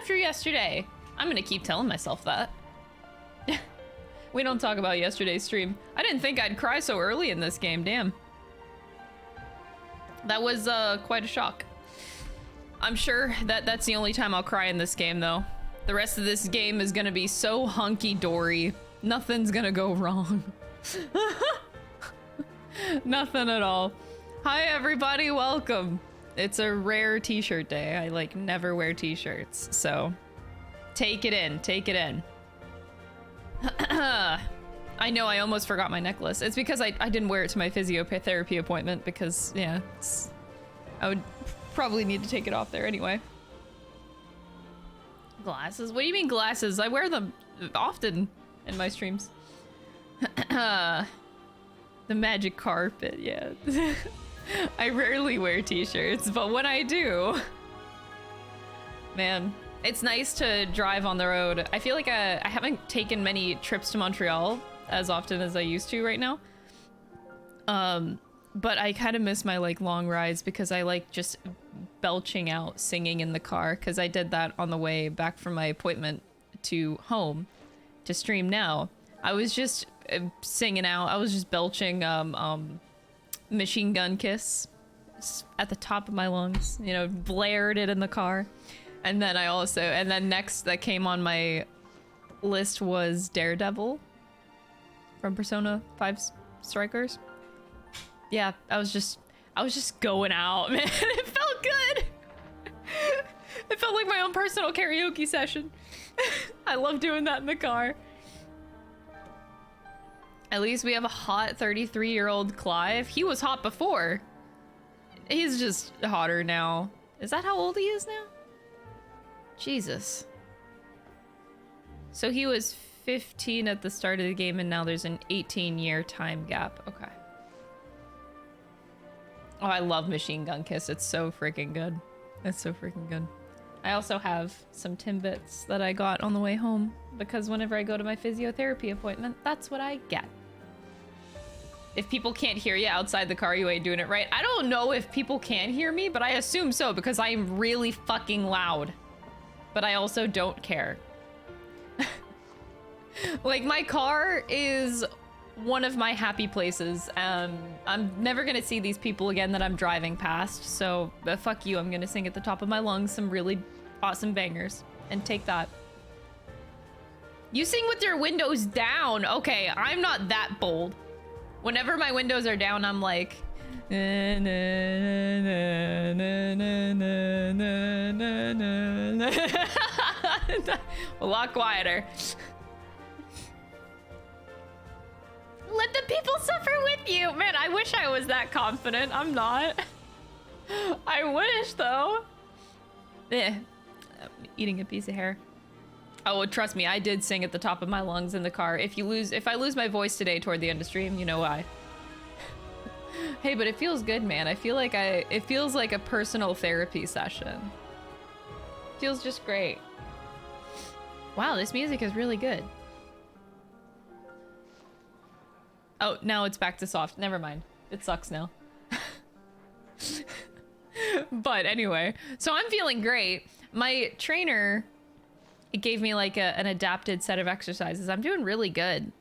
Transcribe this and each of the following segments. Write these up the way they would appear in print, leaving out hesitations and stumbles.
after yesterday. I'm gonna keep telling myself that. We don't talk about yesterday's stream. I didn't think I'd cry so early in this game, damn. That was quite a shock. I'm sure that that's the only time I'll cry in this game, though. The rest of this game is gonna be so hunky-dory. Nothing's gonna go wrong. Nothing at all. Hi, everybody, welcome. It's a rare t-shirt day. I, like, never wear t-shirts, so take it in, take it in. I know, I almost forgot my necklace. It's because I didn't wear it to my physiotherapy appointment because, yeah, I would probably need to take it off there anyway. Glasses? What do you mean glasses? I wear them often in my streams. The magic carpet, yeah. I rarely wear t-shirts, but when I do, man, it's nice to drive on the road. I feel like I haven't taken many trips to Montreal as often as I used to right now. But I kind of miss my like long rides because I like just belching out singing in the car, because I did that on the way back from my appointment to home to stream now. I was just singing out. I was just belching Machine Gun Kiss at the top of my lungs, you know, blared it in the car. And then and then next that came on my list was Daredevil from Persona 5 Strikers. Yeah, I was just going out, man. It felt good. It felt like my own personal karaoke session. I love doing that in the car. At least we have a hot 33-year-old Clive. He was hot before. He's just hotter now. Is that how old he is now? Jesus. So he was 15 at the start of the game, and now there's an 18-year time gap. Okay. Oh, I love Machine Gun Kiss. It's so freaking good. It's so freaking good. I also have some Timbits that I got on the way home, because whenever I go to my physiotherapy appointment, that's what I get. If people can't hear you outside the car, you ain't doing it right. I don't know if people can hear me, but I assume so, because I'm really fucking loud. But I also don't care. Like, my car is one of my happy places. I'm never gonna see these people again that I'm driving past, so fuck you. I'm gonna sing at the top of my lungs some really awesome bangers, and take that. You sing with your windows down. Okay, I'm not that bold. Whenever my windows are down, I'm like, na, na, na, na, na, na, na, na. A lot quieter. Let the people suffer with you. Man, I wish I was that confident. I'm not. I wish, though. I'm eating a piece of hair. Oh, trust me, I did sing at the top of my lungs in the car. If I lose my voice today toward the end of stream, you know why. Hey, but it feels good, man. I feel like it feels like a personal therapy session. Feels just great. Wow, this music is really good. Oh, now it's back to soft. Never mind. It sucks now. But anyway, so I'm feeling great. My trainer, it gave me like an adapted set of exercises. I'm doing really good.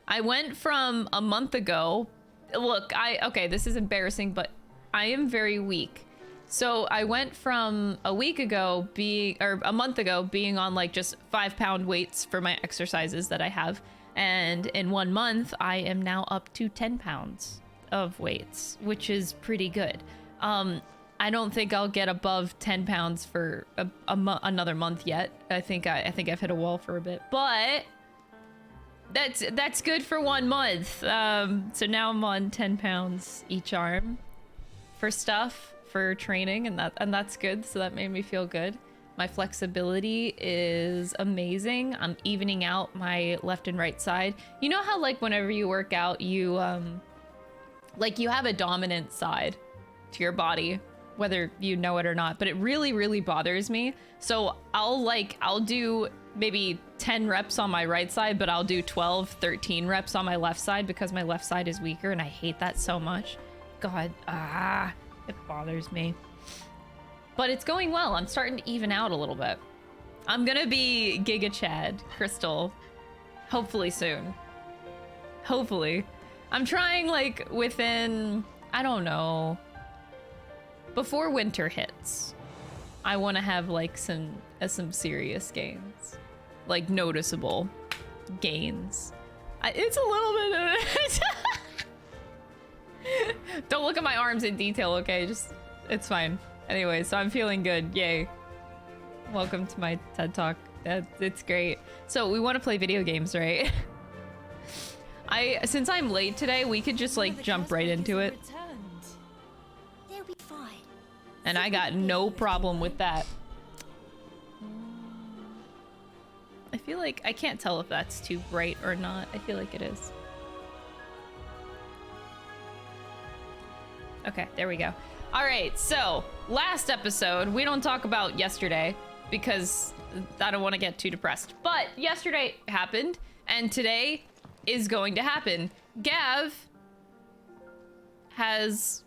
I went from a month ago. Look, okay, this is embarrassing, but I am very weak. So I went from a month ago being on like just 5-pound weights for my exercises that I have. And in 1 month, I am now up to 10 pounds of weights, which is pretty good. I don't think I'll get above 10 pounds for another month yet. I think I've hit a wall for a bit, but that's good for 1 month. So now I'm on 10 pounds each arm for training, and that's good. So that made me feel good. My flexibility is amazing. I'm evening out my left and right side. You know how like whenever you work out, you like you have a dominant side to your body, whether you know it or not, but it really, really bothers me. So I'll do maybe 10 reps on my right side, but I'll do 12, 13 reps on my left side because my left side is weaker, and I hate that so much. God, it bothers me. But it's going well. I'm starting to even out a little bit. I'm gonna be Giga Chad, Crystal. Hopefully soon. Hopefully. I'm trying like within, I don't know, before winter hits. I want to have like some serious gains. Like noticeable gains. It's a little bit of it. Don't look at my arms in detail, okay? Just, it's fine. Anyway, so I'm feeling good. Yay. Welcome to my TED Talk. It's great. So we want to play video games, right? Since I'm late today, we could just like jump right into it. They'll be fine. And I got no problem with that. I feel like I can't tell if that's too bright or not. I feel like it is. Okay, there we go. All right, so last episode, we don't talk about yesterday because I don't want to get too depressed. But yesterday happened, and today is going to happen. Gav has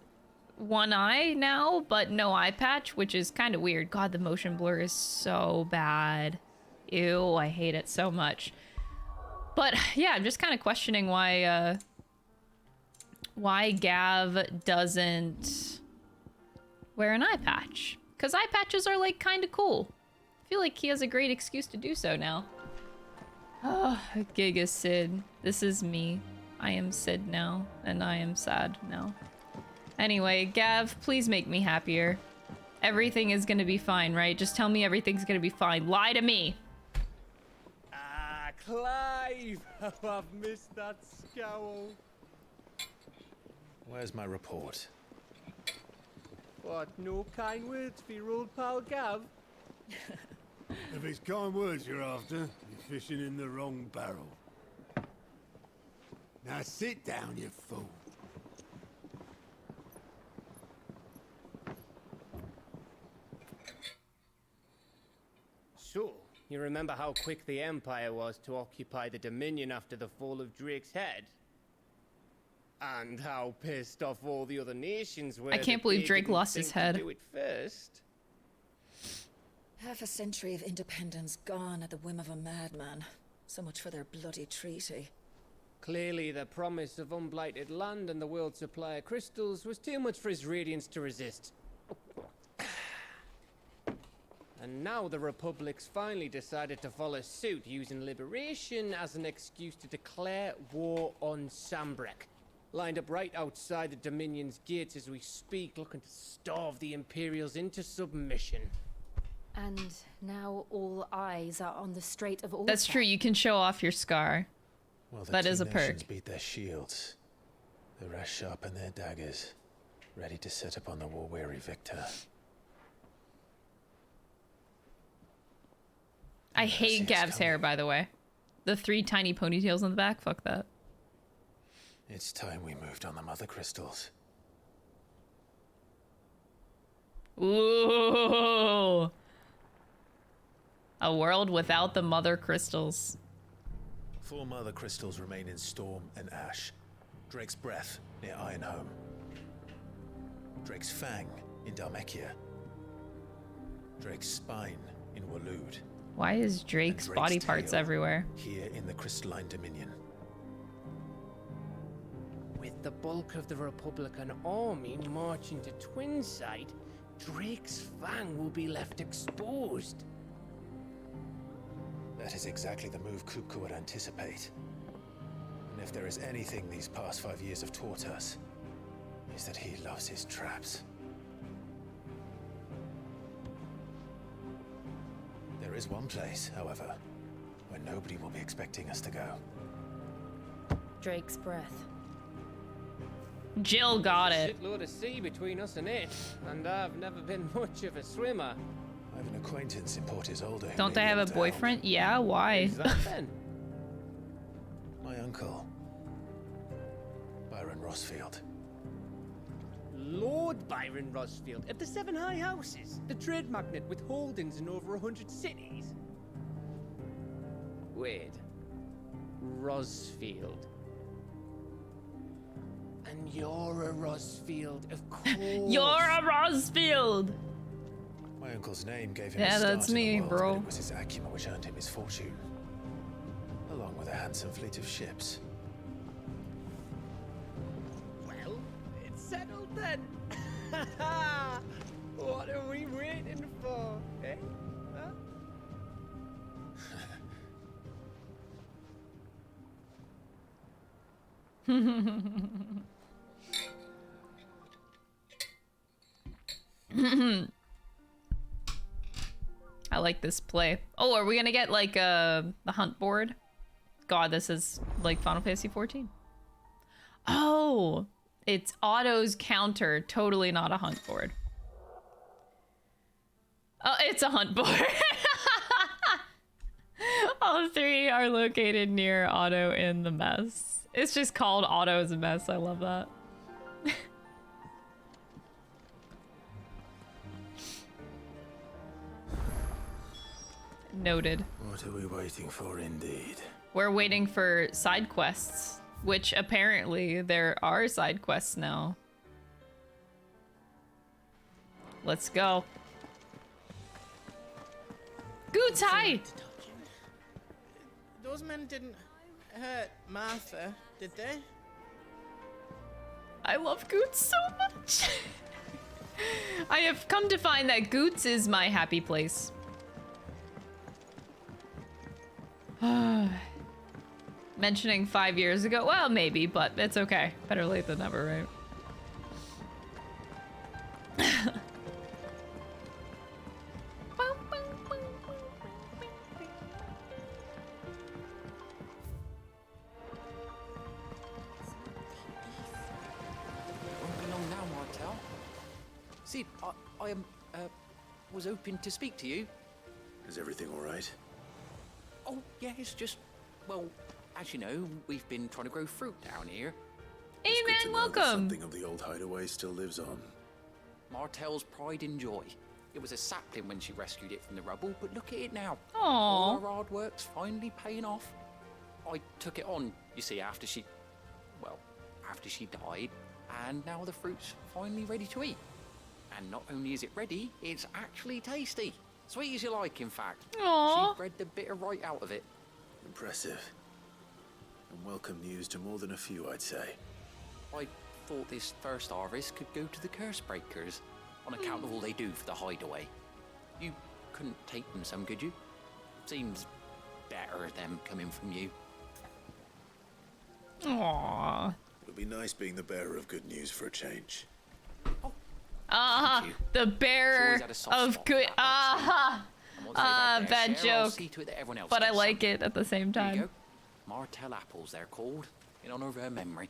one eye now, but no eye patch, which is kind of weird. God, the motion blur is so bad. Ew, I hate it so much. But yeah, I'm just kind of questioning why Gav doesn't wear an eye patch. Because eye patches are like kind of cool. I feel like he has a great excuse to do so now. Oh, Giga Sid. This is me. I am Sid now, and I am sad now. Anyway, Gav, please make me happier. Everything is gonna be fine, right? Just tell me everything's gonna be fine. Lie to me. Ah, Clive! How I've missed that scowl. Where's my report? What, no kind words for your old pal Gav? If it's kind words you're after, you're fishing in the wrong barrel. Now sit down, you fool. So, you remember how quick the Empire was to occupy the Dominion after the fall of Drake's head? And how pissed off all the other nations were. I can't believe Drake lost his head. Do it first. Half a century of independence gone at the whim of a madman. So much for their bloody treaty. Clearly, the promise of unblighted land and the world's supply of crystals was too much for his radiance to resist. And now the Republic's finally decided to follow suit, using liberation as an excuse to declare war on Sambrek. Lined up right outside the Dominion's gates as we speak, looking to starve the Imperials into submission. And now all eyes are on the Strait of Orta. That's true, you can show off your scar. Well, the That is two a perk. nations beat their shields. The rest sharpen their daggers, ready to set upon the war-weary victor. I hate Gav's hair, by the way. The 3 tiny ponytails on the back, fuck that. It's time we moved on the Mothercrystals. Ooh. A world without the Mothercrystals. 4 Mothercrystals remain in Storm and Ash. Drake's Breath near Ironhome. Drake's Fang in Dhalmekia. Drake's Spine in Waloed. Why is Drake's body parts everywhere? Here in the Crystalline Dominion. With the bulk of the Republican army marching to Twinside, Drake's Fang will be left exposed. That is exactly the move Kupka would anticipate. And if there is anything these past 5 years have taught us, is that he loves his traps. There is one place, however, where nobody will be expecting us to go. Drake's Breath. Jill got it. Shitload of sea between us and it, and I've never been much of a swimmer. I have an acquaintance in Port Isolde. who Don't may I be have a able to help. boyfriend? Yeah, why? Who's that then? My uncle, Byron Rosfield. Lord Byron Rosfield of the 7 High Houses, the trade magnate with holdings in over 100 cities. Wait, Rosfield. And you're a Rosfield, of course. You're a Rosfield! My uncle's name gave him Yeah, a start that's in the me, world, bro. but it was his acumen which earned him his fortune, along with a handsome fleet of ships. Well, it's settled then. What are we waiting for, eh? Huh? I like this play. Oh, are we gonna get like the hunt board? God, this is like Final Fantasy 14. Oh, it's Otto's counter. Totally not a hunt board. Oh, it's a hunt board. All three are located near Otto in the mess. It's just called Otto's mess. I love that. Noted. What are we waiting for, indeed? We're waiting for side quests, which apparently there are side quests now. Let's go. Goots, hi! Those men didn't hurt Martha, did they? I love Goots so much. I have come to find that Goots is my happy place. Mentioning 5 years ago, well, maybe, but it's okay. Better late than never, right? Won't be long now, Martel. Sid, I was hoping to speak to you. Is everything all right? Oh, yeah, it's just, well, as you know, we've been trying to grow fruit down here. Hey, It's good man, to know that welcome. something of the old hideaway still lives on. Martel's pride and joy. It was a sapling when she rescued it from the rubble, but look at it now. Aww. All our hard work's finally paying off. I took it on, you see, after she died, and now the fruit's finally ready to eat. And not only is it ready, it's actually tasty. Sweet as you like, in fact. Aww. She bred the bitter right out of it. Impressive. And welcome news to more than a few, I'd say. I thought this first harvest could go to the curse breakers, on account of all they do for the hideaway. You couldn't take them some, could you? Seems better them coming from you. Aww. It would be nice being the bearer of good news for a change. Thank you. The She bearer always had a soft of spot for good. that box. And once they've had their Bad share, I'll joke. see to it that everyone else But I gets like some. it at the same There you time. go. Martel apples, they're called, in honor of her memory.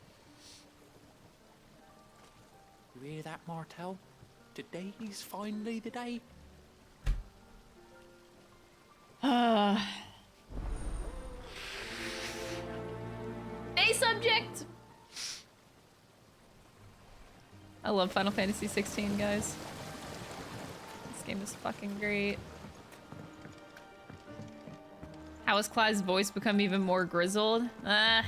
You hear that, Martel? Today's finally the day. A subject. I love Final Fantasy 16, guys. This game is fucking great. How has Clive's voice become even more grizzled? I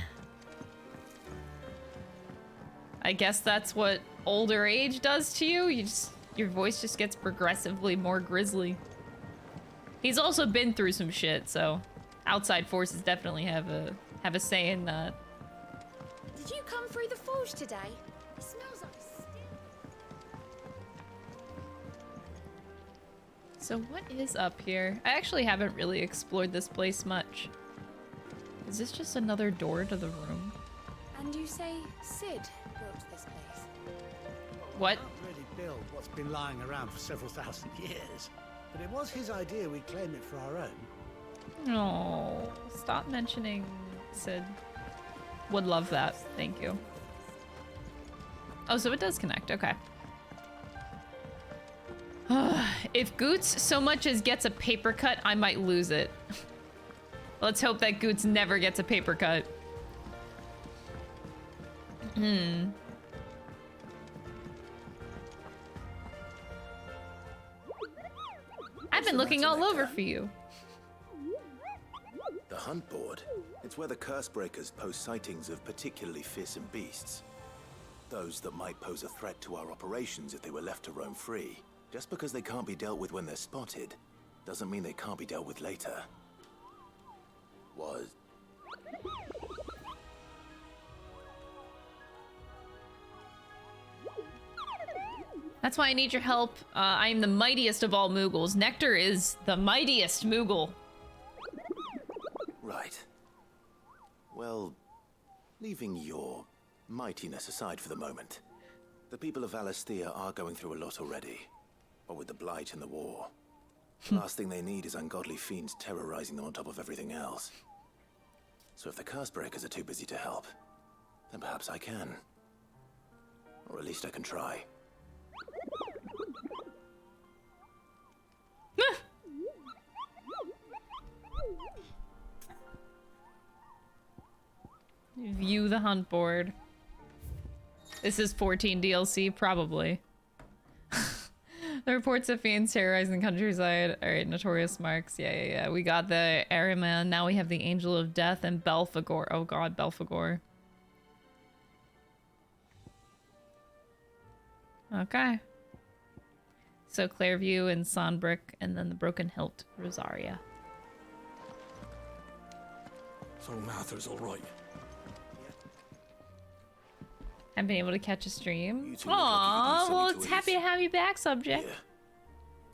guess that's what older age does to you. Your voice just gets progressively more grisly. He's also been through some shit, so outside forces definitely have a say in that. Did you come through the forge today? It smells like a stink. So what is up here? I actually haven't really explored this place much. Is this just another door to the room? And you say Sid built this place? What? Not really build what's been lying around for several thousand years. But it was his idea we claim it for our own. Oh, stop mentioning Sid. Would love that. Thank you. Oh, so it does connect. Okay. If Goots so much as gets a paper cut, I might lose it. Let's hope that Goots never gets a paper cut. I've been looking all over for you. The hunt board. It's where the curse breakers post sightings of particularly fearsome beasts. Those that might pose a threat to our operations if they were left to roam free. Just because they can't be dealt with when they're spotted, doesn't mean they can't be dealt with later. Was... That's why I need your help. I am the mightiest of all Moogles. Nectar is the mightiest Moogle. Right. Well, leaving your mightiness aside for the moment, the people of Valisthea are going through a lot already. But with the Blight and the war, the last thing they need is ungodly fiends terrorizing them on top of everything else. So if the Cursebreakers are too busy to help, then perhaps I can. Or at least I can try. View the hunt board. This is 14 DLC, probably. The reports of fiends terrorizing the countryside. Alright, notorious marks. Yeah. We got the Ahriman. Now we have the Angel of Death and Belphegor. Oh god, Belphegor. Okay. So Clairview and Sonbrick, and then the Broken Hilt, Rosaria. So Martha's all right. I've been able to catch a stream. You two look like you could use Aww, something well, to it's eat. happy to have you back, subject. Yeah.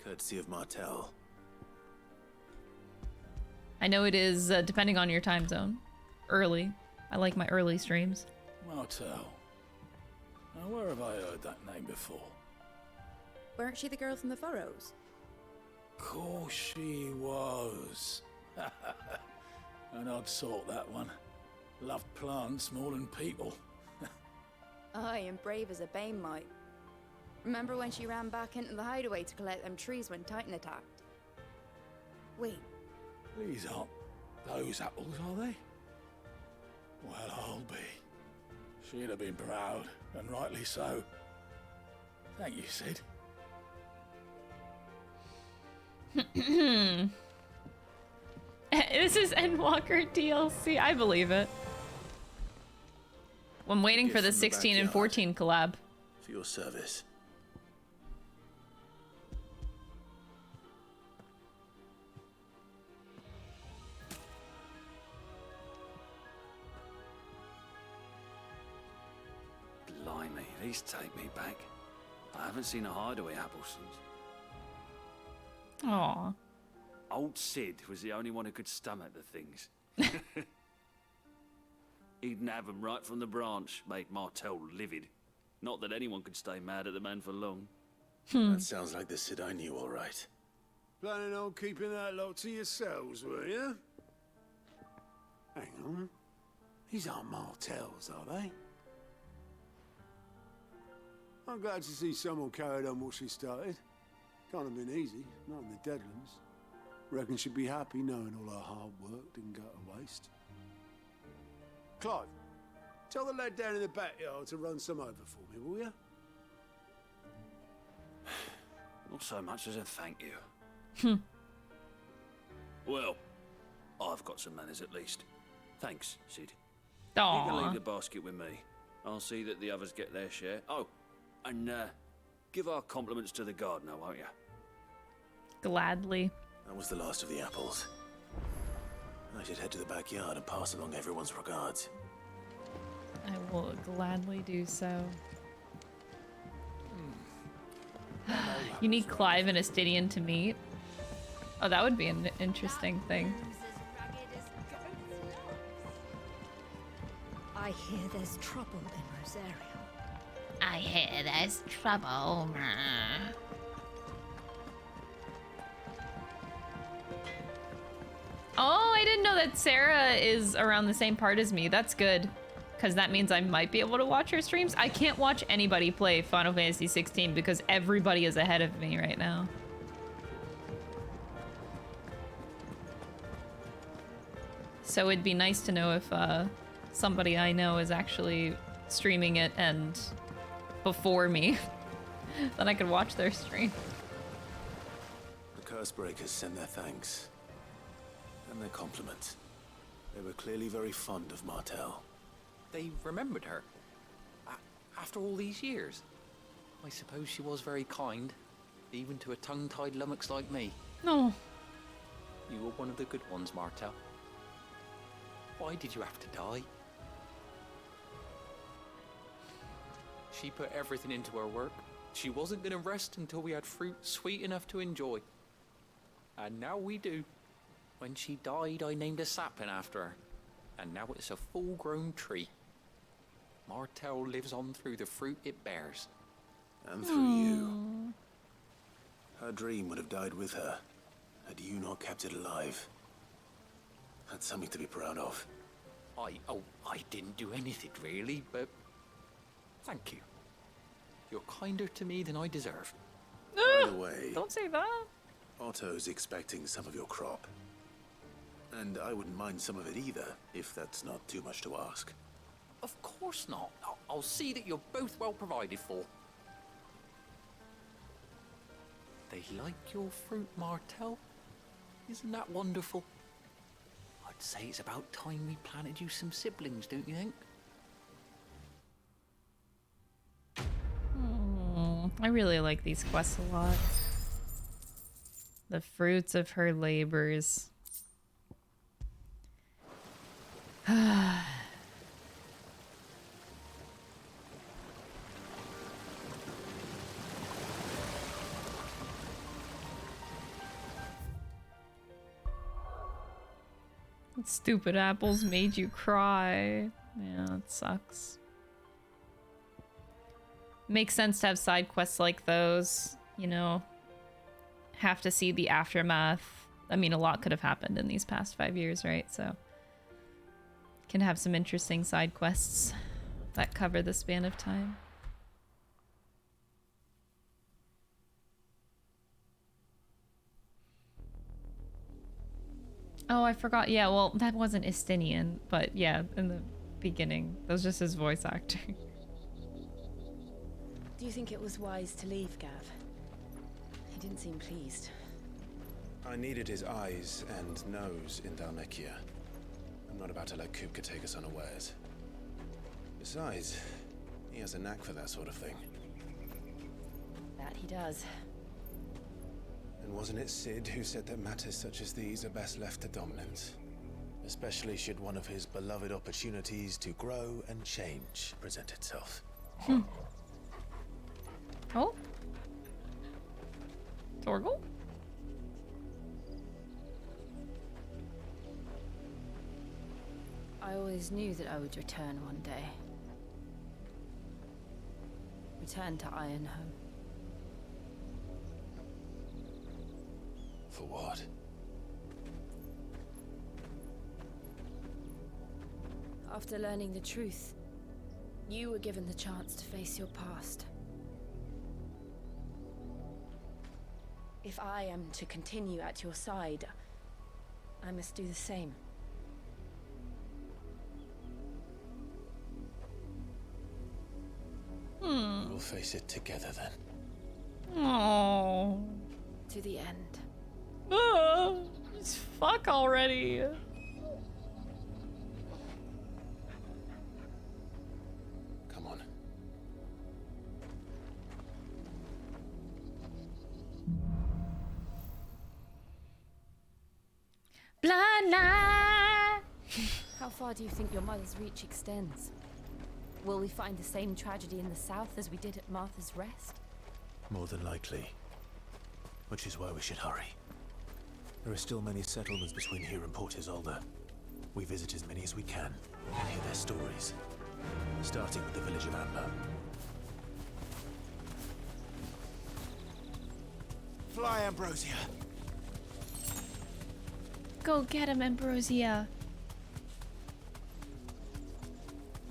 Courtesy of Martel. I know it is, depending on your time zone, early. I like my early streams. Martel. Now, where have I heard that name before? Weren't she the girl from the Furrows? Course she was. An odd sort, that one. Loved plants more than people. Aye, and brave as a bane might. Remember when she ran back into the hideaway to collect them trees when Titan attacked? Wait, These aren't those apples, are they? Well, I'll be. She'd have been proud, and rightly so. Thank you, Sid. This is Endwalker DLC. I believe it. I'm waiting for the 16 and 14 collab. For your service. Blimey, these take me back. I haven't seen a hideaway apple since. Aw. Old Sid was the only one who could stomach the things. He'd nab 'em right from the branch, made Martel livid. Not that anyone could stay mad at the man for long. That sounds like the Sid I knew, all right. Planning on keeping that lot to yourselves, were you? Hang on. These aren't Martels, are they? I'm glad to see someone carried on what she started. Can't have been easy, not in the Deadlands. Reckon she'd be happy knowing all her hard work didn't go to waste. Clive, tell the lad down in the backyard to run some over for me, will you? Not so much as a thank you. Well, I've got some manners at least. Thanks, Sid. You can leave the basket with me. I'll see that the others get their share. Oh, and give our compliments to the gardener, won't you? Gladly. That was the last of the apples. I should head to the backyard and pass along everyone's regards. I will gladly do so. You need Clive and Astidian to meet. Oh, that would be an interesting thing. I hear there's trouble in Rosaria. I hear there's trouble. Oh, I didn't know that Sarah is around the same part as me. That's good. Because that means I might be able to watch her streams. I can't watch anybody play Final Fantasy 16 because everybody is ahead of me right now. So it'd be nice to know if somebody I know is actually streaming it and before me. Then I could watch their stream. The Cursebreakers send their thanks. And their compliments. They were clearly very fond of Martel. They remembered her. After all these years. I suppose she was very kind, even to a tongue-tied lummox like me. No. You were one of the good ones, Martel. Why did you have to die? She put everything into her work. She wasn't going to rest until we had fruit sweet enough to enjoy. And now we do. When she died, I named a sapling after her. And now it's a full-grown tree. Martel lives on through the fruit it bears. And through you. Her dream would have died with her, had you not kept it alive. That's something to be proud of. I didn't do anything really, but thank you. You're kinder to me than I deserve. By the way, don't say that. Otto's expecting some of your crop. And I wouldn't mind some of it either, if that's not too much to ask. Of course not. I'll see that you're both well provided for. They like your fruit, Martel. Isn't that wonderful? I'd say it's about time we planted you some siblings, don't you think? I really like these quests a lot. The fruits of her labors. Stupid apples made you cry. Yeah, it sucks. Makes sense to have side quests like those, you know. Have to see the aftermath. I mean, a lot could have happened in these past 5 years, right? So can have some interesting side quests that cover the span of time. Oh, I forgot. Yeah, well, that wasn't Estinian, but yeah, in the beginning. That was just his voice actor. Do you think it was wise to leave, Gav? He didn't seem pleased. I needed his eyes and nose in Dhalmekia. I'm not about to let Kupka take us unawares. Besides, he has a knack for that sort of thing. That he does. And wasn't it Sid who said that matters such as these are best left to dominance? Especially should one of his beloved opportunities to grow and change present itself. Oh? Torgal? I always knew that I would return one day. Return to Ironhome. For what? After learning the truth, you were given the chance to face your past. If I am to continue at your side, I must do the same. We'll face it together then. Oh. To the end. Just fuck already. Come on. Blind lie. How far do you think your mother's reach extends? Will we find the same tragedy in the south as we did at Martha's Rest? More than likely. Which is why we should hurry. There are still many settlements between here and Port Isolde. We visit as many as we can and hear their stories. Starting with the village of Amber. Fly, Ambrosia! Go get him, Ambrosia.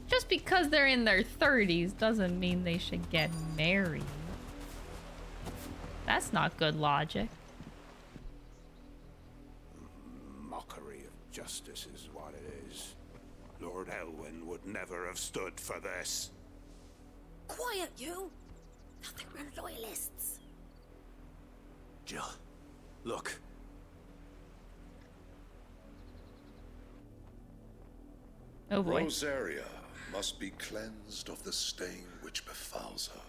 Just because they're in their 30s doesn't mean they should get married. That's not good logic. Mockery of justice is what it is. Lord Elwyn would never have stood for this. Quiet, you! I think we're loyalists. Jill, look. Oh boy. Rosaria must be cleansed of the stain which befouls her.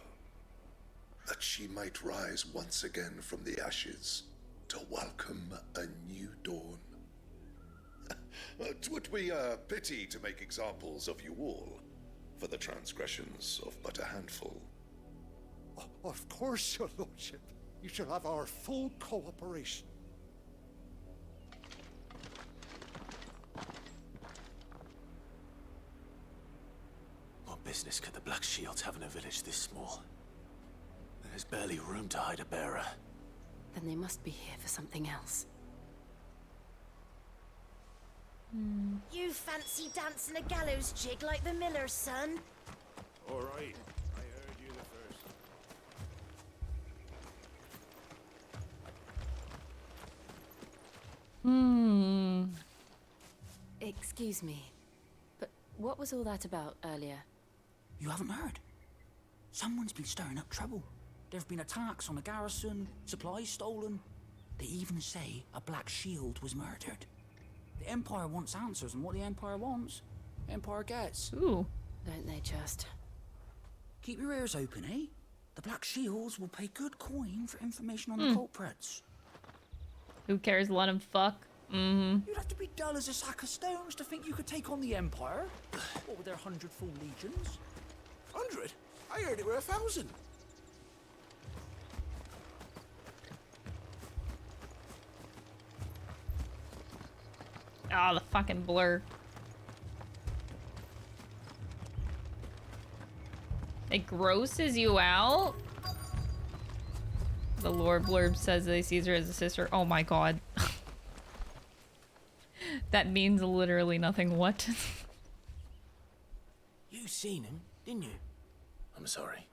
that she might rise once again from the ashes to welcome a new dawn. 'Twould be a pity to make examples of you all for the transgressions of but a handful. Of course, your lordship. You shall have our full cooperation. What business could the Black Shields have in a village this small? There's barely room to hide a bearer. Then they must be here for something else. You fancy dancing a gallows jig like the miller's son? All right, I heard you the first. Excuse me, but what was all that about earlier? You haven't heard? Someone's been stirring up trouble. There have been attacks on the garrison, supplies stolen. They even say a Black Shield was murdered. The Empire wants answers, and what the Empire wants, the Empire gets. Ooh. Don't they just? Keep your ears open, eh? The Black Shields will pay good coin for information on the culprits. Who cares? Let him fuck. You'd have to be dull as a sack of stones to think you could take on the Empire. What with their 100 full legions? 100? I heard it were 1,000. Ah, the fucking blur. It grosses you out? The lore blurb says they sees her as a sister. Oh my god. That means literally nothing. What? You seen him, didn't you? I'm sorry.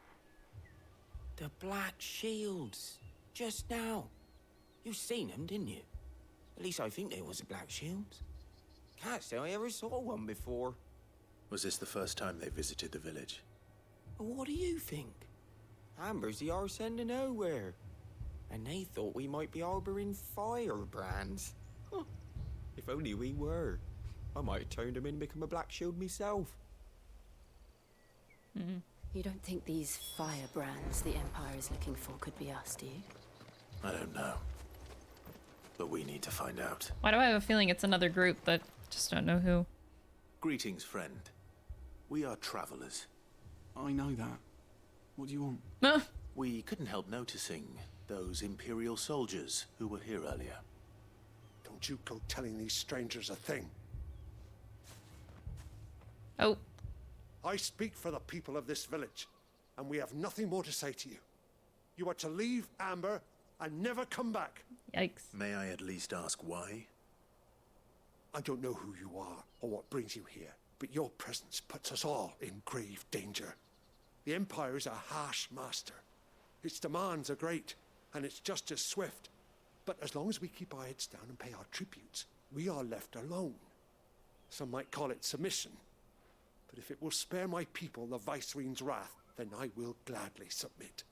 The Black Shields. Just now. You seen him, didn't you? At least I think there was a Black Shields. Can't say I ever saw one before. Was this the first time they visited the village? What do you think? Amber's the arse end of nowhere. And they thought we might be harboring firebrands. Huh. If only we were. I might have turned them in and become a Black Shield myself. You don't think these firebrands the Empire is looking for could be us, do you? I don't know. But we need to find out. Why do I have a feeling it's another group, but just don't know who? Greetings, friend. We are travelers. I know that. What do you want? We couldn't help noticing those Imperial soldiers who were here earlier. Don't you go telling these strangers a thing. Oh. I speak for the people of this village, and we have nothing more to say to you. You are to leave Amber and never come back. Yikes. May I at least ask why? I don't know who you are or what brings you here, but your presence puts us all in grave danger. The Empire is a harsh master. Its demands are great, and its justice swift. But as long as we keep our heads down and pay our tributes, we are left alone. Some might call it submission. But if it will spare my people the Viceroy's wrath, then I will gladly submit.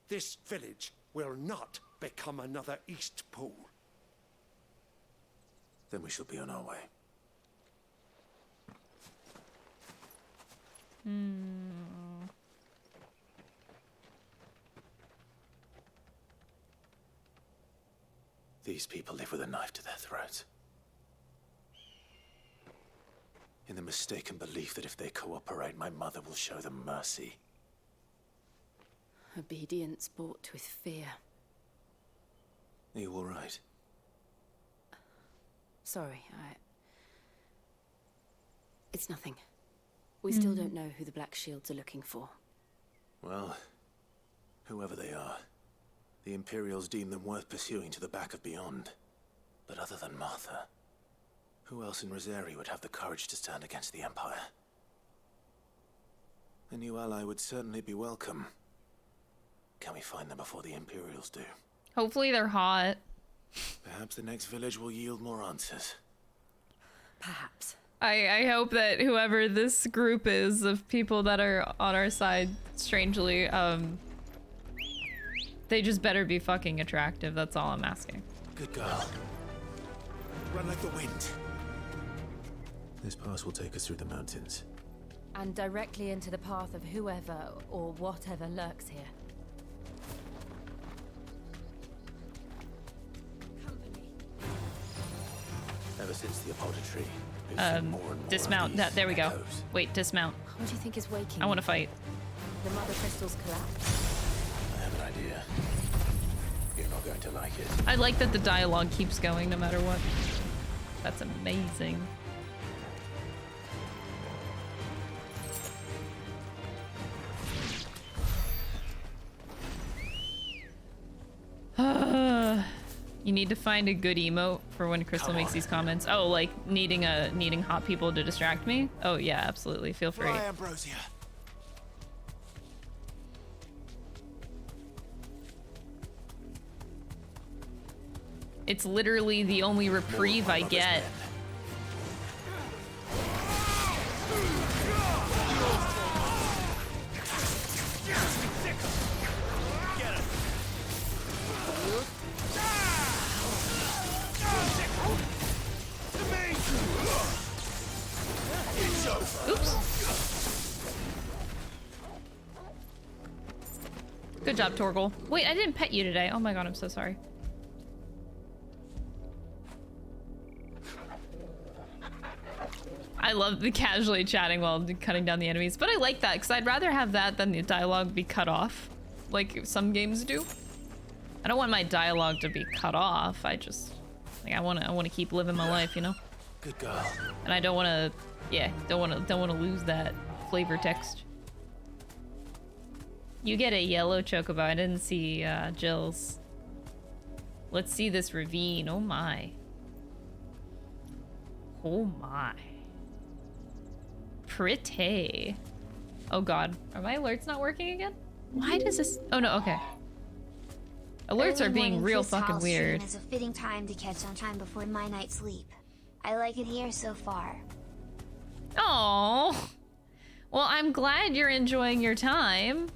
This village will not become another East Pool. Then we shall be on our way. These people live with a knife to their throats. In the mistaken belief that if they cooperate, my mother will show them mercy. Obedience bought with fear. Are you all right? Sorry, It's nothing. We still don't know who the Black Shields are looking for. Well, whoever they are, the Imperials deem them worth pursuing to the back of beyond. But other than Martha, who else in Rosaria would have the courage to stand against the Empire? A new ally would certainly be welcome. Can we find them before the Imperials do? Hopefully they're hot. Perhaps the next village will yield more answers. Perhaps. I hope that whoever this group is of people that are on our side, strangely, they just better be fucking attractive. That's all I'm asking. Good girl. Run like the wind. This pass will take us through the mountains. And directly into the path of whoever or whatever lurks here. Ever since the apodatory, we've seen more and more dismount. of these There we go. echoes. Wait, dismount. What do you think is waking? I want to fight. The Mothercrystal's collapse. I have an idea. You're not going to like it. I like that the dialogue keeps going no matter what. That's amazing. You need to find a good emote for when Crystal makes these comments. Oh, like needing hot people to distract me? Oh yeah, absolutely. Feel free. Fly, Ambrosia. It's literally the only reprieve I get. Oops. Good job, Torgal. Wait, I didn't pet you today. Oh my god, I'm so sorry. I love the casually chatting while cutting down the enemies, but I like that because I'd rather have that than the dialogue be cut off, like some games do. I don't want my dialogue to be cut off. I just, like, I want to keep living my life, you know. Good girl. And I don't want to, yeah, don't want to lose that flavor text. You get a yellow chocobo. I didn't see Jill's. Let's see this ravine. Oh my. Oh my. Pretty. Oh god. Are my alerts not working again? Why does this... Oh no, okay. Alerts are being real fucking weird. It's a fitting time to catch on time before my night's sleep. I like it here so far. Oh. Well, I'm glad you're enjoying your time.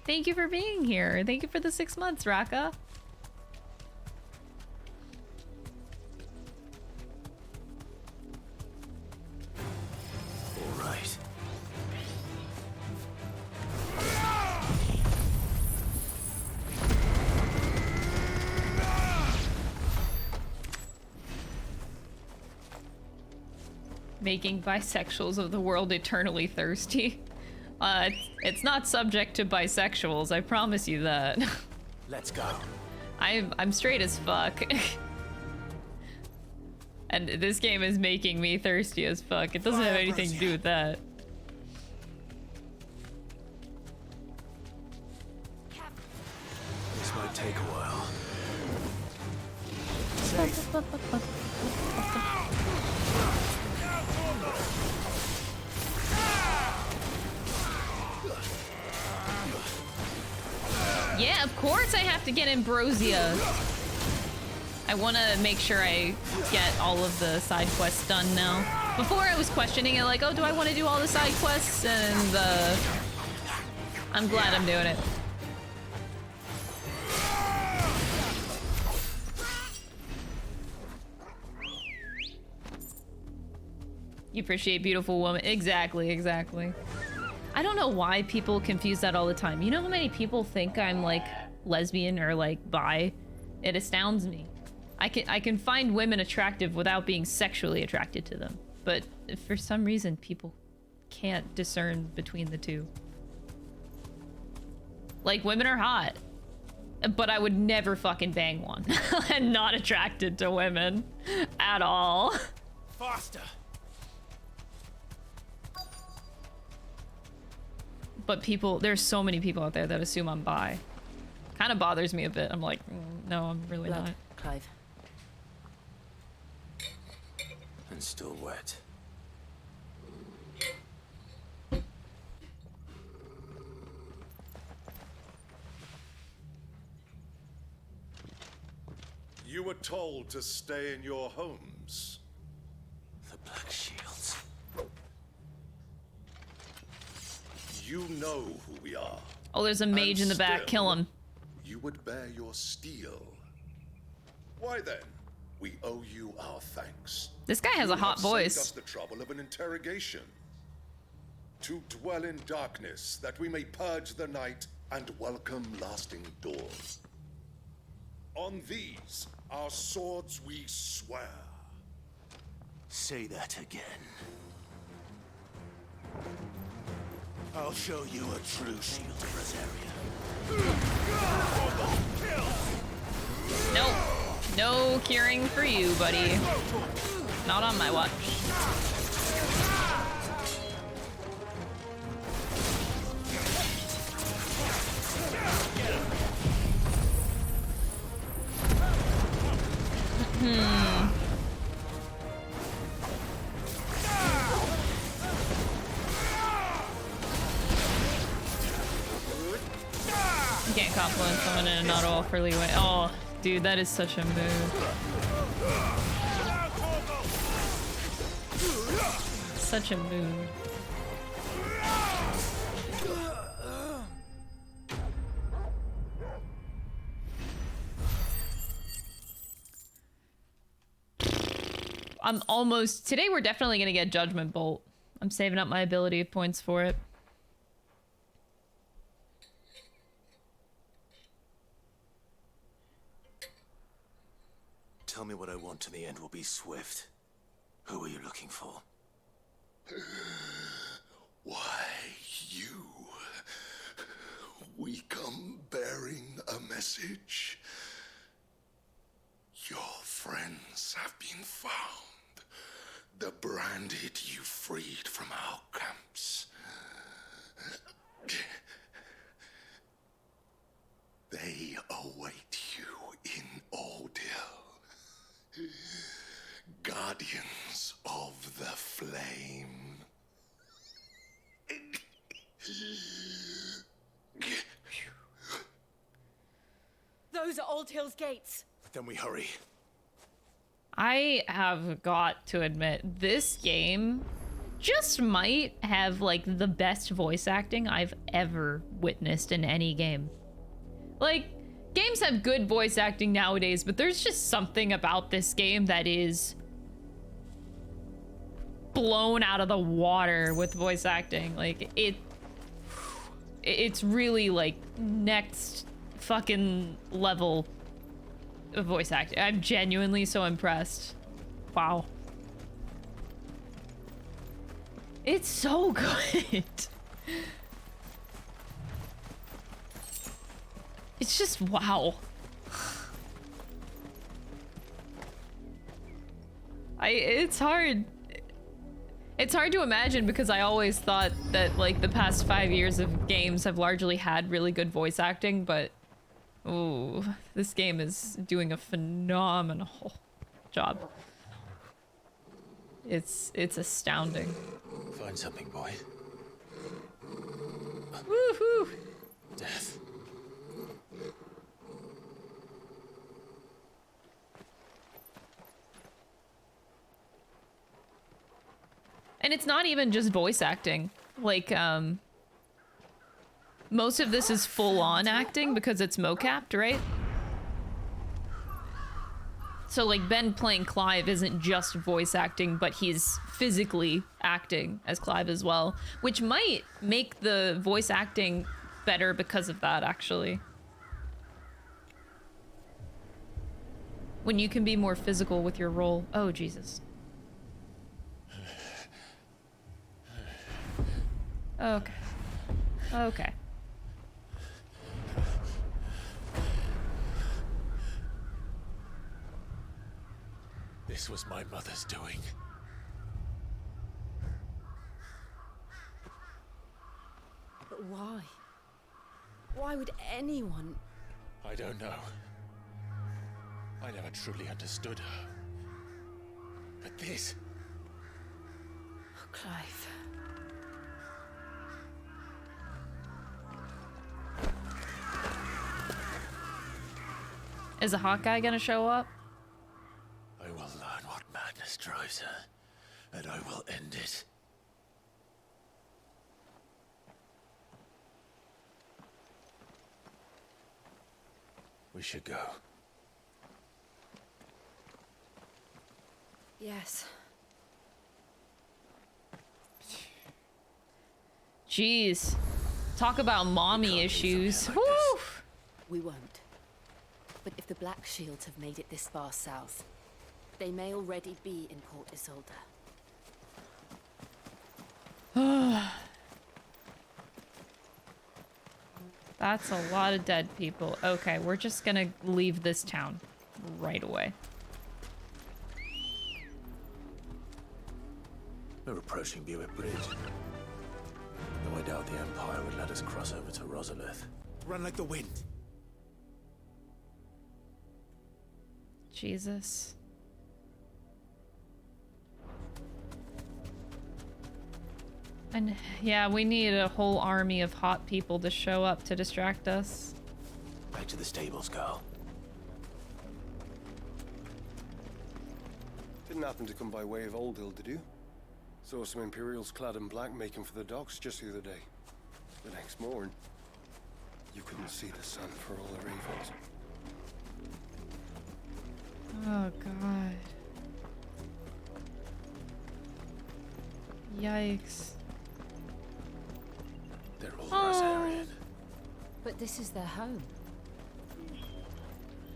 Thank you for being here. Thank you for the 6 months, Raka. All right. Making bisexuals of the world eternally thirsty. It's not subject to bisexuals, I promise you that. Let's go. I'm straight as fuck. And this game is making me thirsty as fuck. It doesn't have anything to do with that. This might take a while. Yeah, of course I have to get Ambrosia. I want to make sure I get all of the side quests done now. Before I was questioning it like, oh, do I want to do all the side quests? And I'm glad I'm doing it. You appreciate beautiful woman. Exactly, exactly. I don't know why people confuse that all the time. You know how many people think I'm like lesbian or like bi? It astounds me. I can find women attractive without being sexually attracted to them. But for some reason people can't discern between the two. Like, women are hot, but I would never fucking bang one. I'm not attracted to women at all. Faster. But people, there's so many people out there that assume I'm bi. Kind of bothers me a bit. I'm like, no, I'm really not. Clive. And still wet. You were told to stay in your homes. The Black Shields. You know who we are. Oh, there's a mage in the back. Kill him. You would bear your steel. Why then? We owe you our thanks. This guy has a hot voice. Saved us the trouble of an interrogation. To dwell in darkness, that we may purge the night and welcome lasting dawn. On these, our swords we swear. Say that again. I'll show you a true shield of Rosaria. Nope. No curing for you, buddy. Not on my watch. You can't confluence someone in a not all for leeway. Oh, dude, that is such a move. Such a move. I'm almost... Today we're definitely going to get Judgment Bolt. I'm saving up my ability points for it. Tell me what I want and the end will be swift. Who are you looking for? Why, you. We come bearing a message. Your friends have been found. The branded you freed from our camps. They await you in Ordeal. Guardians of the Flame. Those are Old Hill's gates. Then we hurry. I have got to admit, this game just might have like the best voice acting I've ever witnessed in any game. Like, games have good voice acting nowadays, but there's just something about this game that is blown out of the water with voice acting. Like, it's really like next fucking level of voice acting. I'm genuinely so impressed. Wow. It's so good. It's just wow. It's hard. It's hard to imagine because I always thought that like the past 5 years of games have largely had really good voice acting, but ooh, this game is doing a phenomenal job. It's astounding. Find something, boy. Woohoo! Death. And it's not even just voice acting. Like, most of this is full-on acting because it's mocapped, right? So, like, Ben playing Clive isn't just voice acting, but he's physically acting as Clive as well, which might make the voice acting better because of that, actually. When you can be more physical with your role. Oh, Jesus. Okay. Okay. This was my mother's doing. But why? Why would anyone... I don't know. I never truly understood her. But this... Oh, Clive. Is the Hawkeye gonna show up? I will learn what madness drives her, and I will end it. We should go. Yes. Jeez. Talk about mommy issues. Woo! We won't. But if the Black Shields have made it this far south, They may already be in Port Isolde. That's a lot of dead people. Okay, we're just gonna leave this town right away. We're approaching Buick Bridge. Though I doubt the Empire would let us cross over to Rosalith. Run like the wind. Jesus. And yeah, we need a whole army of hot people to show up to distract us. Back to the stables, girl. Didn't happen to come by way of Old Hill, did you? Saw some Imperials clad in black making for the docks just the other day. The next morning, you couldn't see the sun for all their evils. Oh god. Yikes. They're all Rosarian. But this is their home.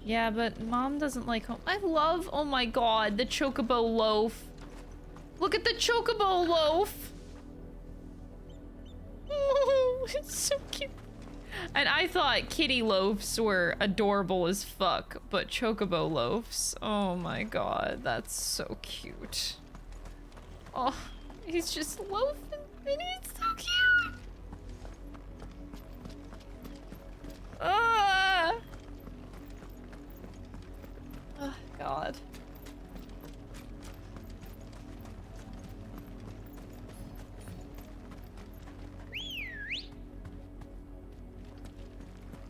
Yeah, but Mom doesn't like home. I love, oh my god, the chocobo loaf. Look at the chocobo loaf. Oh, it's so cute. And I thought kitty loaves were adorable as fuck, but chocobo loaves, oh my god, that's so cute. Oh, he's just loafing and he's so cute. Ah! Oh god.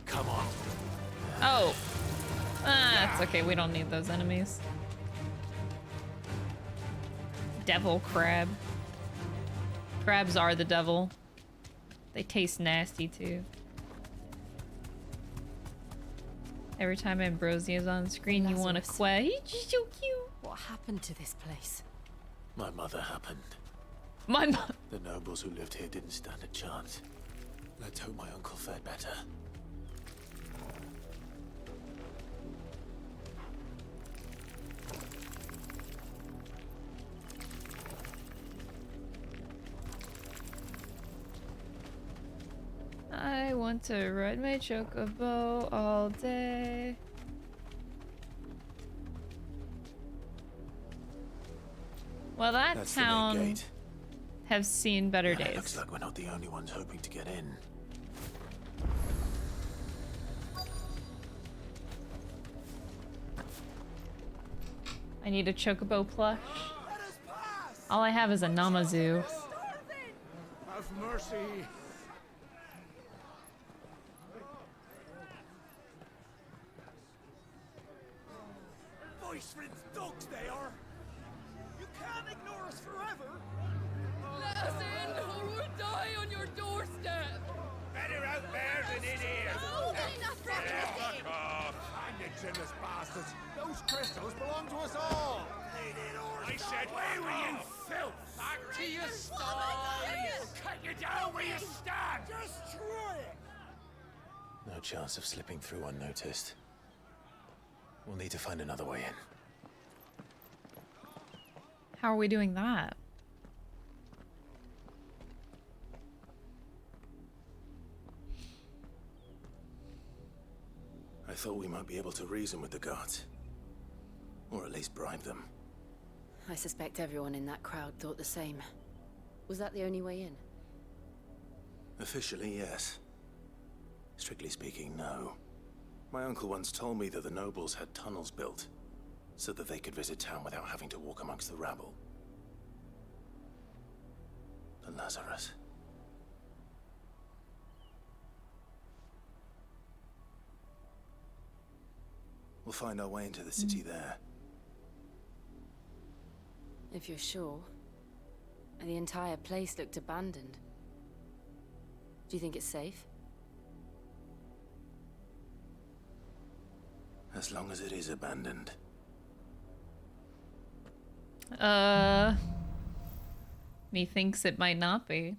Come on. Oh. It's okay. We don't need those enemies. Devil crab. Crabs are the devil. They taste nasty too. Every time Ambrosia's on screen, you want to quack. He's just so cute. What happened to this place? My mother happened. My mother. The nobles who lived here didn't stand a chance. Let's hope my uncle fared better. I want to ride my chocobo all day. Well, that's town have seen better days. Looks like we're not the only ones hoping to get in. I need a chocobo plush. All I have is a Namazu. Have mercy. Voice-ridden dogs they are. You can't ignore us forever. Let us in or we'll die on your doorstep. Better out there than in here. Oh, Fuck off. I'm the jealous bastards. Those crystals belong to us all. I said, where were you, filth? Back to your sties. Cut you down where you stand. Just try it. No chance of slipping through unnoticed. We'll need to find another way in. How are we doing that? I thought we might be able to reason with the guards. Or at least bribe them. I suspect everyone in that crowd thought the same. Was that the only way in? Officially, yes. Strictly speaking, no. My uncle once told me that the nobles had tunnels built, so that they could visit town without having to walk amongst the rabble. The Lazarus. We'll find our way into the city there. If you're sure. The entire place looked abandoned. Do you think it's safe? As long as it is abandoned. Methinks it might not be.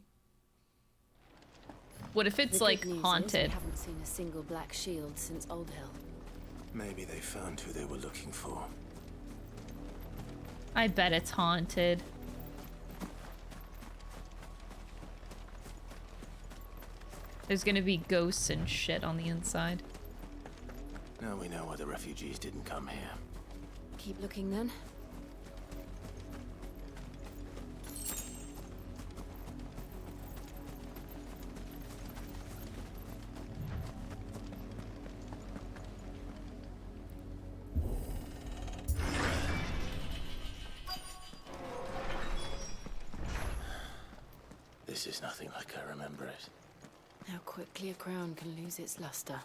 What if it's The like good news is haunted? we haven't seen a single black shield since Old Hill. Maybe they found who they were looking for. I bet it's haunted. There's gonna be ghosts and shit on the inside. Now we know why the refugees didn't come here. Keep looking then. This is nothing like I remember it. How quickly a crown can lose its luster.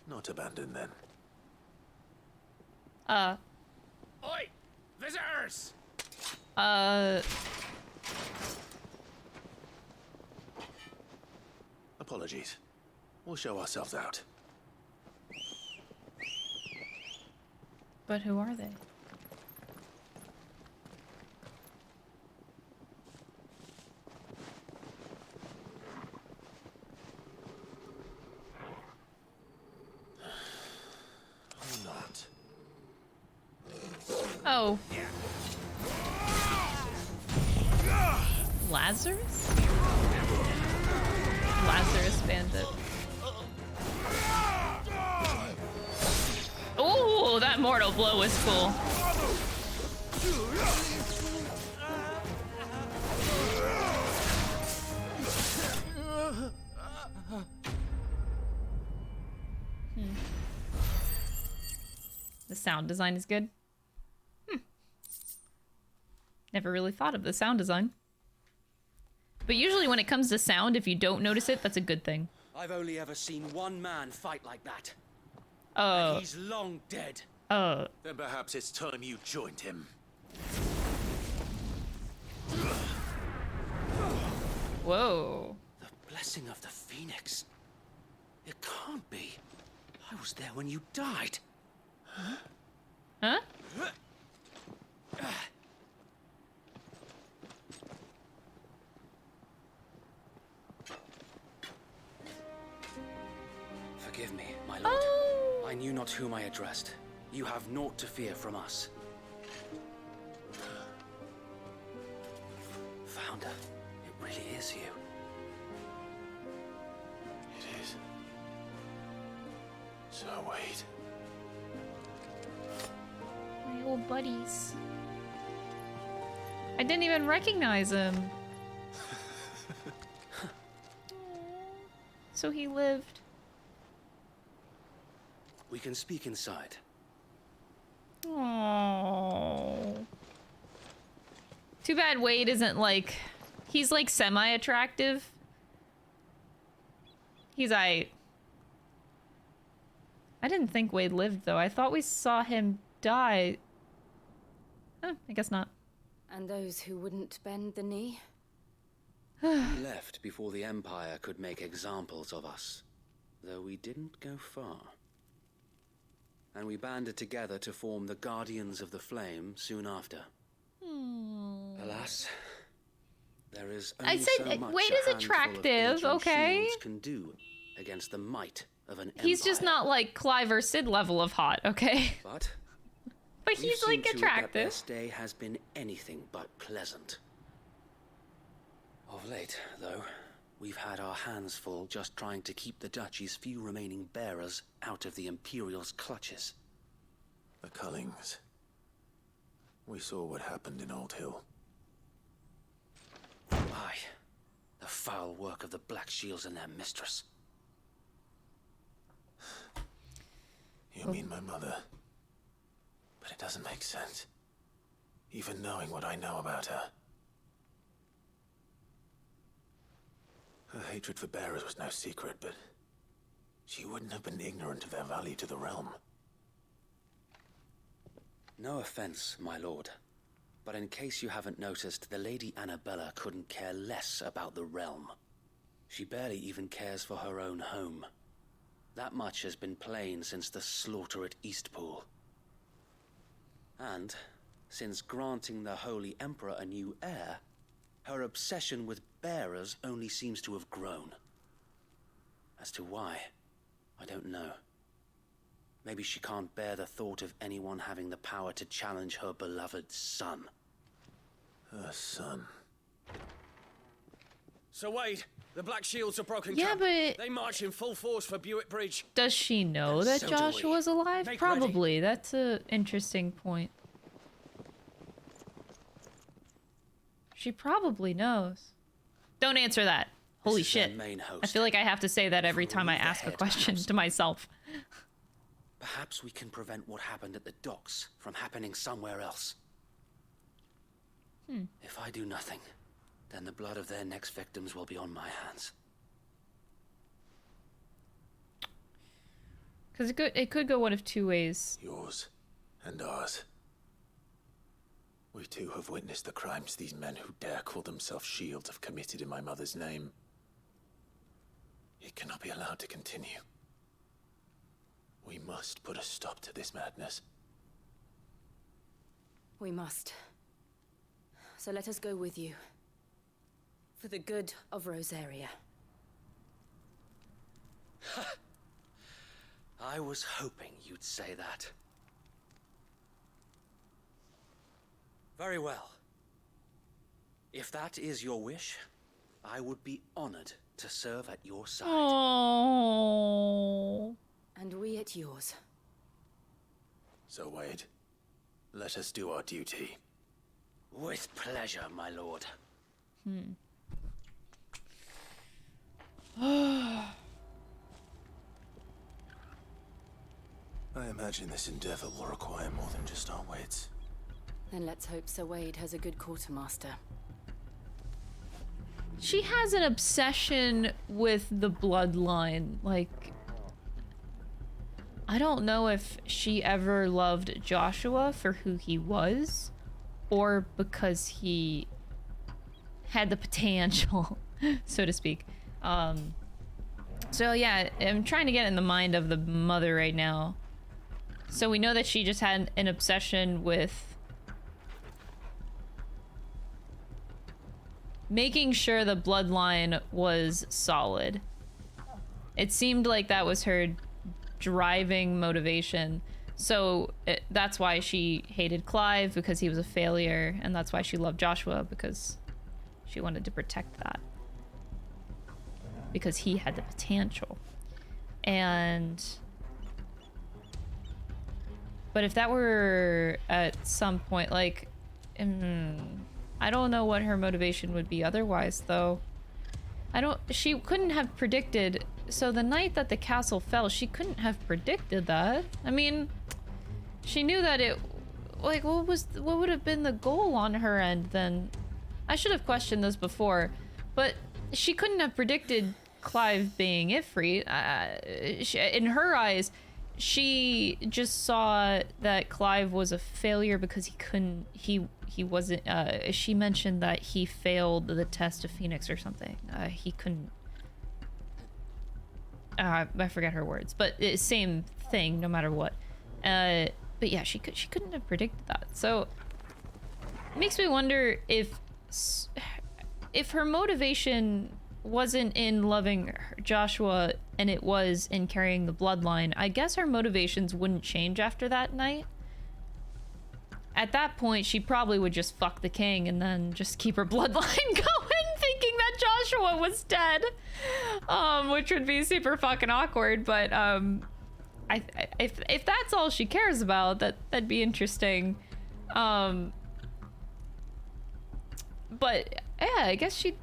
Not abandoned then. Oi! Visitors! Apologies. We'll show ourselves out. But who are they? Not. Oh. Lazarus? Lazarus bandit. Oh, that mortal blow was cool. The sound design is good. Never really thought of the sound design. But usually when it comes to sound, if you don't notice it, that's a good thing. I've only ever seen one man fight like that. Oh. And he's long dead. Oh. Then perhaps it's time you joined him. Whoa. The blessing of the Phoenix. It can't be. I was there when you died. Huh? Forgive me, my lord. Oh. I knew not whom I addressed. You have naught to fear from us. Founder, it really is you. It is. So wait. My old buddies. I didn't even recognize him. So he lived. We can speak inside. Oh. Too bad Wade isn't like... He's like semi-attractive. He's I didn't think Wade lived though. I thought we saw him die. Oh, I guess not. And those who wouldn't bend the knee? We left before the Empire could make examples of us. Though we didn't go far. And we banded together to form the Guardians of the Flame soon after. Alas, there is only I said so much Wade a is handful of attractive, ancient okay? shields can do against the might of an He's empire. just not like Clive or Sid level of hot, okay? But But he's like attractive. This day has been anything but pleasant. Of late, though, we've had our hands full just trying to keep the Duchy's few remaining bearers out of the Imperial's clutches. The Cullings. We saw what happened in Old Hill. Aye. The foul work of the Black Shields and their mistress. You mean my mother? But it doesn't make sense. Even knowing what I know about her. Her hatred for bearers was no secret, but she wouldn't have been ignorant of their value to the realm. No offense, my lord. But in case you haven't noticed, the Lady Annabella couldn't care less about the realm. She barely even cares for her own home. That much has been plain since the slaughter at Eastpool. And since granting the Holy Emperor a new heir, her obsession with bearers only seems to have grown. As to why, I don't know. Maybe she can't bear the thought of anyone having the power to challenge her beloved son. Her son. So Wade, the Black Shields are broken Yeah, camp. but They march in full force for Buick Bridge. does she know that so do Joshua's alive? Make Probably. That's an interesting point. She probably knows. Don't answer that. Holy shit. I feel like I have to say that every time I ask a question to myself. Perhaps we can prevent what happened at the docks from happening somewhere else. If I do nothing, then the blood of their next victims will be on my hands. Because it could go one of two ways. Yours and ours. We too have witnessed the crimes these men who dare call themselves shields have committed in my mother's name. It cannot be allowed to continue. We must put a stop to this madness. We must. So let us go with you. For the good of Rosaria. I was hoping you'd say that. Very well. If that is your wish, I would be honored to serve at your side. Oh. And we at yours. So, Wade, let us do our duty. With pleasure, my lord. I imagine this endeavor will require more than just our wits. Then let's hope Sir Wade has a good quartermaster. She has an obsession with the bloodline. Like, I don't know if she ever loved Joshua for who he was, or because he had the potential, so to speak. So yeah, I'm trying to get in the mind of the mother right now. So we know that she just had an obsession with making sure the bloodline was solid. It seemed like that was her driving motivation. So that's why she hated Clive, because he was a failure, and that's why she loved Joshua, because she wanted to protect that. Because he had the potential. And... But if that were at some point, like... I don't know what her motivation would be otherwise, though. She couldn't have predicted... So the night that the castle fell, she couldn't have predicted that. I mean, she knew that it... Like, what would have been the goal on her end, then? I should have questioned this before, but she couldn't have predicted Clive being Ifrit. In her eyes, she just saw that Clive was a failure because he wasn't... she mentioned that he failed the test of Phoenix or something. He couldn't... I forget her words, but same thing no matter what. But yeah, she couldn't have predicted that. So it makes me wonder if her motivation wasn't in loving Joshua and it was in carrying the bloodline. I guess her motivations wouldn't change after that night. At that point, she probably would just fuck the king and then just keep her bloodline going, thinking that Joshua was dead, which would be super fucking awkward. But if that's all she cares about, that'd be interesting. But yeah, I guess she,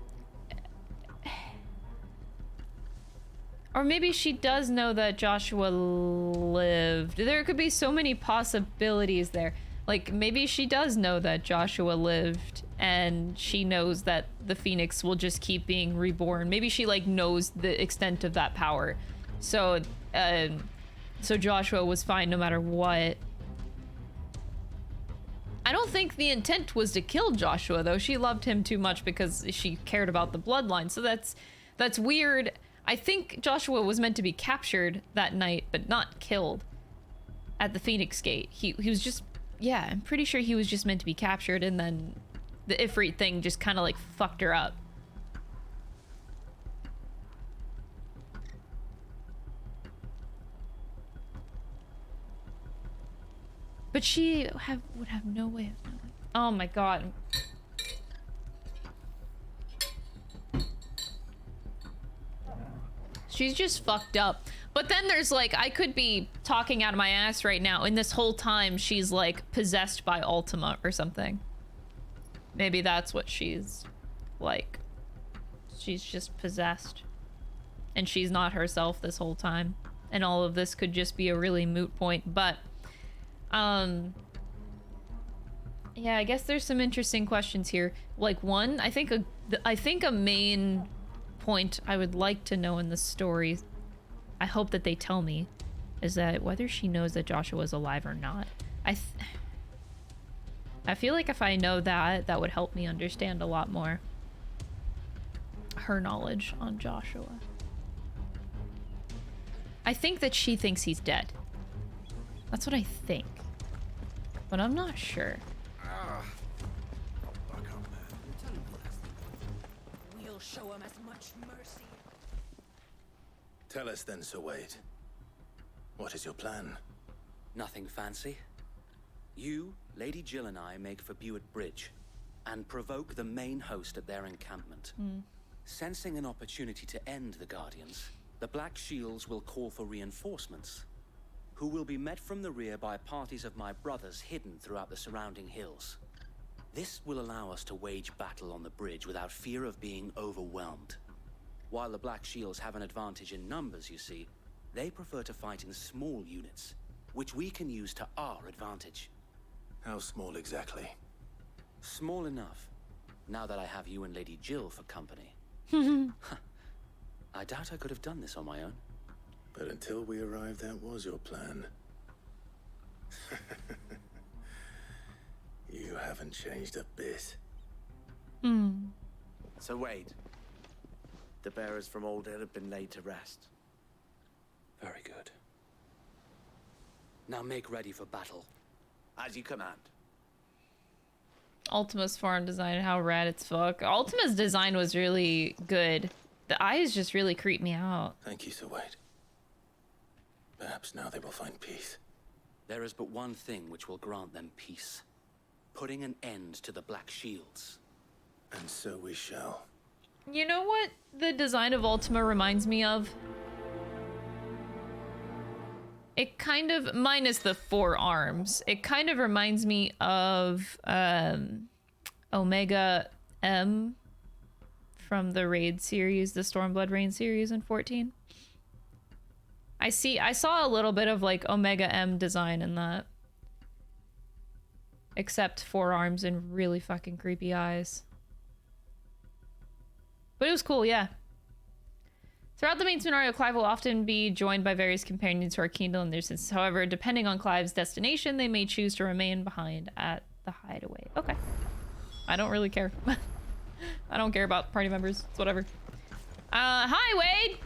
or maybe she does know that Joshua lived. There could be so many possibilities there. Like, maybe she does know that Joshua lived, and she knows that the Phoenix will just keep being reborn. Maybe she, like, knows the extent of that power. So, so Joshua was fine no matter what. I don't think the intent was to kill Joshua, though. She loved him too much because she cared about the bloodline. So that's weird. I think Joshua was meant to be captured that night, but not killed at the Phoenix Gate. He was just yeah, I'm pretty sure he was just meant to be captured, and then the Ifrit thing just kind of like fucked her up. But she would have no way of knowing. Oh my god. She's just fucked up. But then there's like, I could be talking out of my ass right now, and this whole time she's like possessed by Ultima or something. Maybe that's what she's like. She's just possessed. And she's not herself this whole time. And all of this could just be a really moot point, but yeah, I guess there's some interesting questions here. Like one, I think a main point I would like to know in the story, I hope that they tell me, is that whether she knows that Joshua's alive or not. I feel like if I know that, that would help me understand a lot more her knowledge on Joshua. I think that she thinks he's dead. That's what I think. But I'm not sure. We'll show him as much mercy. Tell us then, Sir Wade. What is your plan? Nothing fancy. You, Lady Jill and I make for Buett Bridge and provoke the main host at their encampment. Sensing an opportunity to end the Guardians, the Black Shields will call for reinforcements, who will be met from the rear by parties of my brothers hidden throughout the surrounding hills. This will allow us to wage battle on the bridge without fear of being overwhelmed. While the Black Shields have an advantage in numbers, you see, they prefer to fight in small units, which we can use to our advantage. How small exactly? Small enough, now that I have you and Lady Jill for company. I doubt I could have done this on my own. But until we arrived, that was your plan. You haven't changed a bit. So Wade, the bearers from Old Hill have been laid to rest. Very good. Now make ready for battle. As you command. Ultima's farm design, how rad it's fuck. Ultima's design was really good. The eyes just really creep me out. Thank you, Sir Wade. Perhaps now they will find peace. There is but one thing which will grant them peace. Putting an end to the Black Shields. And so we shall. You know what the design of Ultima reminds me of? It kind of, minus the 4 arms, it kind of reminds me of Omega M from the Raid series, the Stormblood Rain series in 14. I saw a little bit of like Omega M design in that. Except 4 arms and really fucking creepy eyes. But it was cool, yeah. Throughout the main scenario, Clive will often be joined by various companions who are keen to learn their senses. However, depending on Clive's destination, they may choose to remain behind at the Hideaway. Okay. I don't really care. I don't care about party members. It's whatever. Hi, Wade!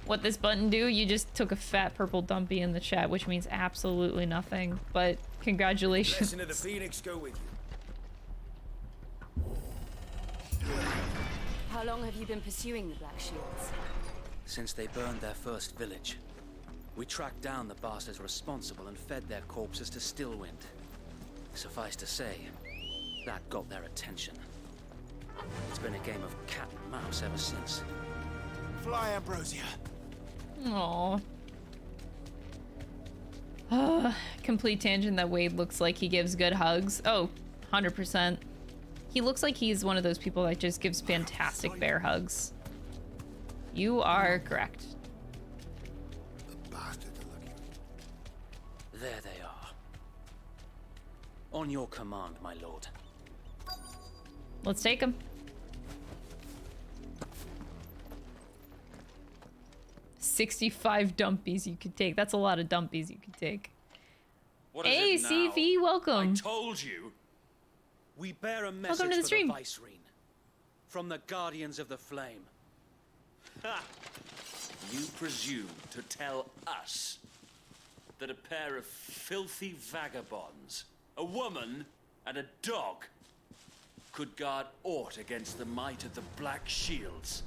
What this button do? You just took a fat purple dumpy in the chat, which means absolutely nothing. But congratulations. Blessing of the Phoenix go with you. How long have you been pursuing the Black Shields? Since they burned their first village. We tracked down the bastards responsible and fed their corpses to Stillwind. Suffice to say, that got their attention. It's been a game of cat and mouse ever since. Fly, Ambrosia. Aww. Complete tangent that Wade looks like he gives good hugs. Oh, 100%. He looks like he's one of those people that just gives fantastic bear hugs. You are correct. There they are. On your command, my lord. Let's take him. 65 dumpies you could take. That's a lot of dumpies you could take. What is hey, it now? CV, welcome. I told you. We bear a message welcome to the stream. The Vicereine, from the Guardians of the Flame. Ha! You presume to tell us? that a pair of filthy vagabonds, a woman and a dog, could guard aught against the might of the Black Shields?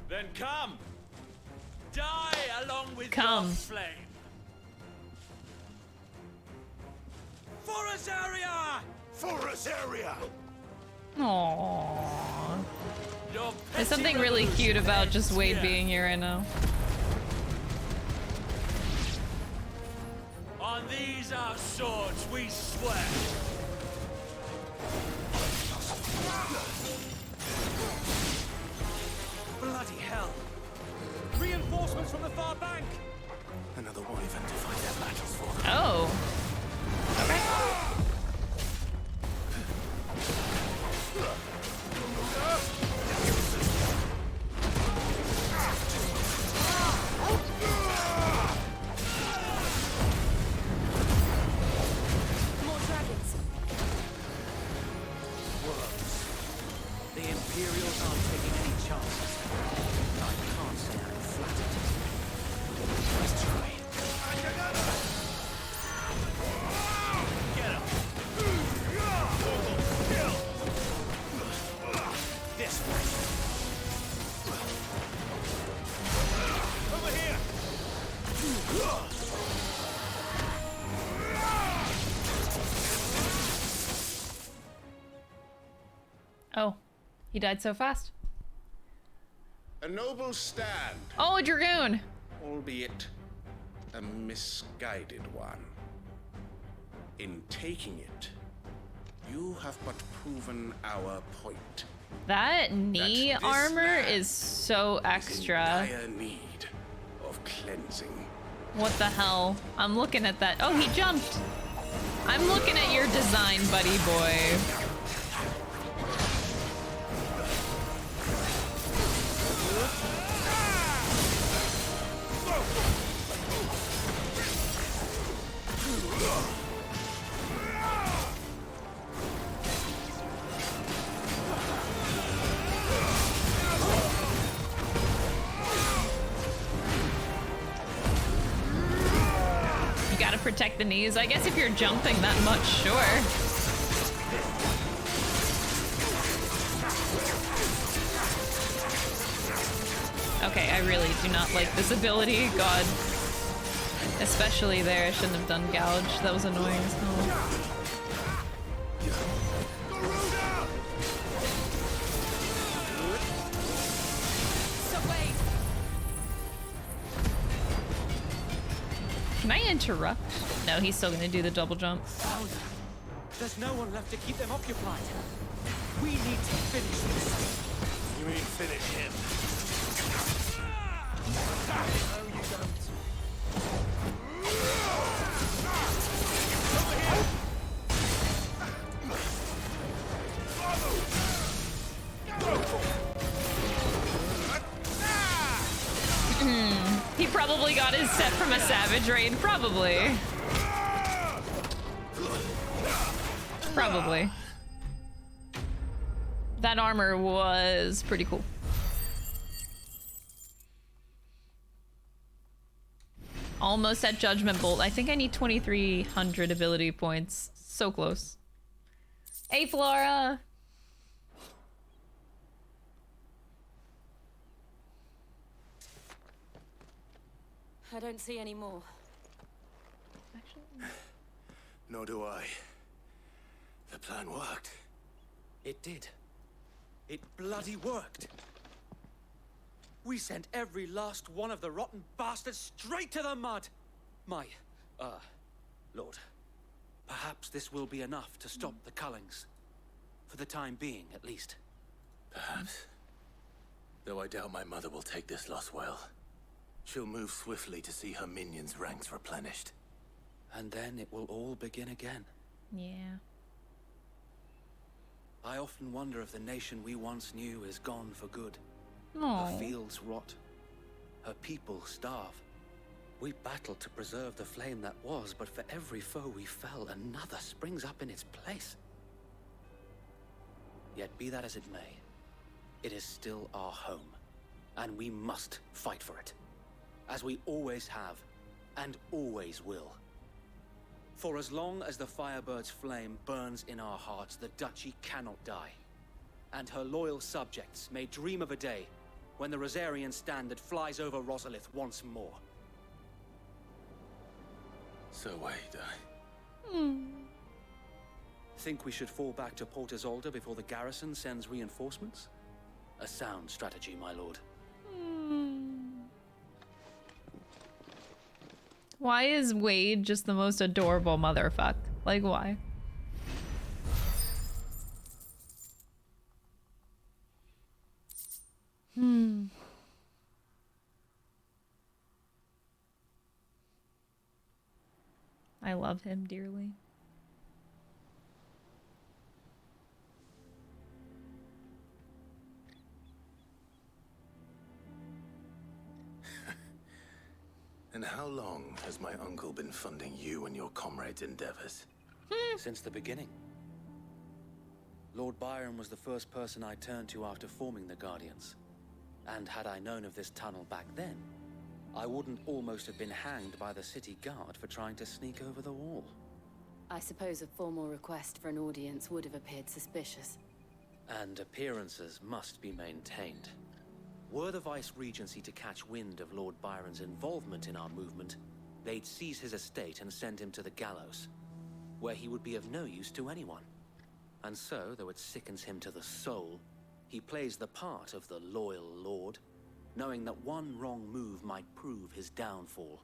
Then come! Die along with your flame! For Rosaria! For Rosaria! Aww. There's something really cute about just Wade being here right now. On these our swords we swear. Bloody hell! Reinforcements from the far bank! Another wyvern to fight their battles for. Oh. Okay. More dragons. Worms. The Imperials aren't taking any chances. I can't say I'm flattered. Let's try. Get him. This way. Over here. Oh, he died so fast. A noble stand. Oh, a dragoon. Albeit a misguided one. In taking it, you have but proven our point. That knee That this armor land is so extra. In dire need of cleansing. What the hell? I'm looking at that. Oh, he jumped. I'm looking at your design, buddy boy. You gotta protect the knees. I guess if you're jumping that much, sure. Okay, I really do not like this ability. God. Especially there, I shouldn't have done gouge. That was annoying as hell. Can I interrupt? No, he's still gonna do the double jump. There's no one left to keep them occupied. We need to finish this. You mean finish him? No, you don't. He probably got his set from a savage raid. Probably. Probably. That armor was pretty cool. Almost at Judgment Bolt. I think I need 2,300 ability points. So close. Hey, Flora! I don't see any more. Nor do I. The plan worked. It did. It bloody worked. We sent every last one of the rotten bastards straight to the mud. My, Lord, perhaps this will be enough to stop the Cullings. For the time being, at least. Perhaps. Though I doubt my mother will take this loss well. She'll move swiftly to see her minions' ranks replenished. And then it will all begin again. Yeah. I often wonder if the nation we once knew is gone for good. Aww. Her fields rot. Her people starve. We battled to preserve the flame that was, but for every foe we fell, another springs up in its place. Yet be that as it may, it is still our home, and we must fight for it. As we always have, and always will. For as long as the Firebird's flame burns in our hearts, the Duchy cannot die. And her loyal subjects may dream of a day when the Rosarian standard flies over Rosalith once more. So wait, Think we should fall back to Port Isolde before the garrison sends reinforcements? A sound strategy, my lord. Why is Wade just the most adorable motherfuck? Like, why? I love him dearly. And how long has my uncle been funding you and your comrades' endeavors? Since the beginning. Lord Byron was the first person I turned to after forming the Guardians. And had I known of this tunnel back then, I wouldn't almost have been hanged by the city guard for trying to sneak over the wall. I suppose a formal request for an audience would have appeared suspicious. And appearances must be maintained. Were the Vice-Regency to catch wind of Lord Byron's involvement in our movement, they'd seize his estate and send him to the gallows, where he would be of no use to anyone. And so, though it sickens him to the soul, he plays the part of the loyal lord, knowing that one wrong move might prove his downfall.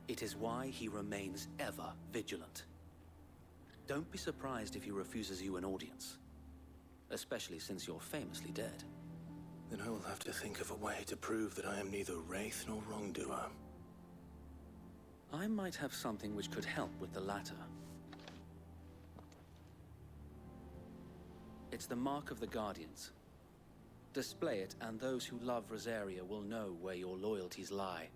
It is why he remains ever vigilant. Don't be surprised if he refuses you an audience, especially since you're famously dead. Then I will have to think of a way to prove that I am neither wraith nor wrongdoer. I might have something which could help with the latter. It's the mark of the Guardians. Display it, and those who love Rosaria will know where your loyalties lie.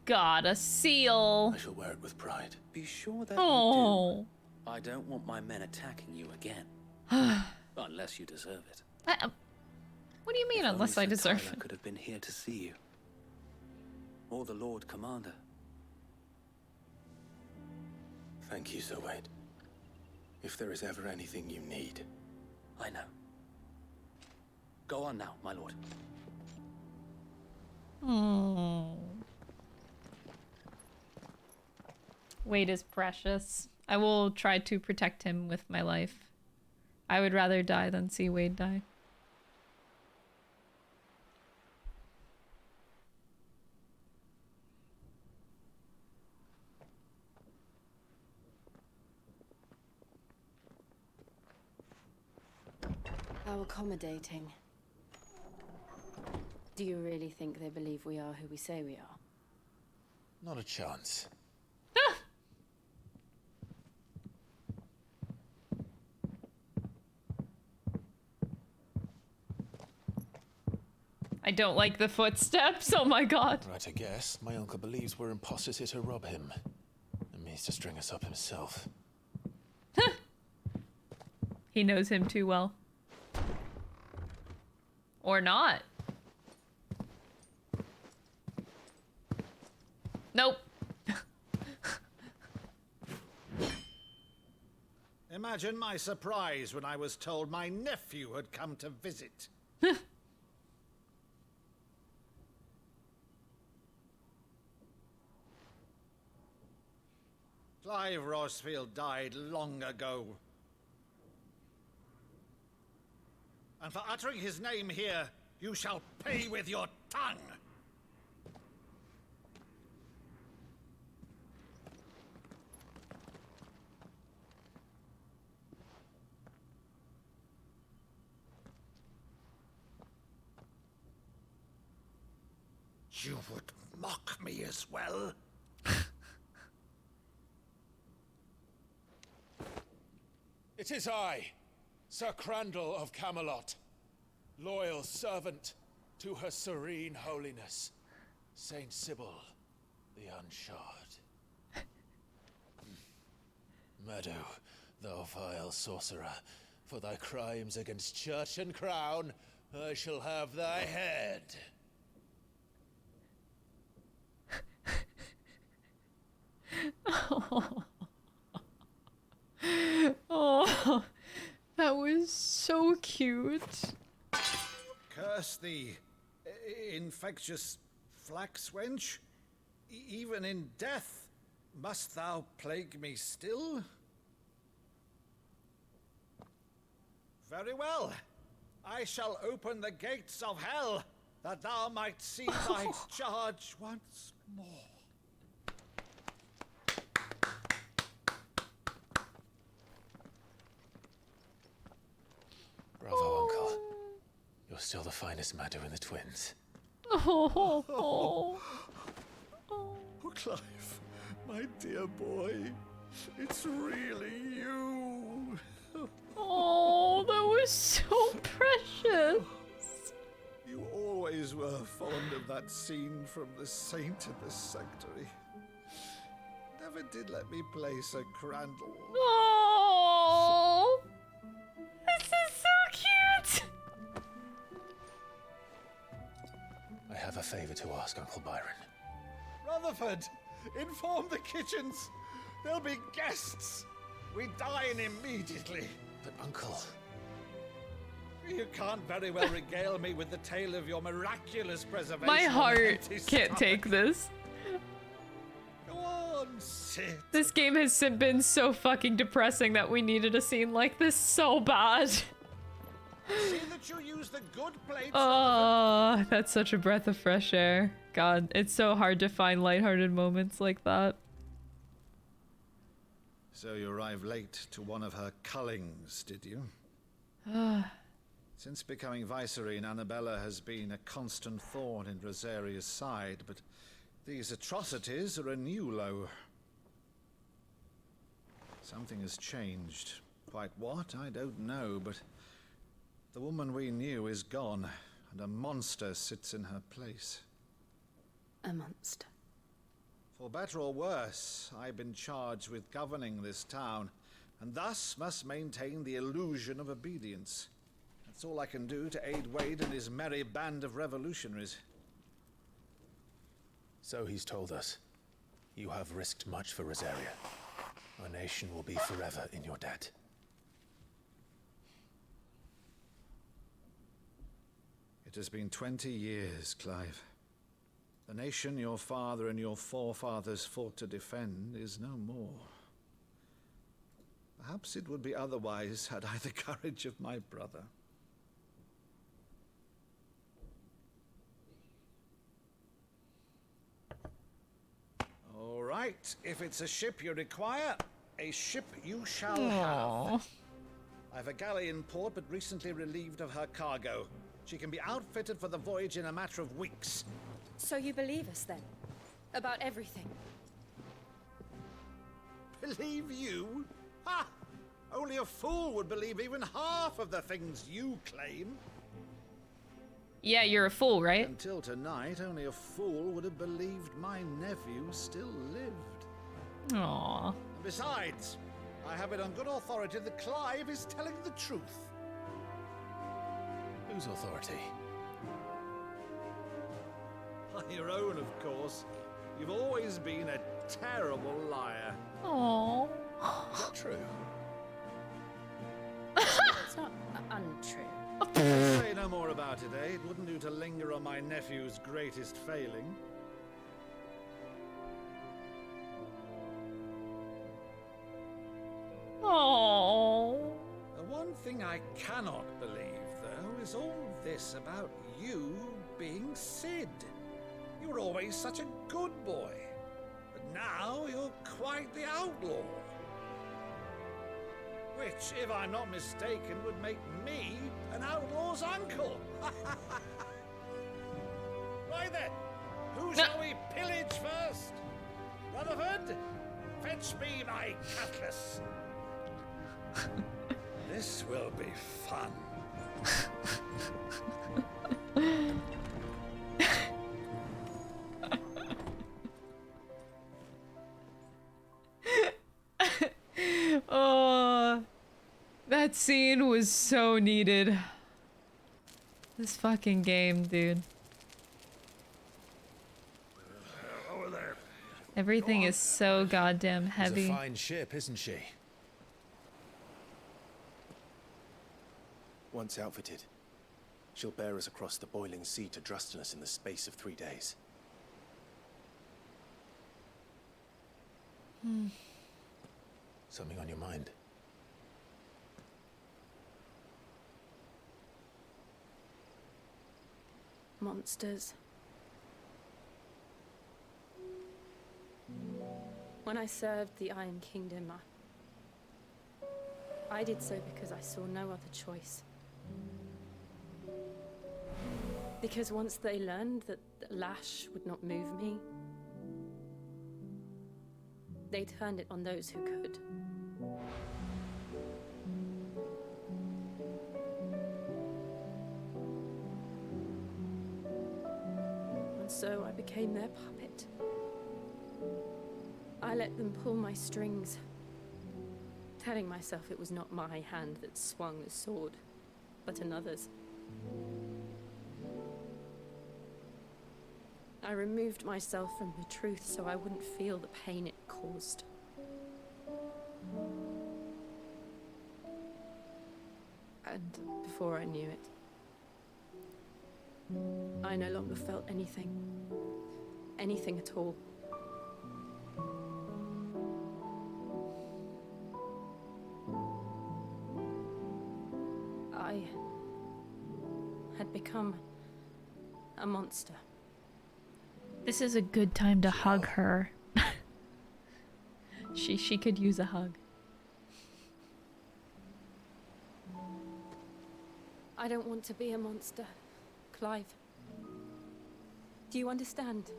God, a seal. I shall wear it with pride. Be sure that you do. I don't want my men attacking you again. Unless you deserve it. What do you mean, unless I deserve it? I could have been here to see you. Or the Lord Commander. Thank you, Sir Wade. If there is ever anything you need. I know. Go on now, my lord. Wade is precious. I will try to protect him with my life. I would rather die than see Wade die. How accommodating. Do you really think they believe we are who we say we are? Not a chance. I don't like the footsteps. Oh my god. Right, I guess. My uncle believes we're imposters here to rob him. And means to string us up himself. He knows him too well. Or not. Nope. Imagine my surprise when I was told my nephew had come to visit. Clive Rosfield died long ago. And for uttering his name here, you shall pay with your tongue! You would mock me as well? It is I, Sir Crandall of Camelot, loyal servant to her serene holiness, Saint Sybil the Unshod. Meadow, thou vile sorcerer, for thy crimes against church and crown, I shall have thy head. cute. Curse thee, infectious flax wench. Even in death, must thou plague me still? Very well. I shall open the gates of hell, that thou might see thy charge once more. Bravo, Uncle. You're still the finest Maddu in the twins. Oh, Clive, my dear boy, it's really you. Oh, that was so precious. You always were fond of that scene from The Saint in the Sanctuary. Never did let me place a crandall. Oh, this is so cute. I have a favor to ask, Uncle Byron. Rutherford, inform the kitchens. There'll be guests. We dine immediately. But, Uncle... You can't very well regale me with the tale of your miraculous preservation. My heart can't take this. Go on, sit. This game has been so fucking depressing that we needed a scene like this so bad. See that you use the good plates. Oh, that's such a breath of fresh air. God, it's so hard to find lighthearted moments like that. So you arrived late to one of her cullings, did you? Since becoming Vicereine, Annabella has been a constant thorn in Rosaria's side, but these atrocities are a new low. Something has changed. Quite what, I don't know, but the woman we knew is gone, and a monster sits in her place. A monster. For better or worse, I've been charged with governing this town, and thus must maintain the illusion of obedience. That's all I can do to aid Wade and his merry band of revolutionaries. So he's told us. You have risked much for Rosaria. Our nation will be forever in your debt. It has been 20 years, Clive. The nation your father and your forefathers fought to defend is no more. Perhaps it would be otherwise had I the courage of my brother. All right, if it's a ship you require, a ship you shall have. I've a galley in port, but recently relieved of her cargo. She can be outfitted for the voyage in a matter of weeks. So you believe us then? About everything? Believe you? Ha! Only a fool would believe even half of the things you claim. Yeah, you're a fool, right? Until tonight, only a fool would have believed my nephew still lived. Aww. And besides, I have it on good authority that Clive is telling the truth. Whose authority? Your own, of course. You've always been a terrible liar. Aww. Is that true? It's not untrue. Say no more about it, eh? It wouldn't do to linger on my nephew's greatest failing. Aww. The one thing I cannot believe, though, is all this about you being Sid. You were always such a good boy, but now you're quite the outlaw. Which, if I'm not mistaken, would make me an outlaw's uncle. Right then, who shall we pillage first? Rutherford, fetch me my cutlass. This will be fun. Oh, that scene was so needed. This fucking game, dude. Over there. Everything is so goddamn heavy. She's a fine ship, isn't she? Once outfitted, she'll bear us across the boiling sea to Drustinus in the space of 3 days. Something on your mind? Monsters. When I served the Iron Kingdom, I did so because I saw no other choice. Because once they learned that the lash would not move me, they turned it on those who could. And so I became their puppet. I let them pull my strings, telling myself it was not my hand that swung the sword, but another's. I removed myself from the truth so I wouldn't feel the pain it caused. And before I knew it, I no longer felt anything. Anything at all. I had become a monster. This is a good time to hug her. She could use a hug. I don't want to be a monster, Clive. Do you understand?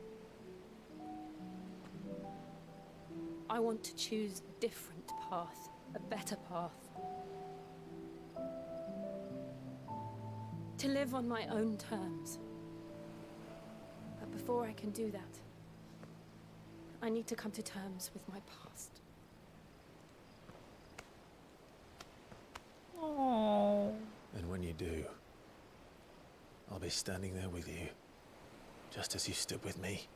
I want to choose a different path, a better path. To live on my own terms. But before I can do that, I need to come to terms with my past. Oh. And when you do, I'll be standing there with you, just as you stood with me.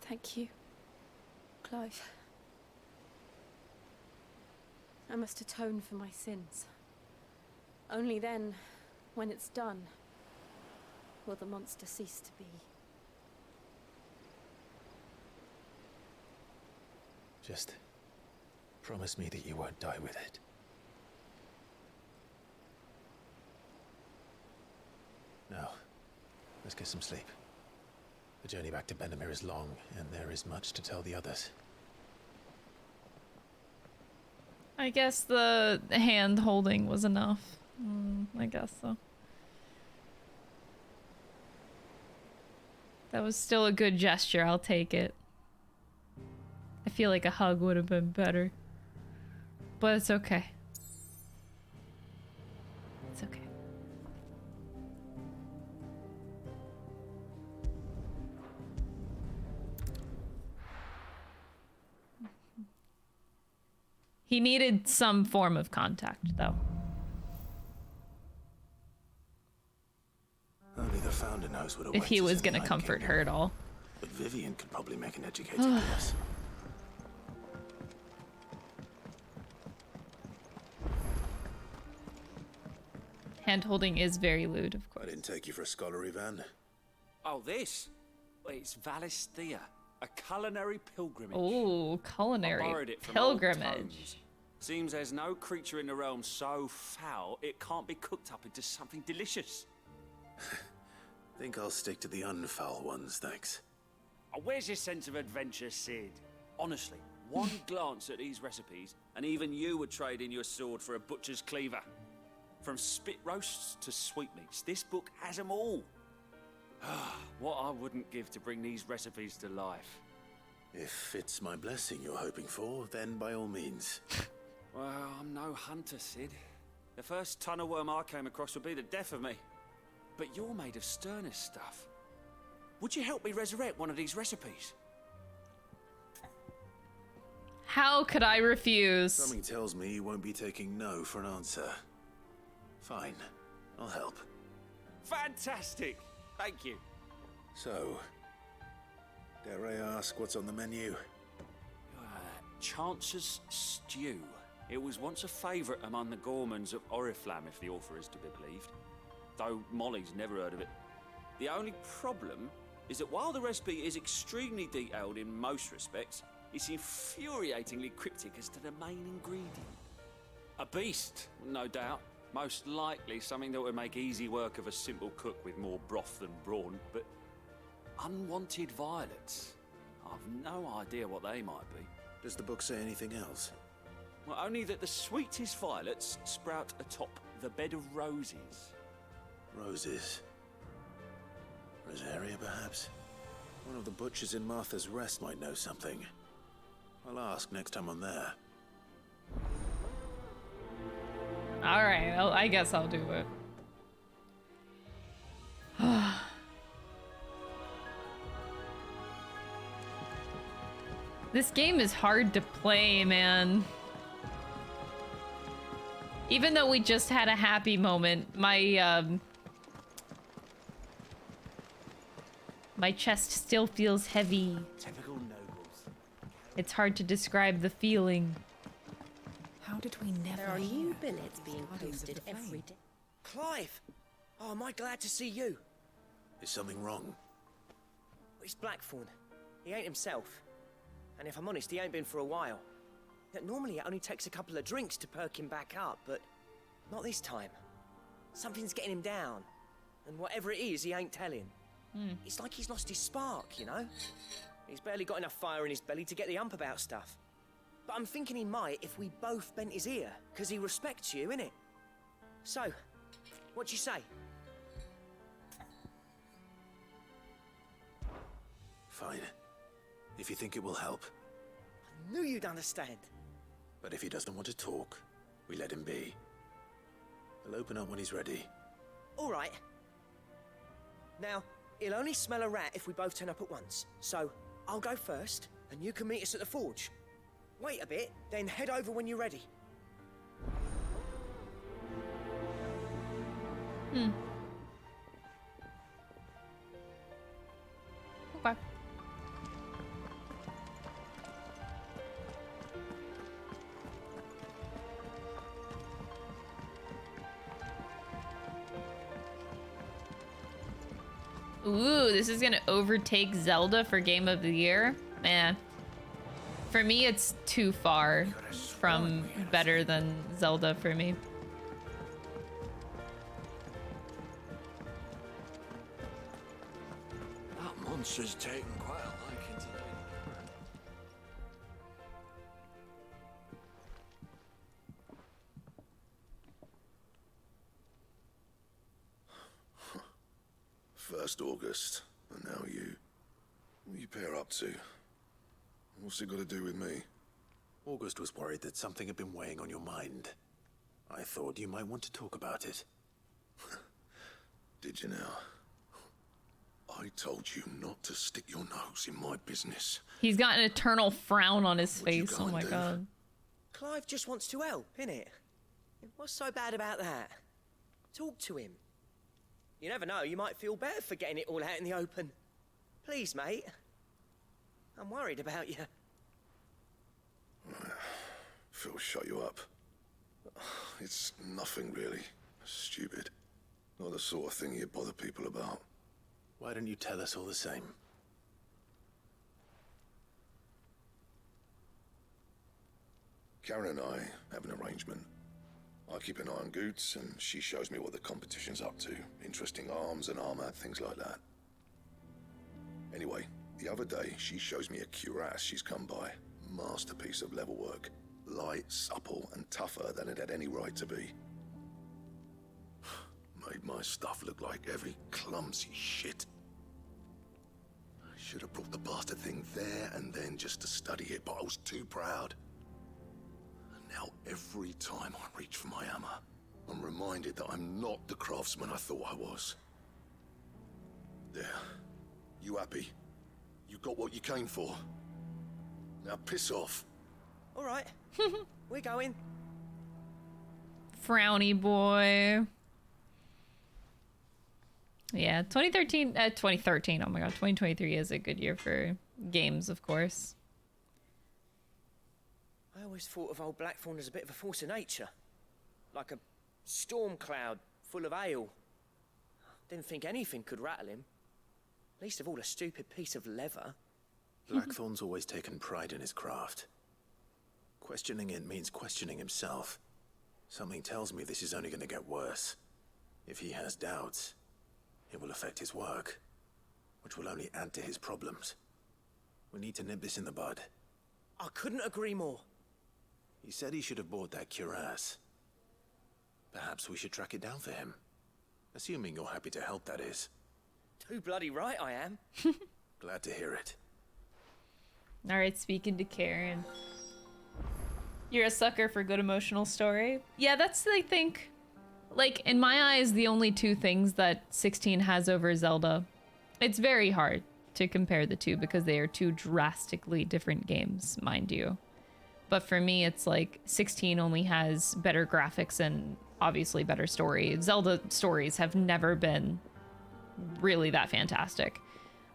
Thank you, Clive. I must atone for my sins. Only then, when it's done, will the monster cease to be. Just promise me that you won't die with it. Now, let's get some sleep. The journey back to Benamir is long, and there is much to tell the others. I guess the hand holding was enough. I guess so. That was still a good gesture. I'll take it. I feel like a hug would have been better. But it's okay. It's okay. He needed some form of contact, though. Only the founder knows what If he was gonna comfort her at all. But Vivian could probably make an educated guess. Hand holding is very lewd, of course. I didn't take you for a scholarly van. Oh, this? It's Valisthea, a culinary pilgrimage. Oh, culinary I borrowed it from old pilgrimage. tomes. Seems there's no creature in the realm so foul it can't be cooked up into something delicious. Think I'll stick to the unfoul ones, thanks. Oh, where's your sense of adventure, Sid? Honestly, one glance at these recipes, and even you would trade in your sword for a butcher's cleaver. From spit roasts to sweetmeats, this book has them all. What I wouldn't give to bring these recipes to life. If it's my blessing you're hoping for, then by all means. Well, I'm no hunter, Sid. The first tunnel worm I came across would be the death of me. But you're made of sterner stuff. Would you help me resurrect one of these recipes? How could I refuse? Something tells me you won't be taking no for an answer. Fine, I'll help. Fantastic! Thank you. So, dare I ask what's on the menu? Chance's Stew. It was once a favourite among the gourmands of Oriflamme, if the author is to be believed. Though Molly's never heard of it. The only problem is that while the recipe is extremely detailed in most respects, it's infuriatingly cryptic as to the main ingredient. A beast, no doubt. Most likely something that would make easy work of a simple cook with more broth than brawn, but unwanted violets. I've no idea what they might be. Does the book say anything else? Well, only that the sweetest violets sprout atop the bed of roses. Roses. Rosaria, perhaps? One of the butchers in Martha's Rest might know something. I'll ask next time I'm there. Alright, I guess I'll do it. This game is hard to play, man. Even though we just had a happy moment, my chest still feels heavy. Typical nobles. It's hard to describe the feeling. How did we never There are hear new of billets the being Guardians of posted the every Flame? day. Clive! Oh, am I glad to see you? Is something wrong? It's Blackthorn. He ain't himself. And if I'm honest, he ain't been for a while. Yet normally it only takes a couple of drinks to perk him back up, but not this time. Something's getting him down. And whatever it is, he ain't telling. It's like he's lost his spark, you know? He's barely got enough fire in his belly to get the ump about stuff. But I'm thinking he might if we both bent his ear, because he respects you, innit? So, what you say? Fine. If you think it will help. I knew you'd understand. But if he doesn't want to talk, we let him be. He'll open up when he's ready. All right. Now, he'll only smell a rat if we both turn up at once. So, I'll go first, and you can meet us at the forge. Wait a bit, then head over when you're ready. Okay. Ooh, this is gonna overtake Zelda for Game of the Year? Man. For me, it's too far from better than Zelda for me. That monster's taken quite a liking to me. First August, and now you. What you pair up to? What's it got to do with me? August was worried that something had been weighing on your mind. I thought you might want to talk about it. Did you now? I told you not to stick your nose in my business. He's got an eternal frown on his What'd you face. go Oh and my do? god. Clive just wants to help, innit? What's so bad about that? Talk to him. You never know, you might feel better for getting it all out in the open. Please, mate. I'm worried about you. Phil shut you up. It's nothing really. Stupid. Not the sort of thing you bother people about. Why don't you tell us all the same? Karen and I have an arrangement. I keep an eye on Goots, and she shows me what the competition's up to. Interesting arms and armor, things like that. Anyway, the other day, she shows me a cuirass she's come by. Masterpiece of level work. Light, supple, and tougher than it had any right to be. Made my stuff look like heavy, clumsy shit. I should have brought the bastard thing there and then just to study it, but I was too proud. And now every time I reach for my hammer, I'm reminded that I'm not the craftsman I thought I was. There. You happy? You got what you came for? Now piss off. All right. We're going. Frowny boy. Yeah, 2013, oh my god, 2023 is a good year for games, of course. always thought of old Blackthorn as a bit of a force of nature. Like a storm cloud full of ale. Didn't think anything could rattle him. Least of all a stupid piece of leather. Blackthorn's always taken pride in his craft. Questioning it means questioning himself. Something tells me this is only going to get worse. If he has doubts, it will affect his work, which will only add to his problems. We need to nip this in the bud. I couldn't agree more. He said he should have bought that cuirass. Perhaps we should track it down for him. Assuming you're happy to help, that is. Too bloody right I am. Glad to hear it. Alright, speaking to Karen. You're a sucker for good emotional story. Yeah, that's, I think, like, in my eyes, the only two things that 16 has over Zelda. It's very hard to compare the two because they are two drastically different games, mind you. But for me, it's like 16 only has better graphics and obviously better story. Zelda stories have never been really that fantastic.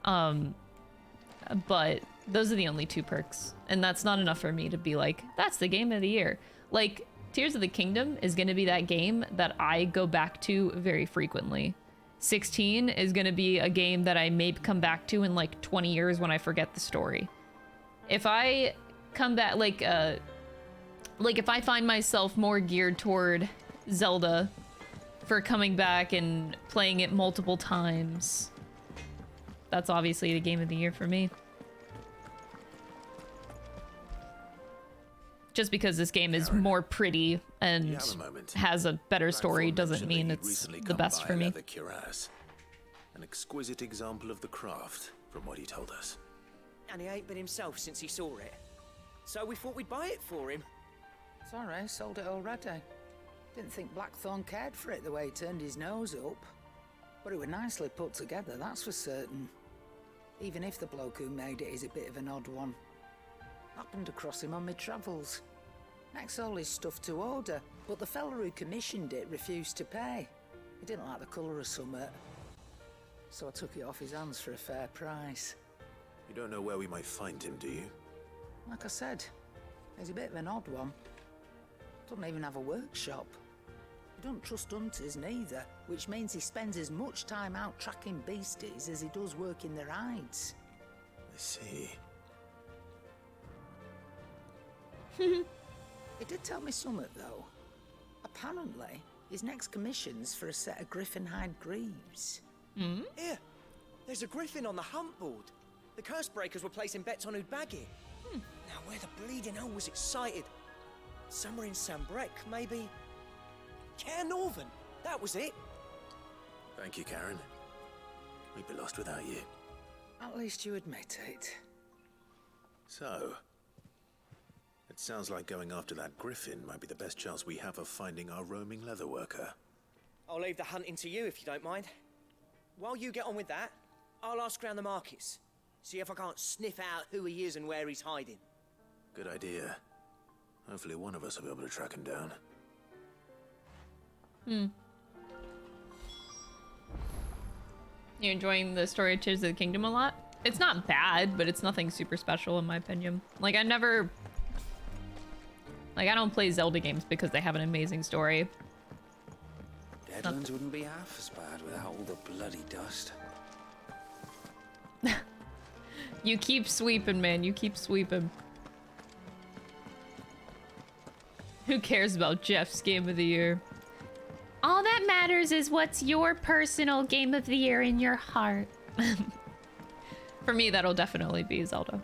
But those are the only two perks. And that's not enough for me to be like, that's the game of the year. Like, Tears of the Kingdom is going to be that game that I go back to very frequently. 16 is going to be a game that I may come back to in like 20 years when I forget the story. If I come back, like if I find myself more geared toward Zelda for coming back and playing it multiple times, that's obviously the game of the year for me. Just because this game is more pretty and has a better story doesn't mean it's the best for me. An exquisite example of the craft, from what he told us. And he ain't been himself since he saw it. So we thought we'd buy it for him. Sorry, sold it already. Didn't think Blackthorn cared for it the way he turned his nose up. But it was nicely put together, that's for certain. Even if the bloke who made it is a bit of an odd one. Happened across him on my travels. Next all his stuff to order, but the fella who commissioned it refused to pay. He didn't like the colour of summit. So I took it off his hands for a fair price. You don't know where we might find him, do you? Like I said, he's a bit of an odd one. Doesn't even have a workshop. He don't trust hunters neither, which means he spends as much time out tracking beasties as he does working their hides. I see. He did tell me something, though. Apparently, his next commission's for a set of griffin hide greaves. Here, there's a griffin on the hunt board. The curse breakers were placing bets on who'd bag it. Now, where the bleeding hell was it sighted? Somewhere in Sambrec, maybe? Care Northern, that was it. Thank you, Karen. We'd be lost without you. At least you admit it. So, it sounds like going after that griffin might be the best chance we have of finding our roaming leatherworker. I'll leave the hunting to you if you don't mind. While you get on with that, I'll ask around the markets. See if I can't sniff out who he is and where he's hiding. Good idea. Hopefully one of us will be able to track him down. You enjoying the story of Tears of the Kingdom a lot? It's not bad, but it's nothing super special in my opinion. Like, I don't play Zelda games because they have an amazing story. Deadlands wouldn't be half as bad without all the bloody dust. You keep sweeping, man. You keep sweeping. Who cares about Jeff's game of the year? All that matters is what's your personal game of the year in your heart. For me, that'll definitely be Zelda.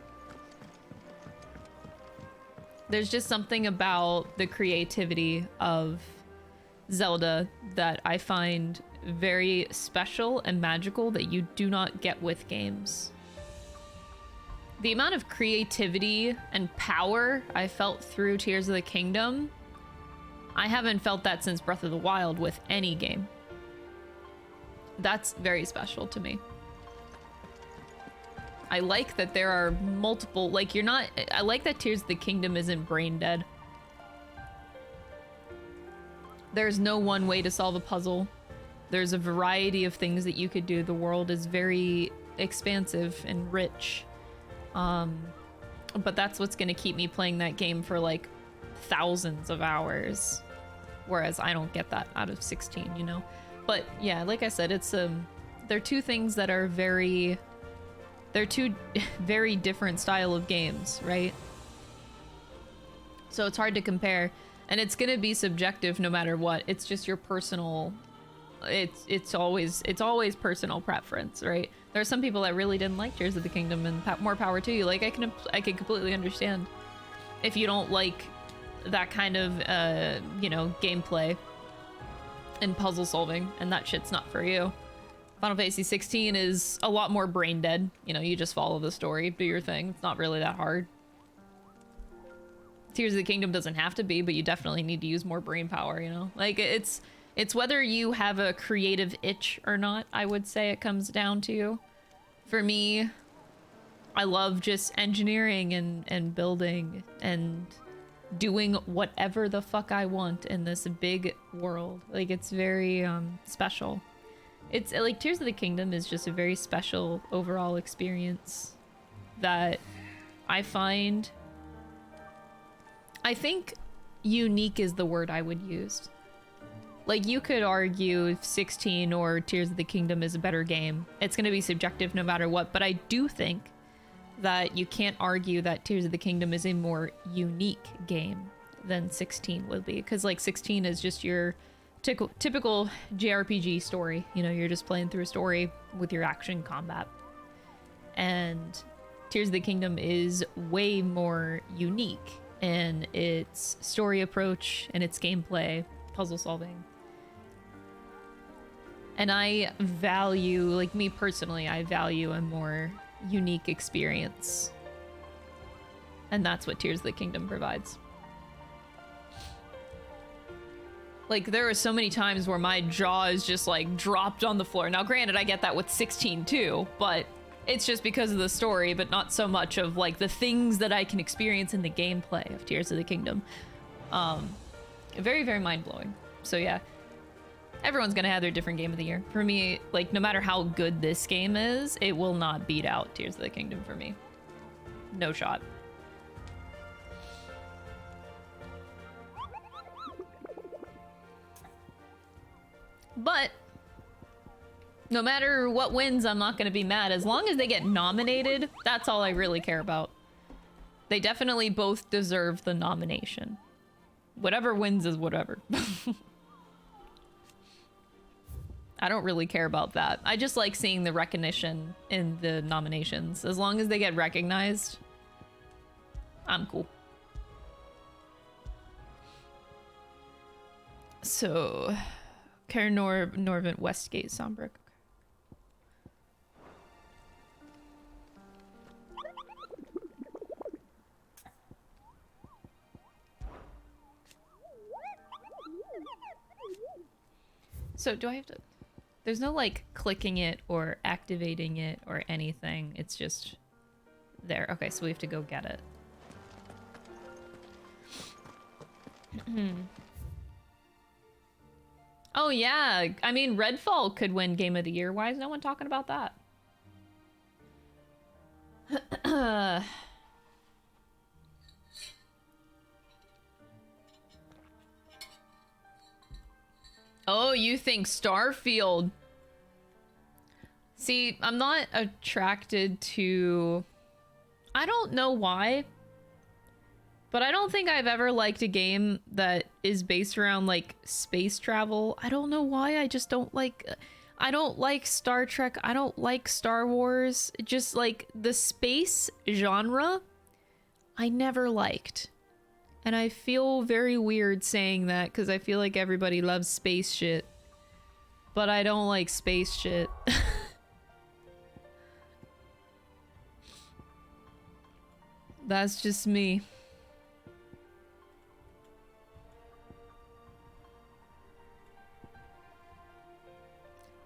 There's just something about the creativity of Zelda that I find very special and magical that you do not get with games. The amount of creativity and power I felt through Tears of the Kingdom, I haven't felt that since Breath of the Wild with any game. That's very special to me. I like that there are multiple, like I like that Tears of the Kingdom isn't brain dead. There's no one way to solve a puzzle. There's a variety of things that you could do. The world is very expansive and rich. But that's what's gonna keep me playing that game for like thousands of hours, whereas I don't get that out of 16, you know? But yeah, like I said, it's they're two things that are they're two very different style of games, right? So it's hard to compare, and it's gonna be subjective no matter what. It's just your personal, it's always personal preference, right? There are some people that really didn't like Tears of the Kingdom, and more power to you. Like I can completely understand if you don't like that kind of you know, gameplay and puzzle solving, and that shit's not for you. Final Fantasy 16 is a lot more brain dead. You know, you just follow the story, do your thing. It's not really that hard. Tears of the Kingdom doesn't have to be, but you definitely need to use more brain power, you know? Like, it's whether you have a creative itch or not, I would say it comes down to. For me, I love just engineering and building and doing whatever the fuck I want in this big world. Like, it's very special. It's like Tears of the Kingdom is just a very special overall experience that I find, I think unique is the word I would use. Like, you could argue if 16 or Tears of the Kingdom is a better game. It's going to be subjective no matter what, but I do think that you can't argue that Tears of the Kingdom is a more unique game than 16 would be, because like 16 is just your typical JRPG story. You know, you're just playing through a story with your action combat. And Tears of the Kingdom is way more unique in its story approach and its gameplay, puzzle solving. And I value, like me personally, I value a more unique experience. And that's what Tears of the Kingdom provides. Like, there are so many times where my jaw is just like dropped on the floor. Now, granted, I get that with 16 too, but it's just because of the story, but not so much of like the things that I can experience in the gameplay of Tears of the Kingdom. Very, very mind-blowing. So yeah, everyone's gonna have their different game of the year. For me, like, no matter how good this game is, it will not beat out Tears of the Kingdom for me. No shot. But no matter what wins, I'm not going to be mad. As long as they get nominated, that's all I really care about. They definitely both deserve the nomination. Whatever wins is whatever. I don't really care about that. I just like seeing the recognition in the nominations. As long as they get recognized, I'm cool. So... Care Norvent, Westgate, Sombrook. So do I have to... There's no like clicking it or activating it or anything. It's just there. Okay, so we have to go get it. Oh yeah, I mean, Redfall could win Game of the Year. Why is no one talking about that? Oh, you think Starfield? See, I'm not attracted to... I don't know why. But I don't think I've ever liked a game that is based around, like, space travel. I don't know why, I just don't like... I don't like Star Trek, I don't like Star Wars. Just, like, the space genre, I never liked. And I feel very weird saying that, because I feel like everybody loves space shit. But I don't like space shit. That's just me.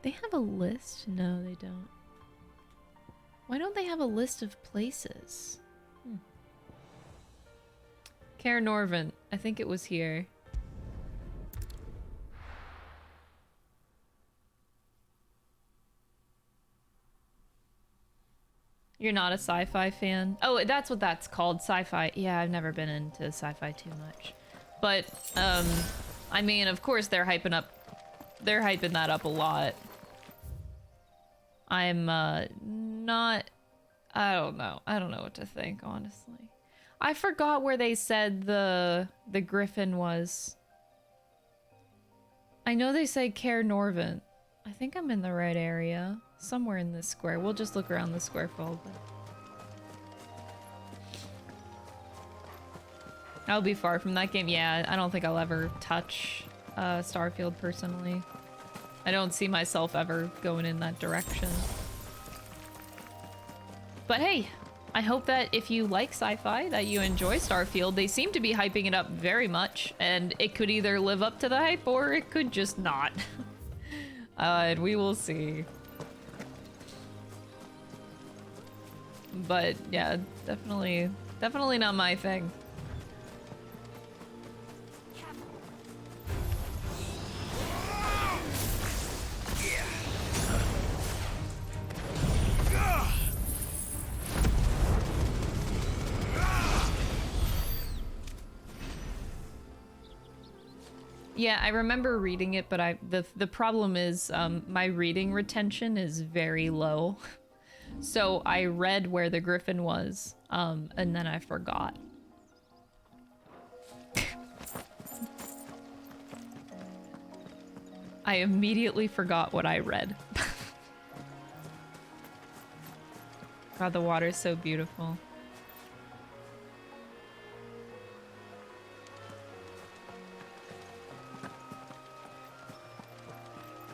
They have a list? No, they don't. Why don't they have a list of places? Care Norvent. I think it was here. You're not a sci-fi fan? Oh, that's what that's called, sci-fi. Yeah, I've never been into sci-fi too much. But, I mean, of course they're hyping that up a lot. I'm, not... I don't know what to think, honestly. I forgot where they said the griffin was. I know they said Caer Norvent. I think I'm in the right area. Somewhere in this square. We'll just look around the square for a little bit. I'll be far from that game. Yeah, I don't think I'll ever touch Starfield personally. I don't see myself ever going in that direction. But hey, I hope that if you like sci-fi, that you enjoy Starfield. They seem to be hyping it up very much, and it could either live up to the hype or it could just not. And we will see. But yeah, definitely not my thing. Yeah, I remember reading it, but the problem is my reading retention is very low. So I read where the griffin was, and then I forgot. I immediately forgot what I read. God, the water's so beautiful.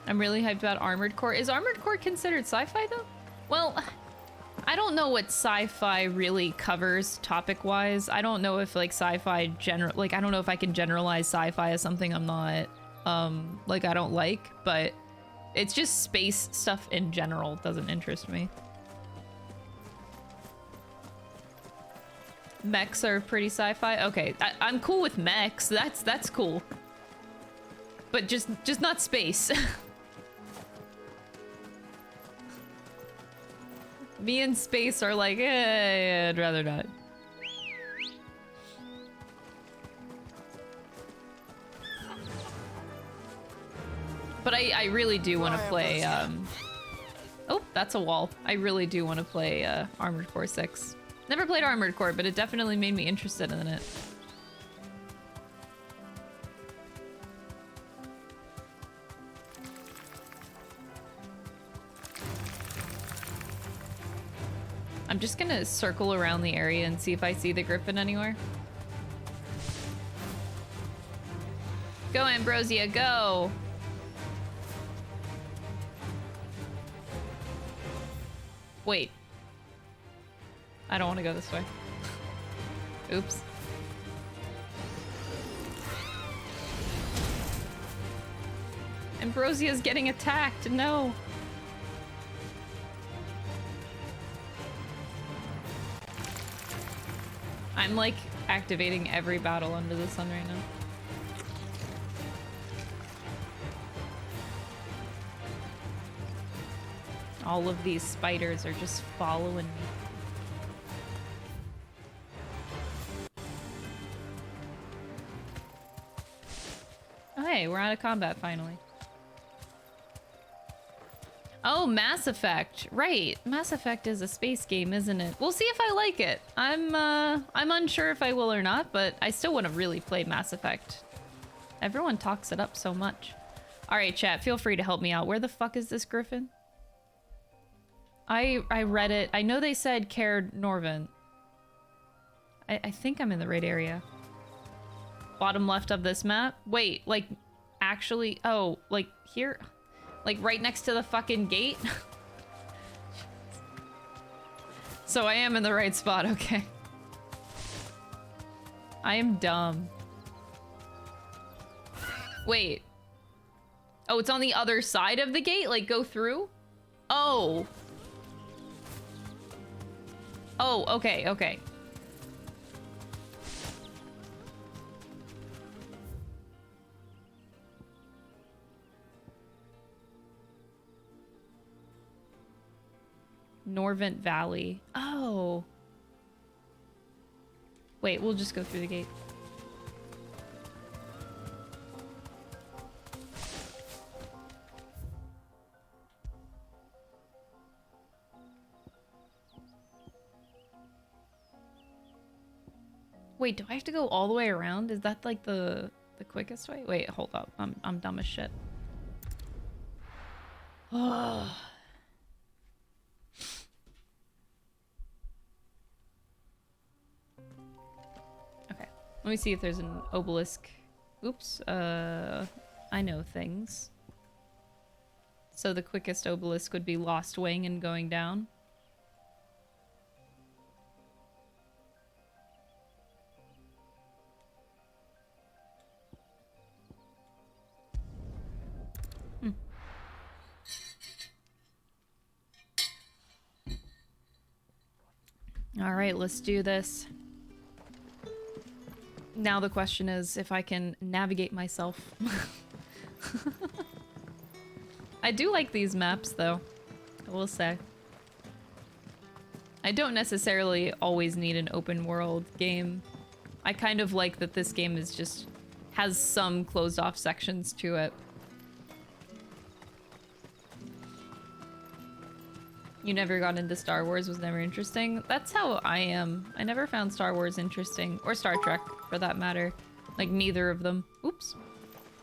I'm really hyped about Armored Core. Is Armored Core considered sci-fi though? Well, I don't know what sci-fi really covers topic-wise. I don't know if like sci-fi I don't know if I can generalize sci-fi as something I'm not like I don't like, but it's just space stuff in general doesn't interest me. Mechs are pretty sci-fi. Okay, I'm cool with mechs. That's cool. But just not space. Me and space are like, I'd rather not. But I really do want to play, oh, that's a wall. I really do want to play Armored Core 6. Never played Armored Core, but it definitely made me interested in it. I'm just gonna circle around the area and see if I see the griffin anywhere. Go, Ambrosia, go! Wait. I don't want to go this way. Oops. Ambrosia's getting attacked, no! I'm like activating every battle under the sun right now. All of these spiders are just following me. Oh hey, we're out of combat finally. Oh, Mass Effect. Right. Mass Effect is a space game, isn't it? We'll see if I like it. I'm unsure if I will or not, but I still want to really play Mass Effect. Everyone talks it up so much. All right, chat, feel free to help me out. Where the fuck is this griffin? I read it. I know they said Caer Norvent. I think I'm in the right area. Bottom left of this map. Wait, like, actually, oh, like here? Like right next to the fucking gate? So I am in the right spot, okay. I am dumb. Wait. Oh, it's on the other side of the gate? Like go through? Oh. Oh, okay, okay. Norvent Valley. Oh. Wait, we'll just go through the gate. Wait, do I have to go all the way around? Is that like the quickest way? Wait, hold up. I'm dumb as shit. Oh. Okay. Let me see if there's an obelisk. Oops. I know things. So the quickest obelisk would be Lost Wing and going down. All right, let's do this. Now the question is if I can navigate myself. I do like these maps, though. I will say. I don't necessarily always need an open world game. I kind of like that this game is just has some closed off sections to it. You never got into Star Wars, was never interesting. That's how I am. I never found Star Wars interesting. Or Star Trek, for that matter. Like, neither of them. Oops.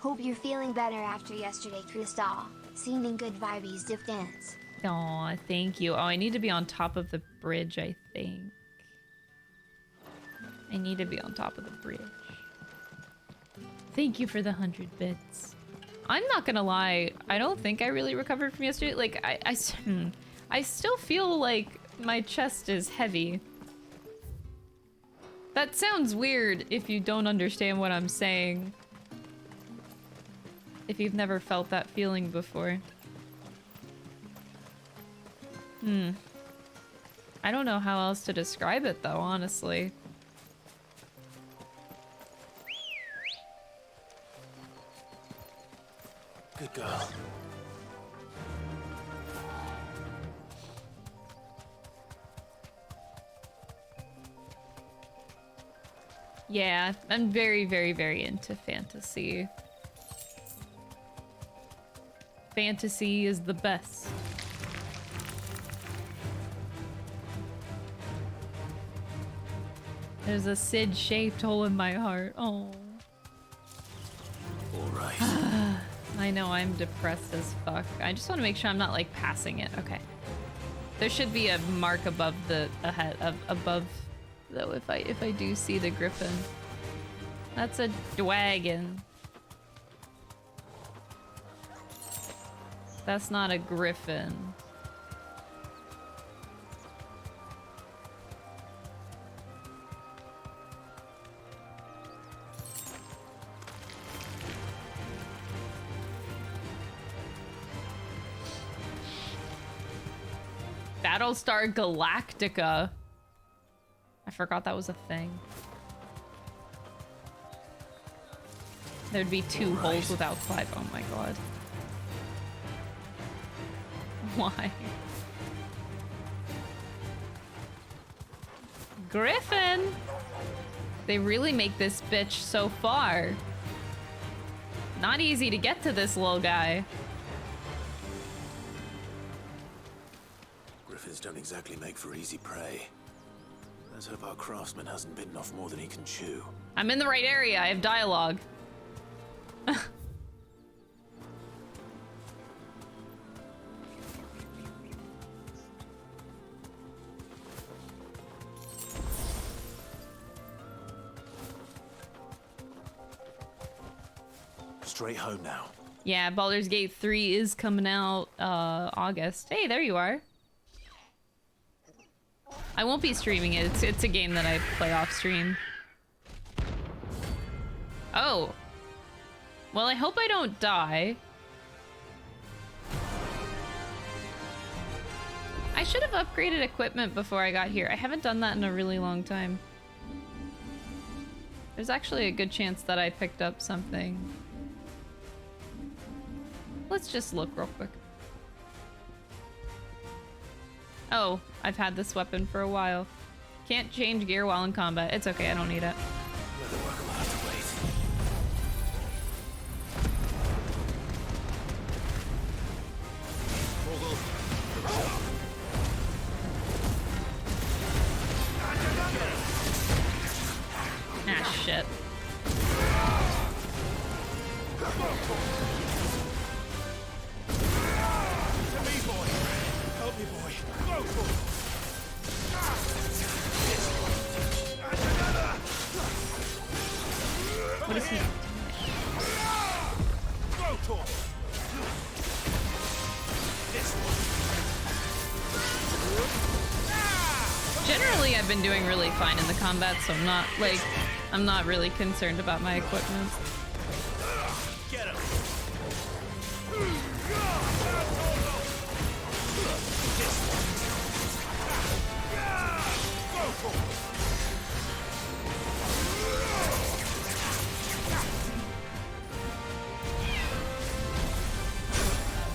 Hope you're feeling better after yesterday, Crystal. Seeming good vibes, diff dance. Aw, thank you. Oh, I need to be on top of the bridge, I think. I need to be on top of the bridge. Thank you for the 100 bits. I'm not gonna lie. I don't think I really recovered from yesterday. Like, I still feel like my chest is heavy. That sounds weird if you don't understand what I'm saying. If you've never felt that feeling before. I don't know how else to describe it though, honestly. Good girl. Yeah, I'm very, very, very into fantasy. Fantasy is the best. There's a Sid-shaped hole in my heart. Oh. Alright. I know, I'm depressed as fuck. I just want to make sure I'm not, like, passing it. Okay. There should be a mark above the above though if I do see the griffin. That's a dragon. That's not a griffin. Battlestar Galactica. I forgot that was a thing. There'd be two holes without Clive. Oh my god. Why? Griffin! They really make this bitch so far. Not easy to get to this little guy. Griffins don't exactly make for easy prey. Let's hope our craftsman hasn't bitten off more than he can chew. I'm in the right area. I have dialogue. Straight home now. Yeah, Baldur's Gate 3 is coming out August. Hey, there you are. I won't be streaming it. It's a game that I play off stream. Oh. Well, I hope I don't die. I should have upgraded equipment before I got here. I haven't done that in a really long time. There's actually a good chance that I picked up something. Let's just look real quick. Oh, I've had this weapon for a while. Can't change gear while in combat. It's okay, I don't need it. Leatherwork will have to wait. shit. To me, boy. Help me, boy. Go for it. And another. What is he? Go for it. This one. Generally, I've been doing really fine in the combat, so I'm not really concerned about my equipment. Get him. Go for it.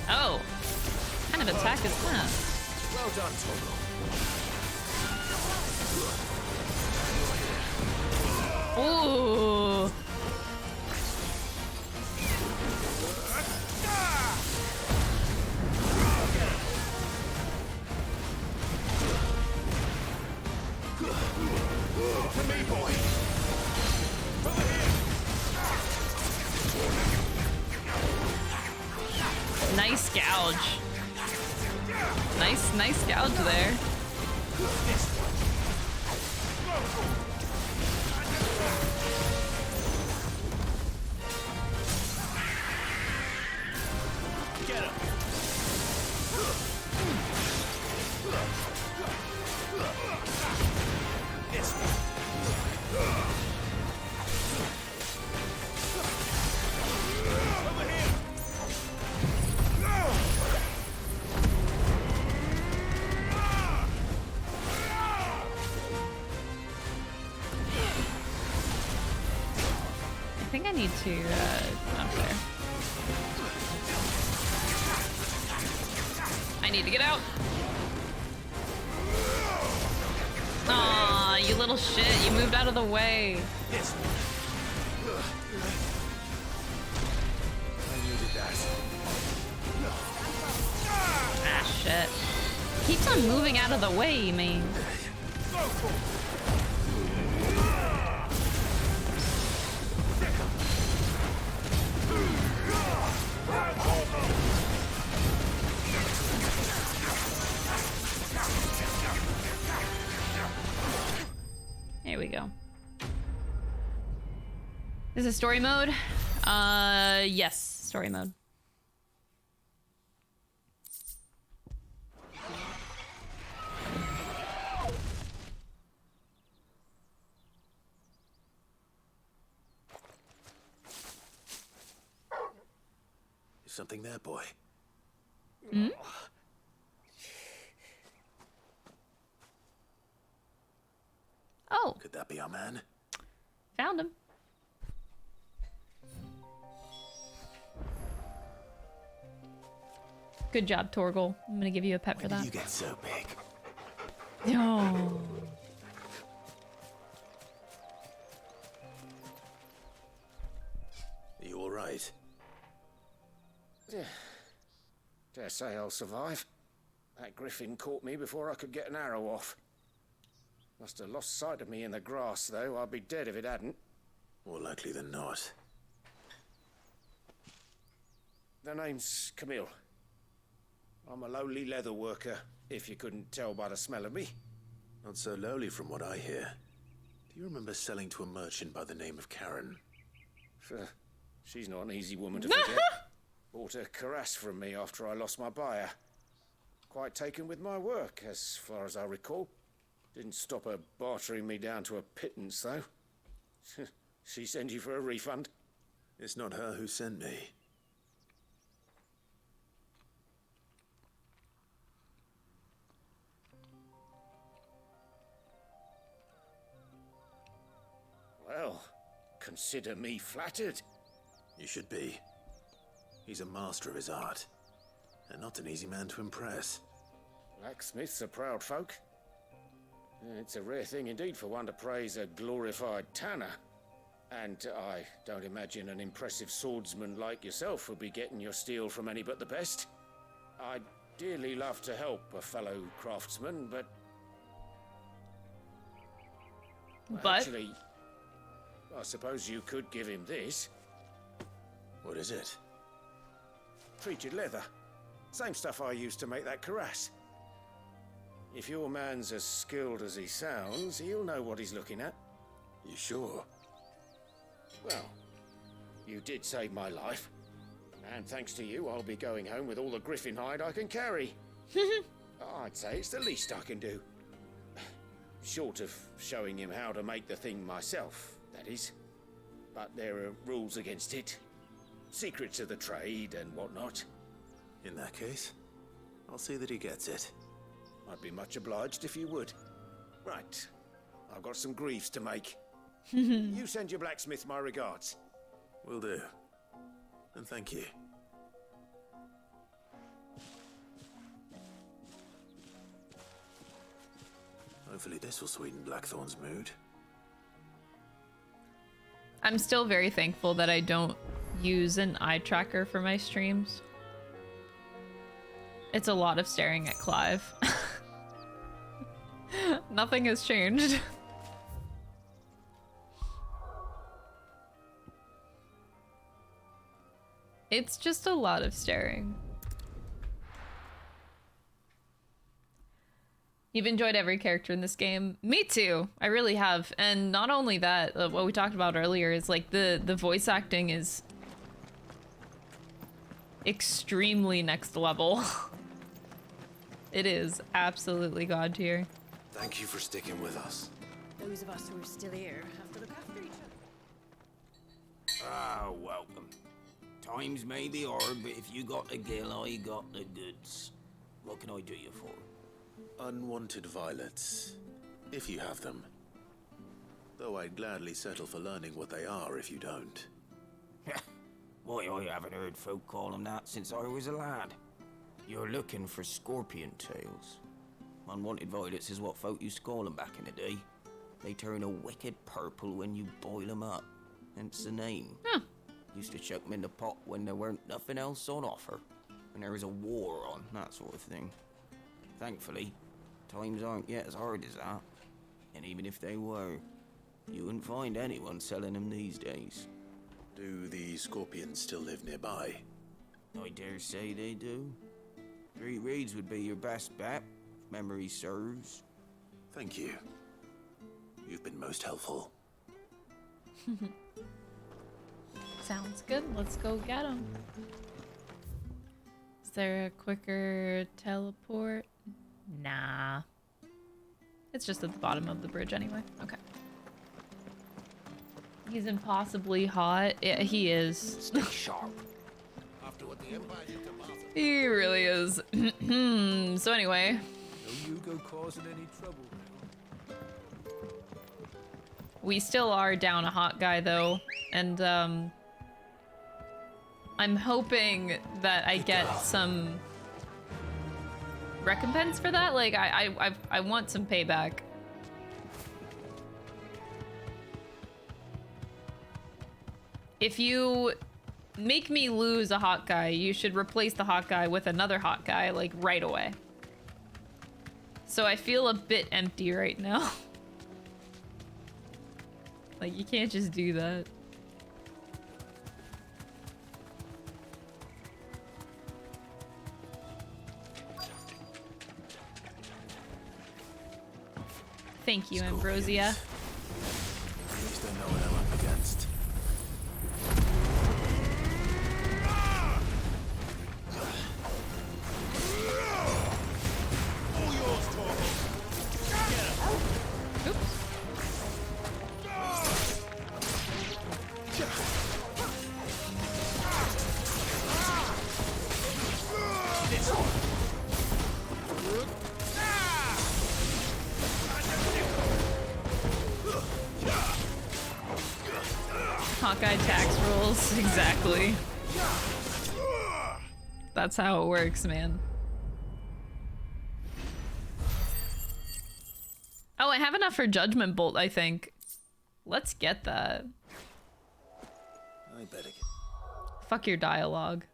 Oh, what kind of attack is that? Well done, Togo. Ooh. To me, boy. Over here. Nice gouge. Nice gouge there. Get him. This one. Over here. I think I need to, up there. I need to get out. Aw, you little shit. You moved out of the way. This one. I needed that. Ah, shit. Keeps on moving out of the way, you mean? Go for it. There we go. Is it story mode? Yes, story mode. Is something there, boy? Hmm? Oh. Could that be our man? Found him. Good job, Torgal. I'm gonna give you a pet for that. You get so big. Oh. Are you all right? Dare say I'll survive. That griffin caught me before I could get an arrow off. Must have lost sight of me in the grass, though. I'd be dead if it hadn't. More likely than not. The name's Camille. I'm a lowly leather worker, if you couldn't tell by the smell of me. Not so lowly from what I hear. Do you remember selling to a merchant by the name of Karen? She's not an easy woman to forget. Bought a cuirass from me after I lost my buyer. Quite taken with my work, as far as I recall. Didn't stop her bartering me down to a pittance, though. She sent you for a refund? It's not her who sent me. Well, consider me flattered. You should be. He's a master of his art, and not an easy man to impress. Blacksmiths are proud folk. It's a rare thing indeed for one to praise a glorified tanner. And I don't imagine an impressive swordsman like yourself would be getting your steel from any but the best. I'd dearly love to help a fellow craftsman, but... But? Actually, I suppose you could give him this. What is it? Treated leather. Same stuff I used to make that cuirass. If your man's as skilled as he sounds, he'll know what he's looking at. You sure? Well, you did save my life. And thanks to you, I'll be going home with all the griffin hide I can carry. I'd say it's the least I can do. Short of showing him how to make the thing myself, that is. But there are rules against it. Secrets of the trade and whatnot. In that case, I'll see that he gets it. I'd be much obliged if you would. Right. I've got some greaves to make. Hmm. You send your blacksmith my regards. Will do. And thank you. Hopefully this will sweeten Blackthorn's mood. I'm still very thankful that I don't use an eye tracker for my streams. It's a lot of staring at Clive. Nothing has changed. It's just a lot of staring. You've enjoyed every character in this game. Me too. I really have. And not only that, what we talked about earlier is like the voice acting is extremely next level. It is absolutely god tier. Thank you for sticking with us. Those of us who are still here have to look after each other. Ah, welcome. Times may be hard, but if you got the gill, I got the goods. What can I do you for? Unwanted violets, if you have them. Though I'd gladly settle for learning what they are if you don't. Why, I haven't heard folk call them that since I was a lad. You're looking for scorpion tails. Unwanted violets is what folk used to call them back in the day. They turn a wicked purple when you boil them up. Hence the name. Used to chuck them in the pot when there weren't nothing else on offer. When there was a war on, that sort of thing. Thankfully, times aren't yet as hard as that. And even if they were, you wouldn't find anyone selling them these days. Do the scorpions still live nearby? I dare say they do. 3 Reeds would be your best bet, if memory serves. Thank you. You've been most helpful. Sounds good. Let's go get him. Is there a quicker teleport? Nah. It's just at the bottom of the bridge anyway. Okay. He's impossibly hot. Yeah, he is. Stay sharp. After what the Empire did to Martha. He really is. So anyway. No you go causing any trouble. We still are down a hot guy though. And I'm hoping that I get some recompense for that. Like I want some payback. If you make me lose a hot guy, you should replace the hot guy with another hot guy, like, right away. So I feel a bit empty right now. Like, you can't just do that. Thank you, Ambrosia. At least I know what I'm up against. All yours, Torvald. Oops. Hawkeye tax rules, exactly. That's how it works, man. Oh, I have enough for Judgment Bolt, I think. Let's get that. I better get... Fuck your dialogue.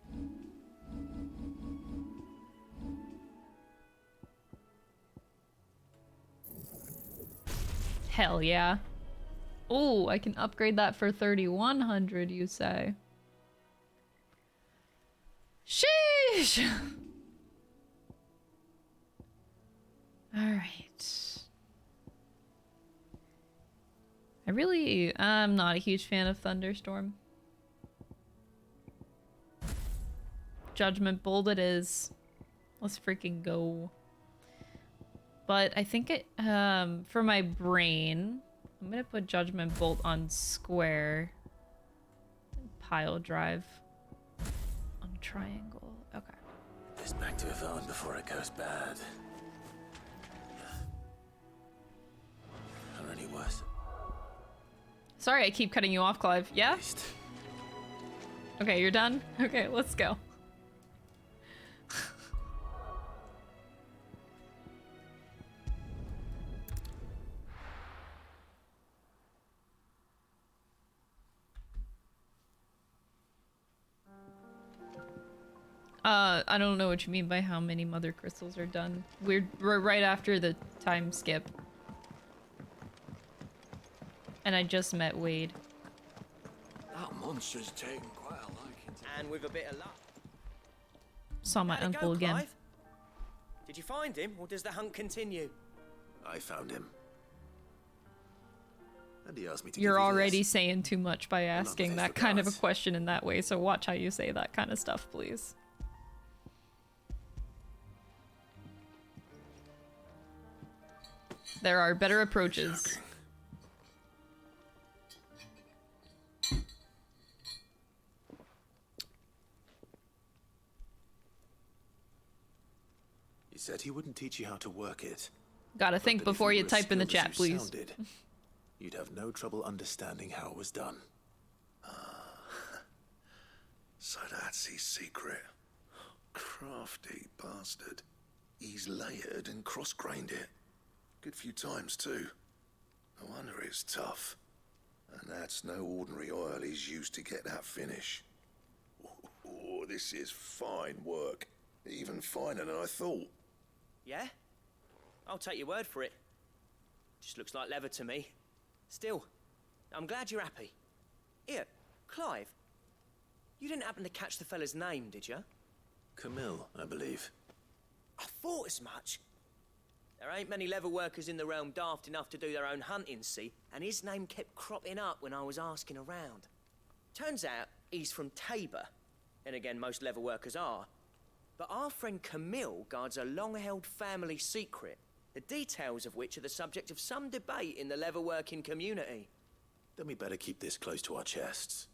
Hell yeah. Oh, I can upgrade that for 3,100, you say? Sheesh! Alright. I'm not a huge fan of Thunderstorm. Judgment Bolt it is. Let's freaking go. But I think it, for my brain, I'm gonna put Judgment Bolt on square. Pile drive on triangle. Okay. This back to Yvonne before it goes bad. Or any worse. Sorry, I keep cutting you off, Clive. Yeah? Okay, you're done? Okay, let's go. I don't know what you mean by how many mother crystals are done. We're right after the time skip. And I just met Wade. That monster's taken quite a liking to... And with a bit of luck. Saw my How'd it uncle go, again. Clive? Did you find him, or does the hunt continue? I found him. And he asked me to You're give you already this. saying too much by asking that kind of a question in that way, so watch how you say that kind of stuff, please. There are better approaches. He said he wouldn't teach you how to work it. Gotta think But if before you were as type in the skilled chat, as you please. sounded, you'd have no trouble understanding how it was done. So that's his secret. Crafty bastard. He's layered and cross-grained it. Good few times, too. No wonder it's tough. And that's no ordinary oil he's used to get that finish. Oh, this is fine work. Even finer than I thought. Yeah? I'll take your word for it. Just looks like leather to me. Still, I'm glad you're happy. Here, Clive. You didn't happen to catch the fella's name, did you? Camille, I believe. I thought as much. There ain't many leather workers in the realm daft enough to do their own hunting, see? And his name kept cropping up when I was asking around. Turns out he's from Tabor. And again, most leather workers are. But our friend Camille guards a long-held family secret, the details of which are the subject of some debate in the leatherworking community. Then we better keep this close to our chests.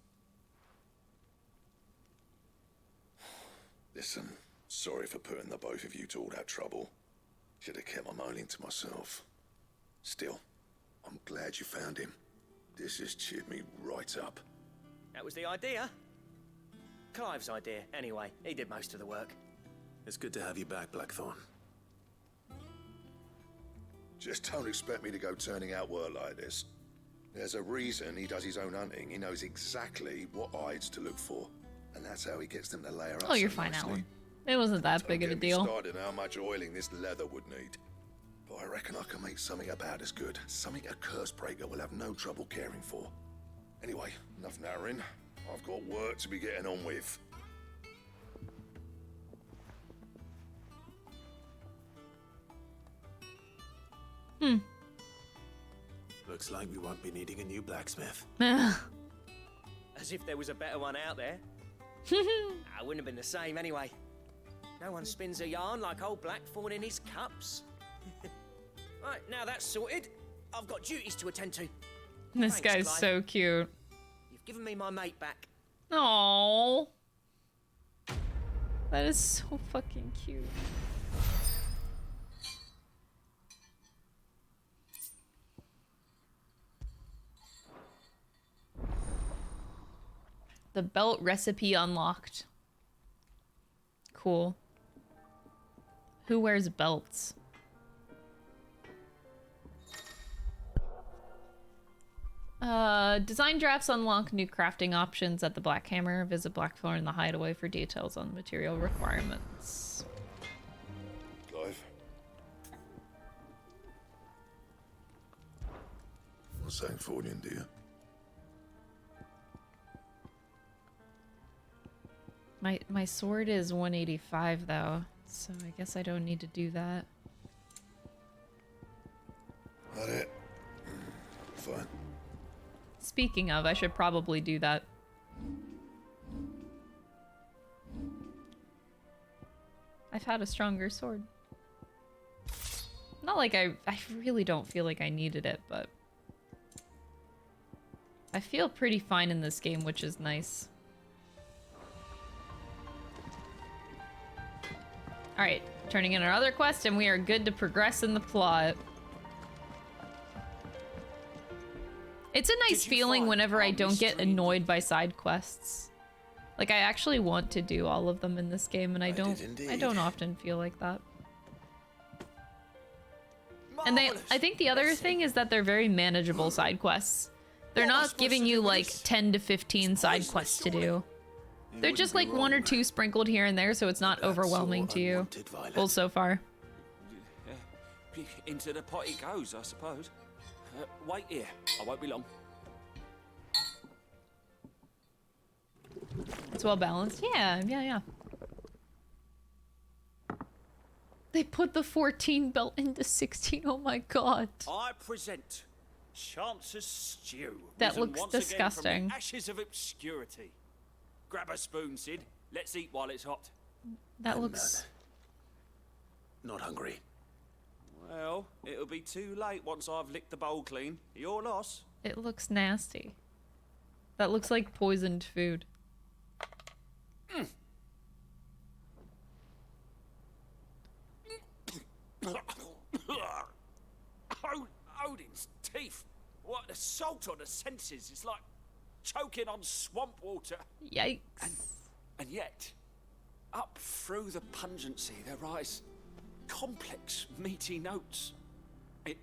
Listen, sorry for putting the both of you to all that trouble. Should have kept my moaning to myself. Still, I'm glad you found him. This has cheered me right up. That was the idea. Clive's idea, anyway. He did most of the work. It's good to have you back, Blackthorn. Just don't expect me to go turning out work like this. There's a reason he does his own hunting. He knows exactly what hides to look for. And that's how he gets them to layer up. Oh, you're so fine, nicely. Alan. It wasn't that big of a deal. Started how much oiling this leather would need. But I reckon I can make something about as good. Something a curse breaker will have no trouble caring for. Anyway, enough nattering. I've got work to be getting on with. Looks like we won't be needing a new blacksmith. As if there was a better one out there. I wouldn't have been the same anyway. No one spins a yarn like old Blackthorn in his cups. Right, now that's sorted. I've got duties to attend to. This Thanks, guy's Clive. so cute. You've given me my mate back. Aww. That is so fucking cute. The belt recipe unlocked. Cool. Who wears belts? Design drafts unlock new crafting options at the Black Hammer. Visit Blackthorn in the Hideaway for details on material requirements. Clive? Sancthornian, do you? My sword is 185 though, so I guess I don't need to do that. That it? Fine. Speaking of, I should probably do that. I've had a stronger sword. Not like I really don't feel like I needed it, but I feel pretty fine in this game, which is nice. Alright, turning in our other quest, and we are good to progress in the plot. It's a nice feeling whenever I don't get annoyed by side quests. Like, I actually want to do all of them in this game, and I don't often feel like that. And I think the other thing is that they're very manageable side quests. They're not giving you like 10 to 15 side quests to do. They're just like 1 or 2 sprinkled here and there, so it's not overwhelming to you. Well, so far. Into the pot it goes, I suppose. Wait here. I won't be long. It's well balanced. Yeah. They put the 14 belt into 16. Oh my god. I present Chance's Stew. That looks disgusting. From the ashes of obscurity. Grab a spoon, Sid. Let's eat while it's hot. That looks... Not hungry. Well, it'll be too late once I've licked the bowl clean. Your loss. It looks nasty. That looks like poisoned food. Odin's teeth. What the salt on the senses. It's like choking on swamp water. Yikes. And yet, up through the pungency there rise complex, meaty notes. It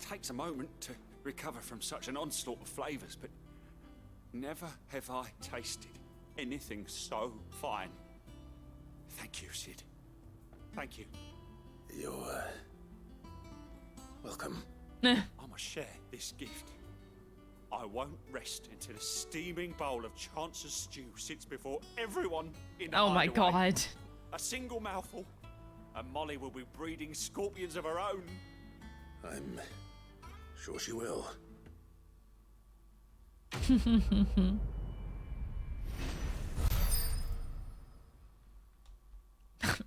takes a moment to recover from such an onslaught of flavors, but never have I tasted anything so fine. Thank you, Sid. Thank you. You're welcome. I must share this gift. I won't rest until a steaming bowl of Chance's Stew sits before everyone in the Oh my Hideaway. god. A single mouthful, and Molly will be breeding scorpions of her own. I'm sure she will.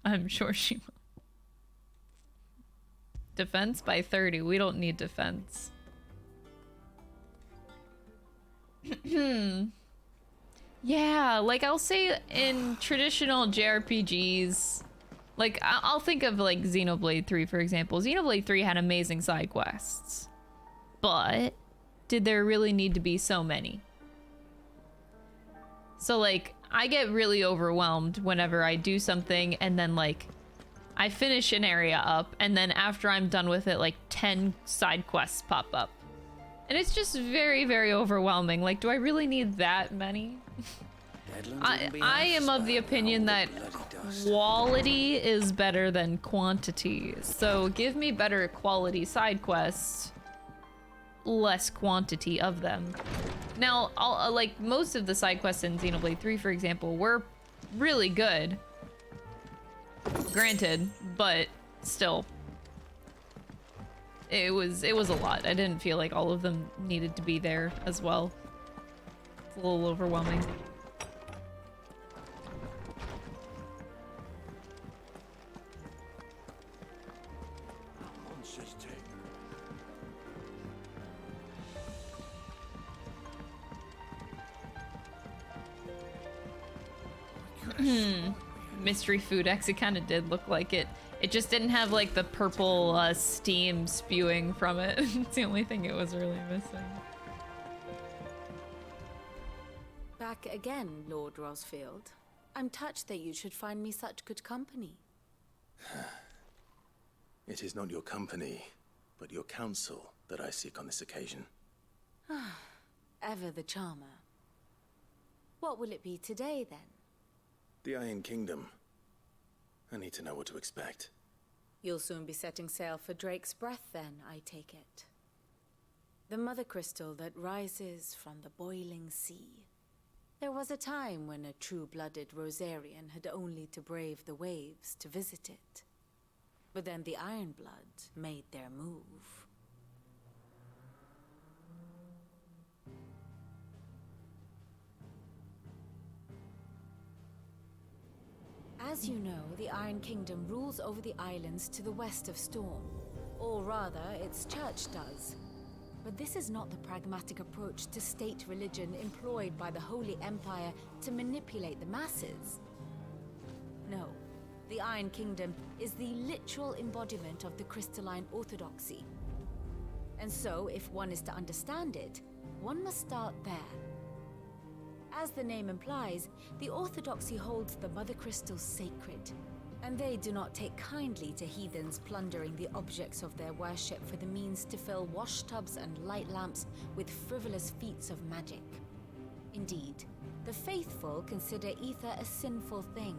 I'm sure she will. Defense by 30. We don't need defense. Yeah, like I'll say in traditional JRPGs, like I'll think of like Xenoblade 3 for example. Xenoblade 3 had amazing side quests, but did there really need to be so many? So like I get really overwhelmed whenever I do something and then like I finish an area up and then after I'm done with it like 10 side quests pop up. And it's just very, very overwhelming. Like, do I really need that many? I am of the opinion that quality is better than quantity. So give me better quality side quests, less quantity of them. Now, like most of the side quests in Xenoblade 3, for example, were really good. Granted, but still. It was a lot. I didn't feel like all of them needed to be there as well. It's a little overwhelming. Mystery food X, it kind of did look like it. It just didn't have like the purple steam spewing from it. It's the only thing it was really missing. Back again, Lord Rosfield. I'm touched that you should find me such good company. It is not your company, but your counsel that I seek on this occasion. Ever the charmer. What will it be today, then? The Iron Kingdom. I need to know what to expect. You'll soon be setting sail for Drake's Breath, then, I take it. The Mothercrystal that rises from the boiling sea. There was a time when a true-blooded Rosarian had only to brave the waves to visit it. But then the Ironblood made their move. As you know, the Iron Kingdom rules over the islands to the west of Storm. Or rather, its church does. But this is not the pragmatic approach to state religion employed by the Holy Empire to manipulate the masses. No, the Iron Kingdom is the literal embodiment of the crystalline orthodoxy. And so, if one is to understand it, one must start there. As the name implies, the orthodoxy holds the Mothercrystal sacred, and they do not take kindly to heathens plundering the objects of their worship for the means to fill washtubs and light lamps with frivolous feats of magic. Indeed, the faithful consider ether a sinful thing,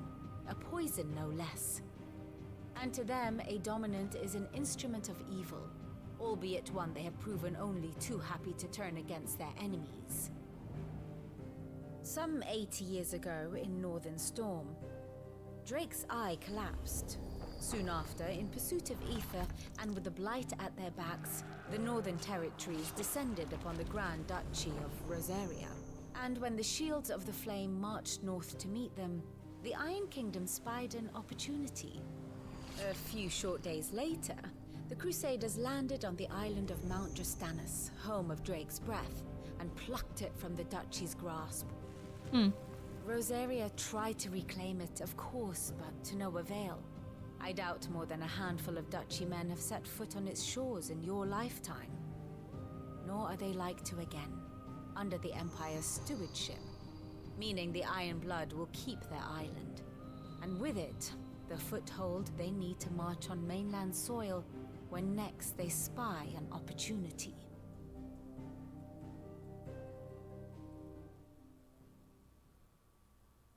a poison no less. And to them, a dominant is an instrument of evil, albeit one they have proven only too happy to turn against their enemies. Some 80 years ago in Northern Storm, Drake's eye collapsed. Soon after, in pursuit of ether and with the blight at their backs, the Northern Territories descended upon the Grand Duchy of Rosaria. And when the Shields of the Flame marched north to meet them, the Iron Kingdom spied an opportunity. A few short days later, the Crusaders landed on the island of Mount Drastanus, home of Drake's breath, and plucked it from the Duchy's grasp. Rosaria tried to reclaim it, of course, but to no avail. I doubt more than a handful of Duchy men have set foot on its shores in your lifetime. Nor are they like to again, under the Empire's stewardship, meaning the Iron Blood will keep their island. And with it, the foothold they need to march on mainland soil when next they spy an opportunity.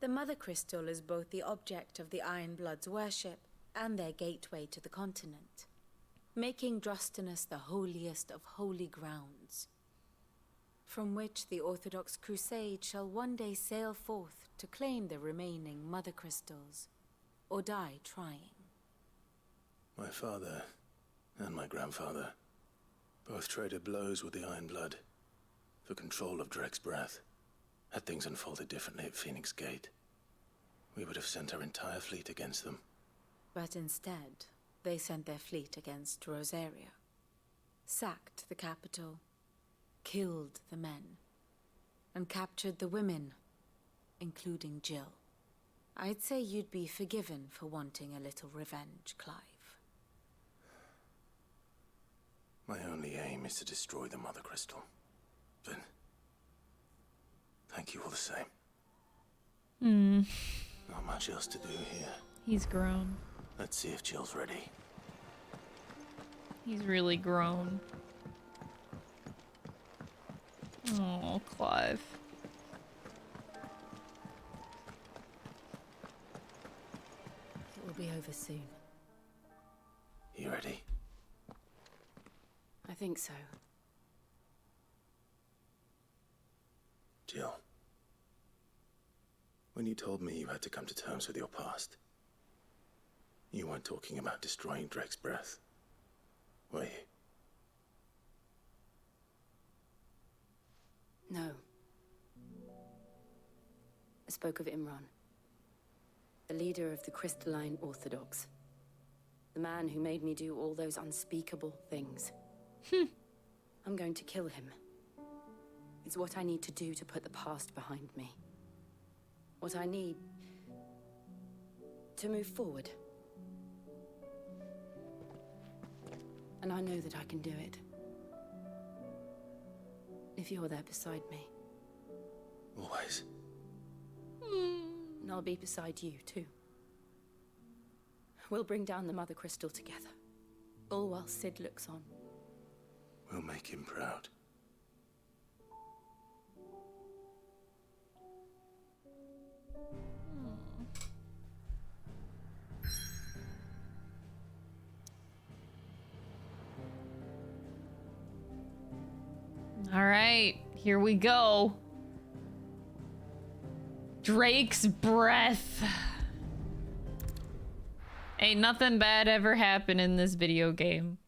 The Mothercrystal is both the object of the Iron Blood's worship and their gateway to the continent, making Drastanus the holiest of holy grounds, from which the Orthodox Crusade shall one day sail forth to claim the remaining Mothercrystals, or die trying. My father and my grandfather both traded blows with the Iron Blood for control of Drake's breath. Had things unfolded differently at Phoenix Gate, we would have sent our entire fleet against them. But instead, they sent their fleet against Rosaria, sacked the capital, killed the men, and captured the women, including Jill. I'd say you'd be forgiven for wanting a little revenge, Clive. My only aim is to destroy the Mothercrystal. But thank you all the same. Not much else to do here. He's grown. Let's see if Jill's ready. He's really grown. Oh, Clive. It will be over soon. You ready? I think so. Jill, when you told me you had to come to terms with your past, you weren't talking about destroying Drake's breath, were you? No. I spoke of Imran, the leader of the Crystalline Orthodox. The man who made me do all those unspeakable things. I'm going to kill him. It's what I need to do to put the past behind me. What I need to move forward. And I know that I can do it. If you're there beside me. Always. And I'll be beside you, too. We'll bring down the Mothercrystal together. All while Sid looks on. We'll make him proud. All right, here we go. Drake's breath. Ain't nothing bad ever happened in this video game.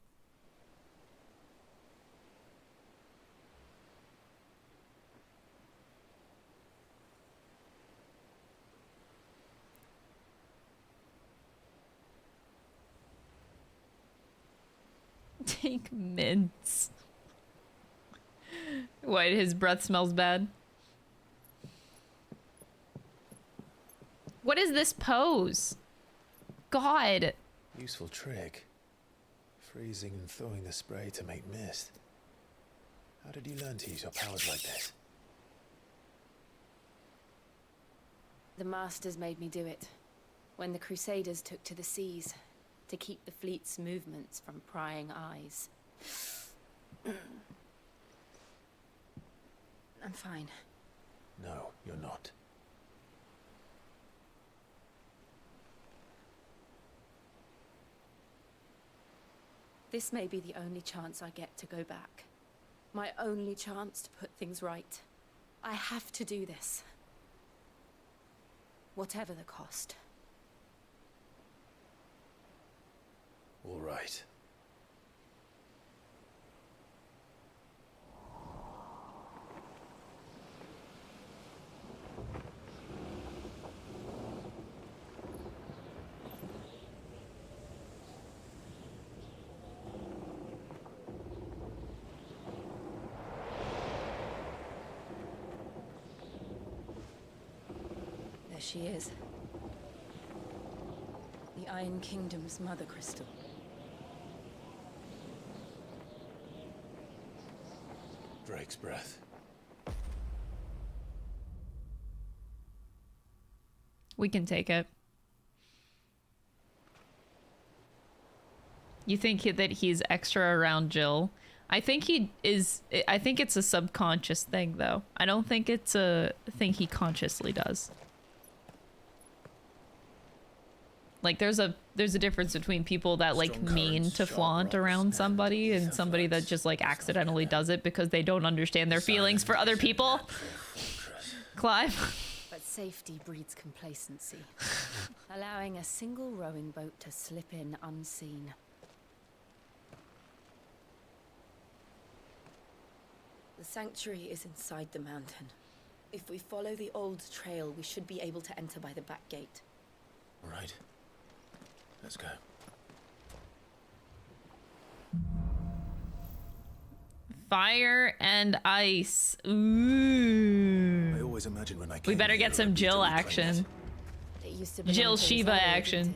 Take mints. What, his breath smells bad? What is this pose? God. Useful trick. Freezing and thawing the spray to make mist. How did you learn to use your powers like this? The Masters made me do it. When the Crusaders took to the seas, to keep the fleet's movements from prying eyes. I'm fine. No, you're not. This may be the only chance I get to go back. My only chance to put things right. I have to do this. Whatever the cost. All right. There she is. The Iron Kingdom's Mothercrystal. Drake's breath. We can take it. You think that he's extra around Jill? I think he is. I think it's a subconscious thing, though. I don't think it's a thing he consciously does. Like, there's a difference between people that like mean to flaunt around somebody and somebody that just like accidentally does it because they don't understand their feelings for other people. Clive. But safety breeds complacency, allowing a single rowing boat to slip in unseen. The sanctuary is inside the mountain. If we follow the old trail, we should be able to enter by the back gate. All right. Let's go. Fire and ice. Ooh. I always imagine when I We better get some Jill action. Jill Shiva action.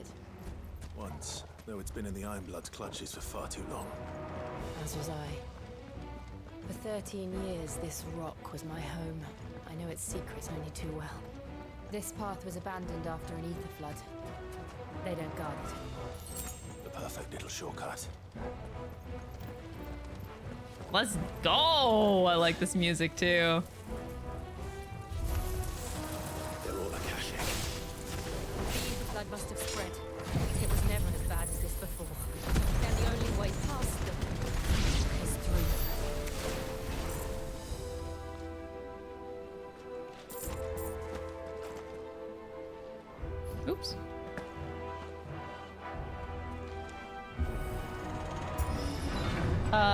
Once, though it's been in the Ironblood's clutches for far too long. As was I. For 13 years, this rock was my home. I know its secrets only too well. This path was abandoned after an ether flood. They don't guard it. The perfect little shortcut. Let's go! I like this music too. They're all Akashic. The flood must have spread. It was never as bad as this before. And the only way past them is through. Oops.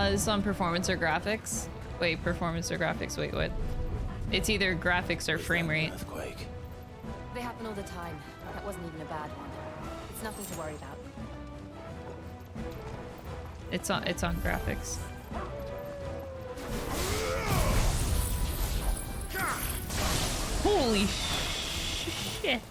This is on performance or graphics? Wait, performance or graphics? Wait, what? It's either graphics or frame rate. Earthquake. They happen all the time. That wasn't even a bad one. It's nothing to worry about. It's on graphics. Holy shit.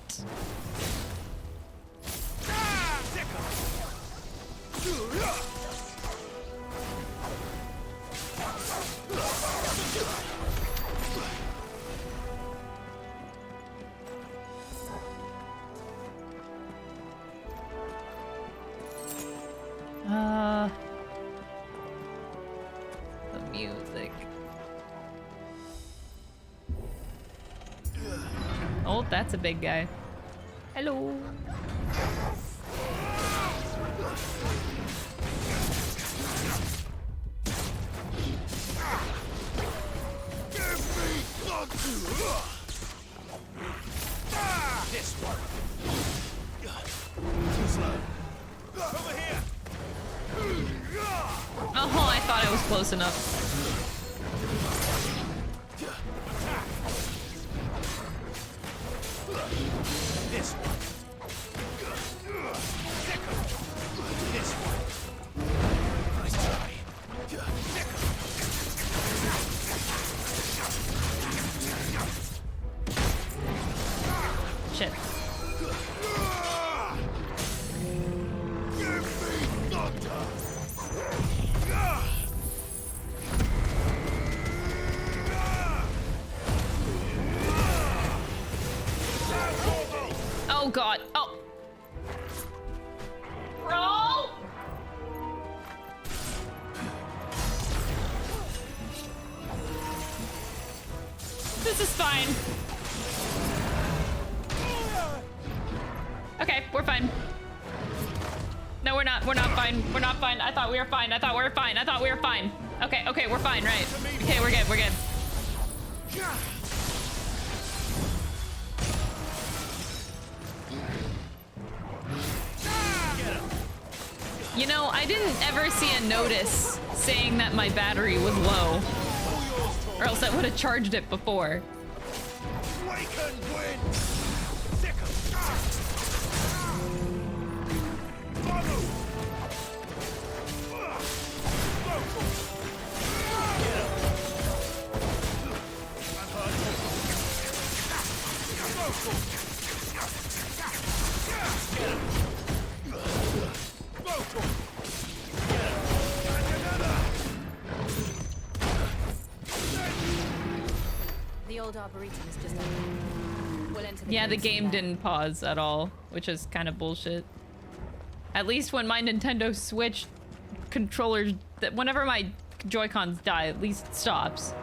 The music. Oh, that's a big guy. Hello. I was close enough. This one. This one. Nice try. Shit. Oh god. Oh. Roll. This is fine. Okay, we're fine. No, we're not. We're not fine. We're not fine. I thought we were fine. I thought we were fine. I thought we were fine. Okay, okay, we're fine, right? Okay, we're good. We're good. You know, I didn't ever see a notice saying that my battery was low, or else I would have charged it before. The old arboretum is just we'll enter Yeah, the gates game from there. didn't pause at all, which is kind of bullshit. At least when my Nintendo Switch controllers, whenever my Joy-Cons die, at least it stops.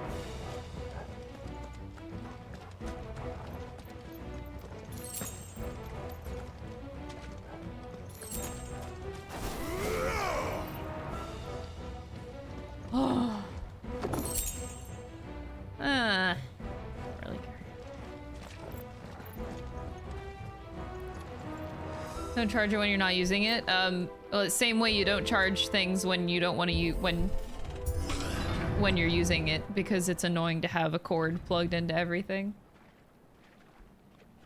Oh. Really care. Don't charge it when you're not using it. Well, the same way you don't charge things when you don't want to use when you're using it, because it's annoying to have a cord plugged into everything.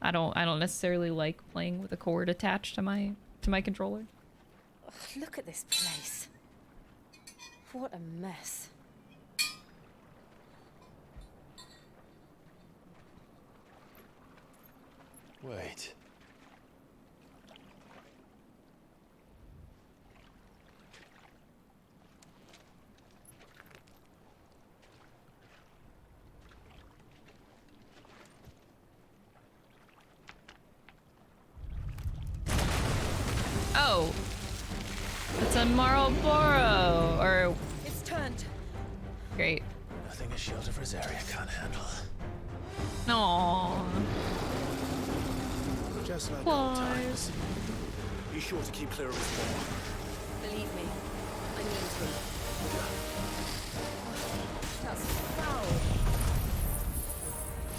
I don't necessarily like playing with a cord attached to my controller. Ugh, look at this place. What a mess. Wait. Oh. It's a Marlboro, or... It's turned. Great. Nothing a shield of Rosaria can't handle. Aww. Just like Why? old times. Be sure to keep clear of this wall. Believe me, I mean to. That's foul.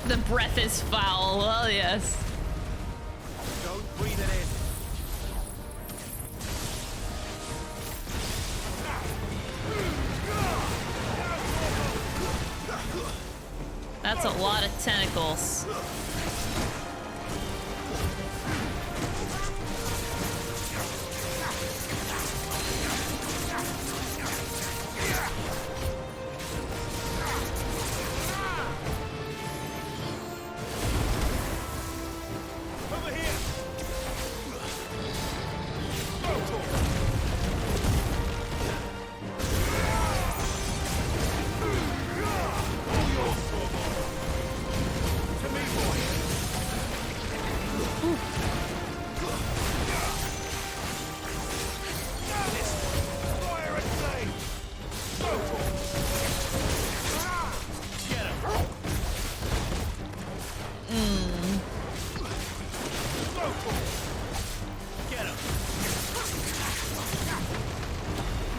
The breath is foul. Well, yes. Don't breathe it in. That's a lot of tentacles. Over here.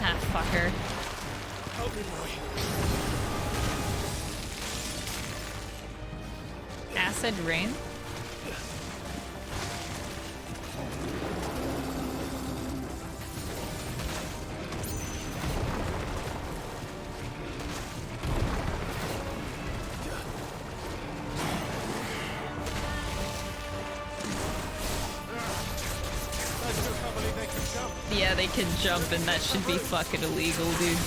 Ah, fucker. Help me, boy. Acid rain? they can jump, and that should be fucking illegal, dude.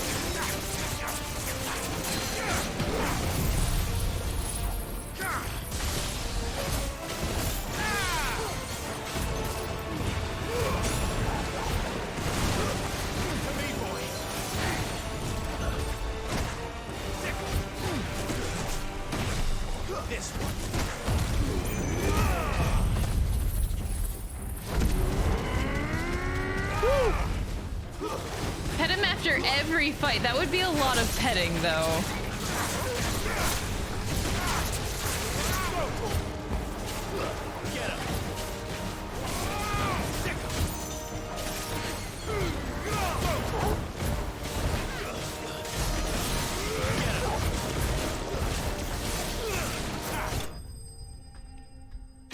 Pet him after every fight. That would be a lot of petting, though.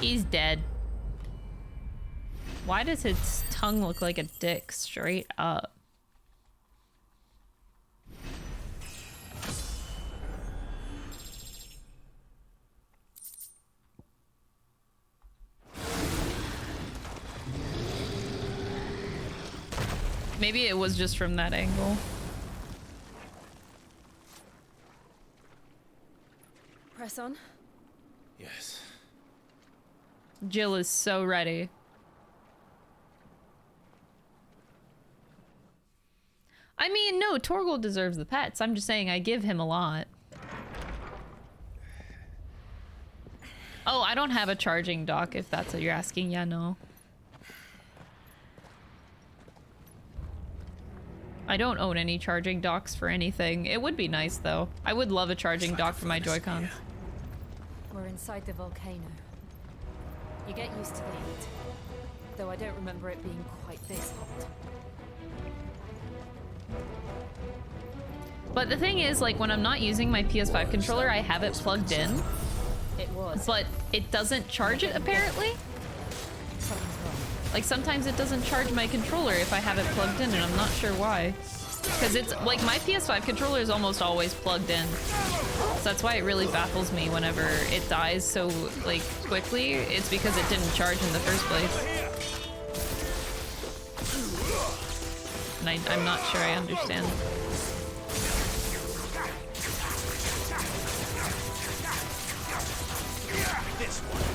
He's dead. Why does its tongue look like a dick straight up? Maybe it was just from that angle. Press on. Yes. Jill is so ready. I mean, no, Torgal deserves the pets. I'm just saying I give him a lot. Oh, I don't have a charging dock, if that's what you're asking. Yeah, no. I don't own any charging docks for anything. It would be nice, though. I would love a charging dock for my Joy-Cons. We're inside the volcano. You get used to the heat, though I don't remember it being quite this hot. But the thing is, like, when I'm not using my PS5 controller, I have it plugged in. It was. But it doesn't charge it, apparently. Like, sometimes it doesn't charge my controller if I have it plugged in, and I'm not sure why. Because it's, like, my PS5 controller is almost always plugged in. So that's why it really baffles me whenever it dies so, like, quickly. It's because it didn't charge in the first place. And I'm not sure I understand.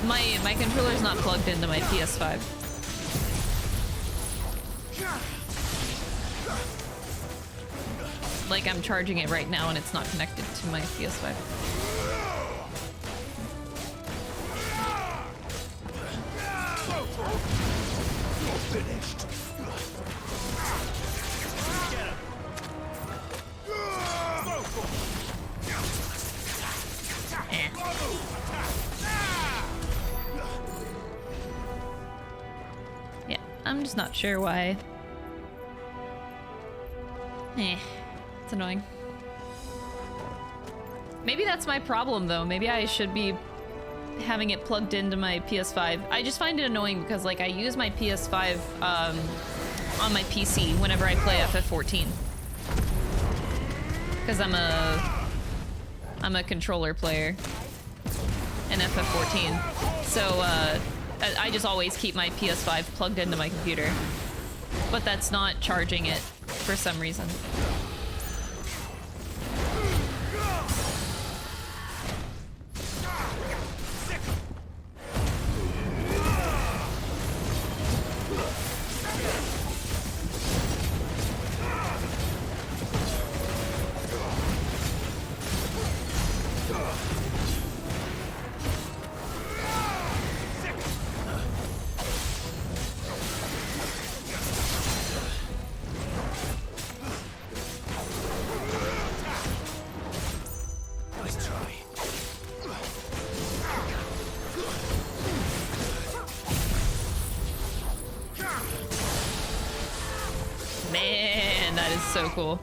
My controller's not plugged into my PS5. Like, I'm charging it right now and it's not connected to my PS5. Yeah, I'm just not sure why. It's annoying. Maybe that's my problem, though. Maybe I should be having it plugged into my PS5. I just find it annoying because, like, I use my PS5 on my PC whenever I play FF14. Because I'm a controller player in FF14. So I just always keep my PS5 plugged into my computer. But that's not charging it for some reason. So cool.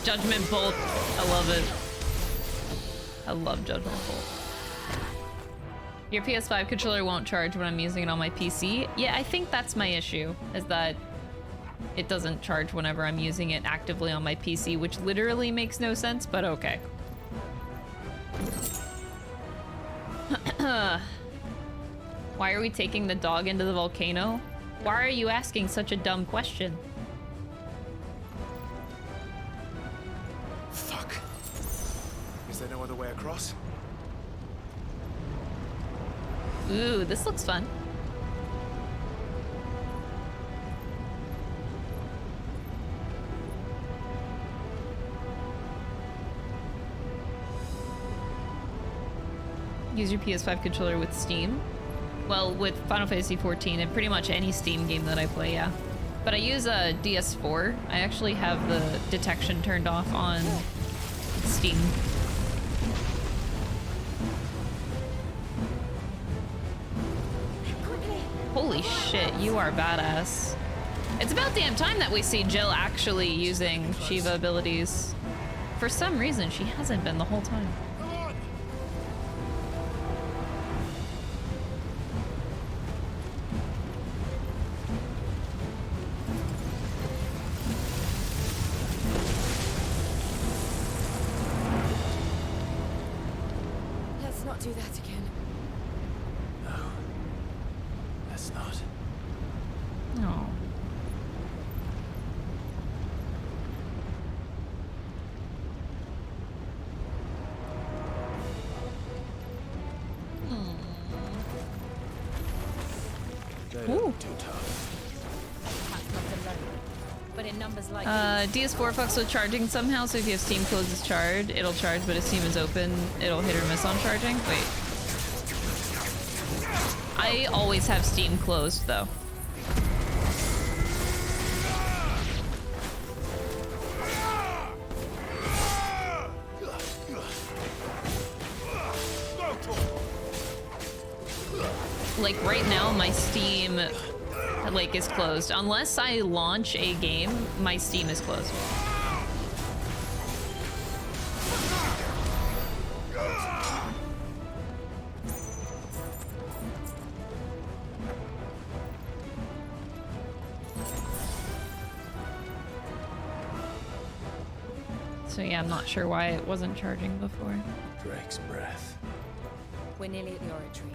Judgment Bolt. I love it. I love Judgment Bolt. Your PS5 controller won't charge when I'm using it on my PC. Yeah, I think that's my issue, is that it doesn't charge whenever I'm using it actively on my PC, which literally makes no sense, but okay. Why are we taking the dog into the volcano? Why are you asking such a dumb question? there no other way across? Ooh, this looks fun. Use your PS5 controller with Steam. Well, with Final Fantasy XIV and pretty much any Steam game that I play, yeah. But I use a DS4. I actually have the detection turned off on Steam. Holy shit, you are badass. It's about damn time that we see Jill actually using Shiva abilities. For some reason, she hasn't been the whole time. Let's not do that again. No. Let's not. Oh. Ooh. Too tough. But in numbers like DS4 fucks with charging somehow, so if you have Steam closed as charged, it'll charge, but if Steam is open, it'll hit or miss on charging. Wait. I always have Steam closed, though. Like right now, my Steam like is closed. Unless I launch a game, my Steam is closed. So yeah, I'm not sure why it wasn't charging before. Drake's breath. we're nearly at the oratory.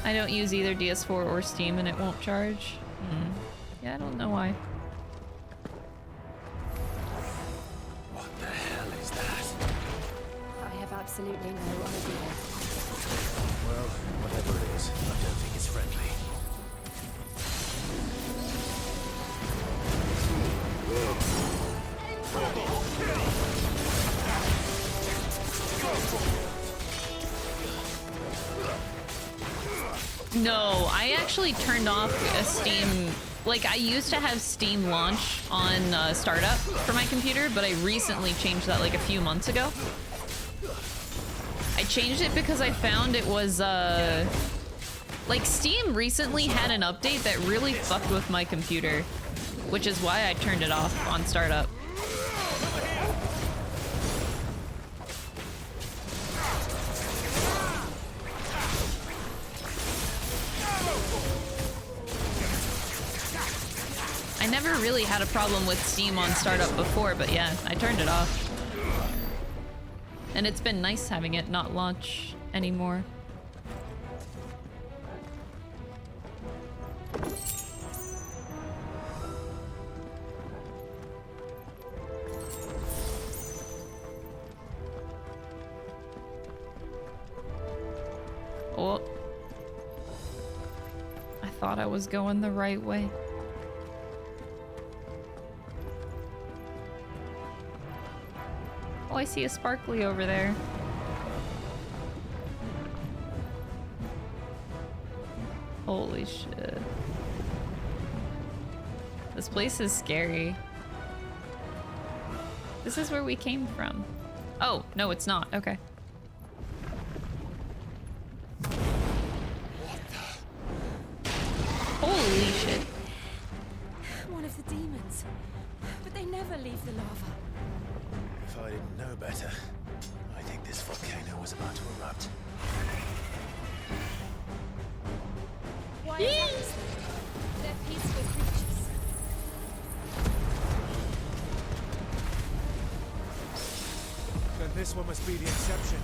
I don't use either DS4 or Steam and it won't charge. Yeah, I don't know why. What the hell is that? I have absolutely no idea. Well, whatever it is, I don't think it's friendly. No, I actually turned off a Steam. Like, I used to have Steam launch on startup for my computer, but I recently changed that like a few months ago. I changed it because I found it was, like, Steam recently had an update that really fucked with my computer, which is why I turned it off on startup. I never really had a problem with Steam on startup before, but yeah, I turned it off. And it's been nice having it not launch anymore. Oh. I thought I was going the right way. Oh, I see a sparkly over there. Holy shit. This place is scary. This is where we came from. Oh, no, it's not. Okay. Holy shit. One of the demons. But they never leave the lava. If I didn't know better, I think this volcano was about to erupt. Why attack them? They're peaceful creatures. Then this one must be the exception.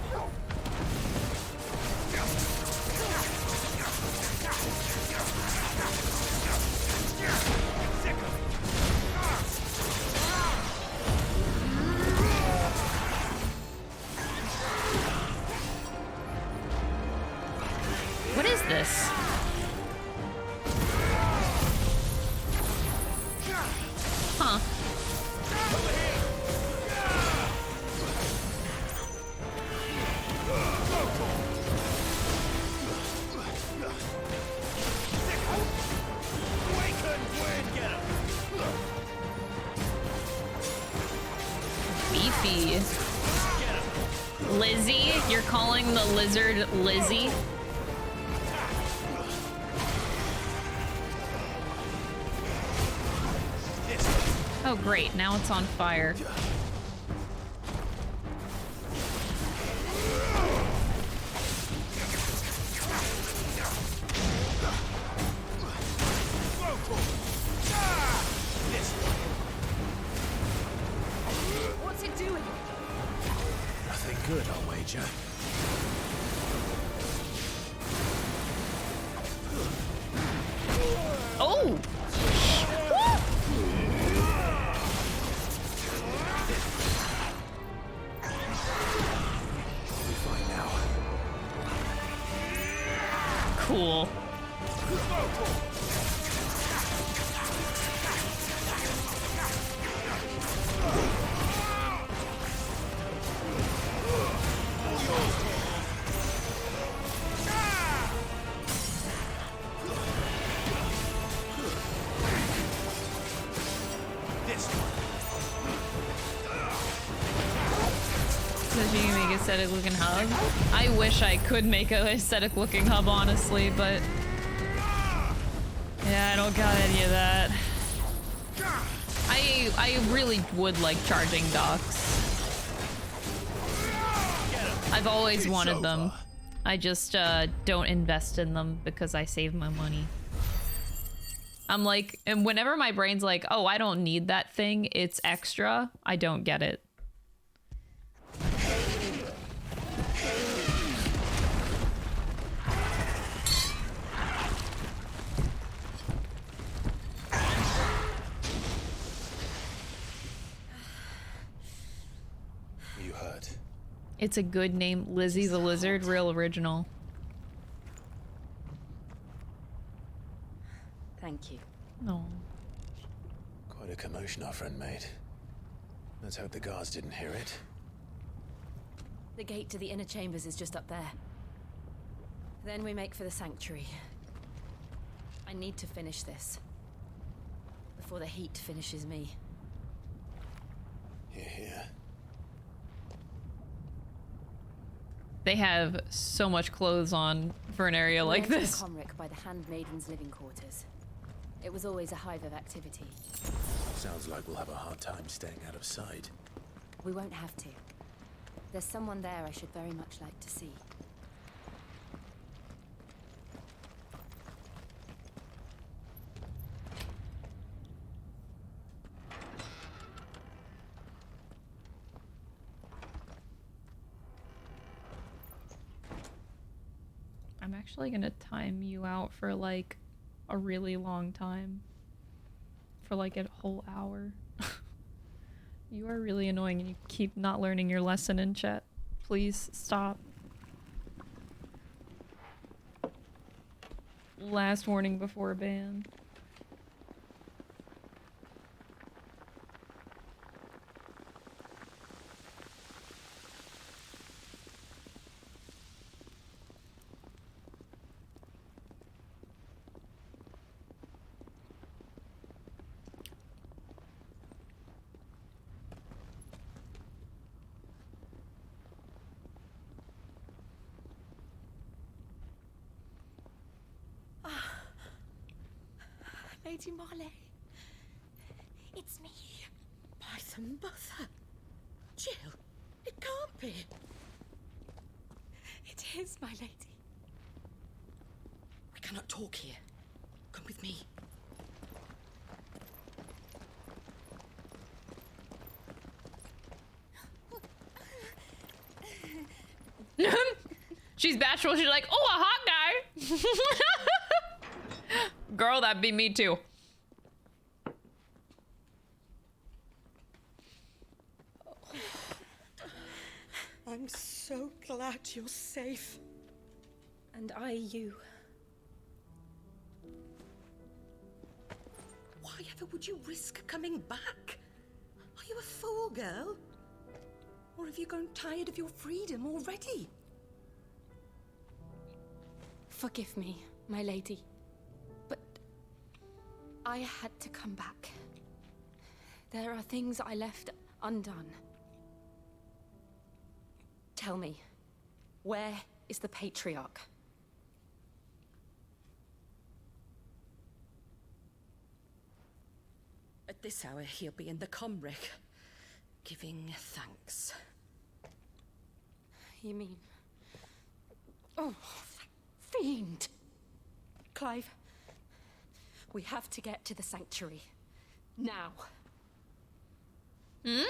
Luffy. Lizzie? You're calling the lizard Lizzie? Oh great, now it's on fire. What's it doing? Nothing good, I'll wager. Oh! Cool. Aesthetic looking hub. I wish I could make a aesthetic looking hub, honestly, but yeah, I don't got any of that. I really would like charging docks. I've always wanted them. I just don't invest in them because I save my money. I'm like, and whenever my brain's like, oh, I don't need that thing, it's extra, I don't get it. It's a good name, Lizzie the Lizard, real original. Thank you. No. Quite a commotion our friend made. Let's hope the guards didn't hear it. The gate to the inner chambers is just up there. Then we make for the sanctuary. I need to finish this before the heat finishes me. Hear, hear. They have so much clothes on for an area like this. Comric by the Handmaiden's living quarters. It was always a hive of activity. Sounds like we'll have a hard time staying out of sight. We won't have to. There's someone there I should very much like to see. I'm actually gonna time you out for like a really long time. For like a whole hour. You are really annoying and you keep not learning your lesson in chat. Please stop. Last warning before ban. Lady Marley. It's me. By the mother. Jill, it can't be. It is, my lady. We cannot talk here. Come with me. She's bashful. She's like, oh, a hot guy. Girl, that'd be me too. I'm so glad you're safe. And I you. Why ever would you risk coming back? Are you a fool, girl? Or have you grown tired of your freedom already? Forgive me, my lady. But I had to come back. There are things I left undone. Tell me, where is the patriarch? At this hour, he'll be in the Comric, giving thanks. You mean... Oh, that fiend! Clive, we have to get to the sanctuary. Now. Hmm?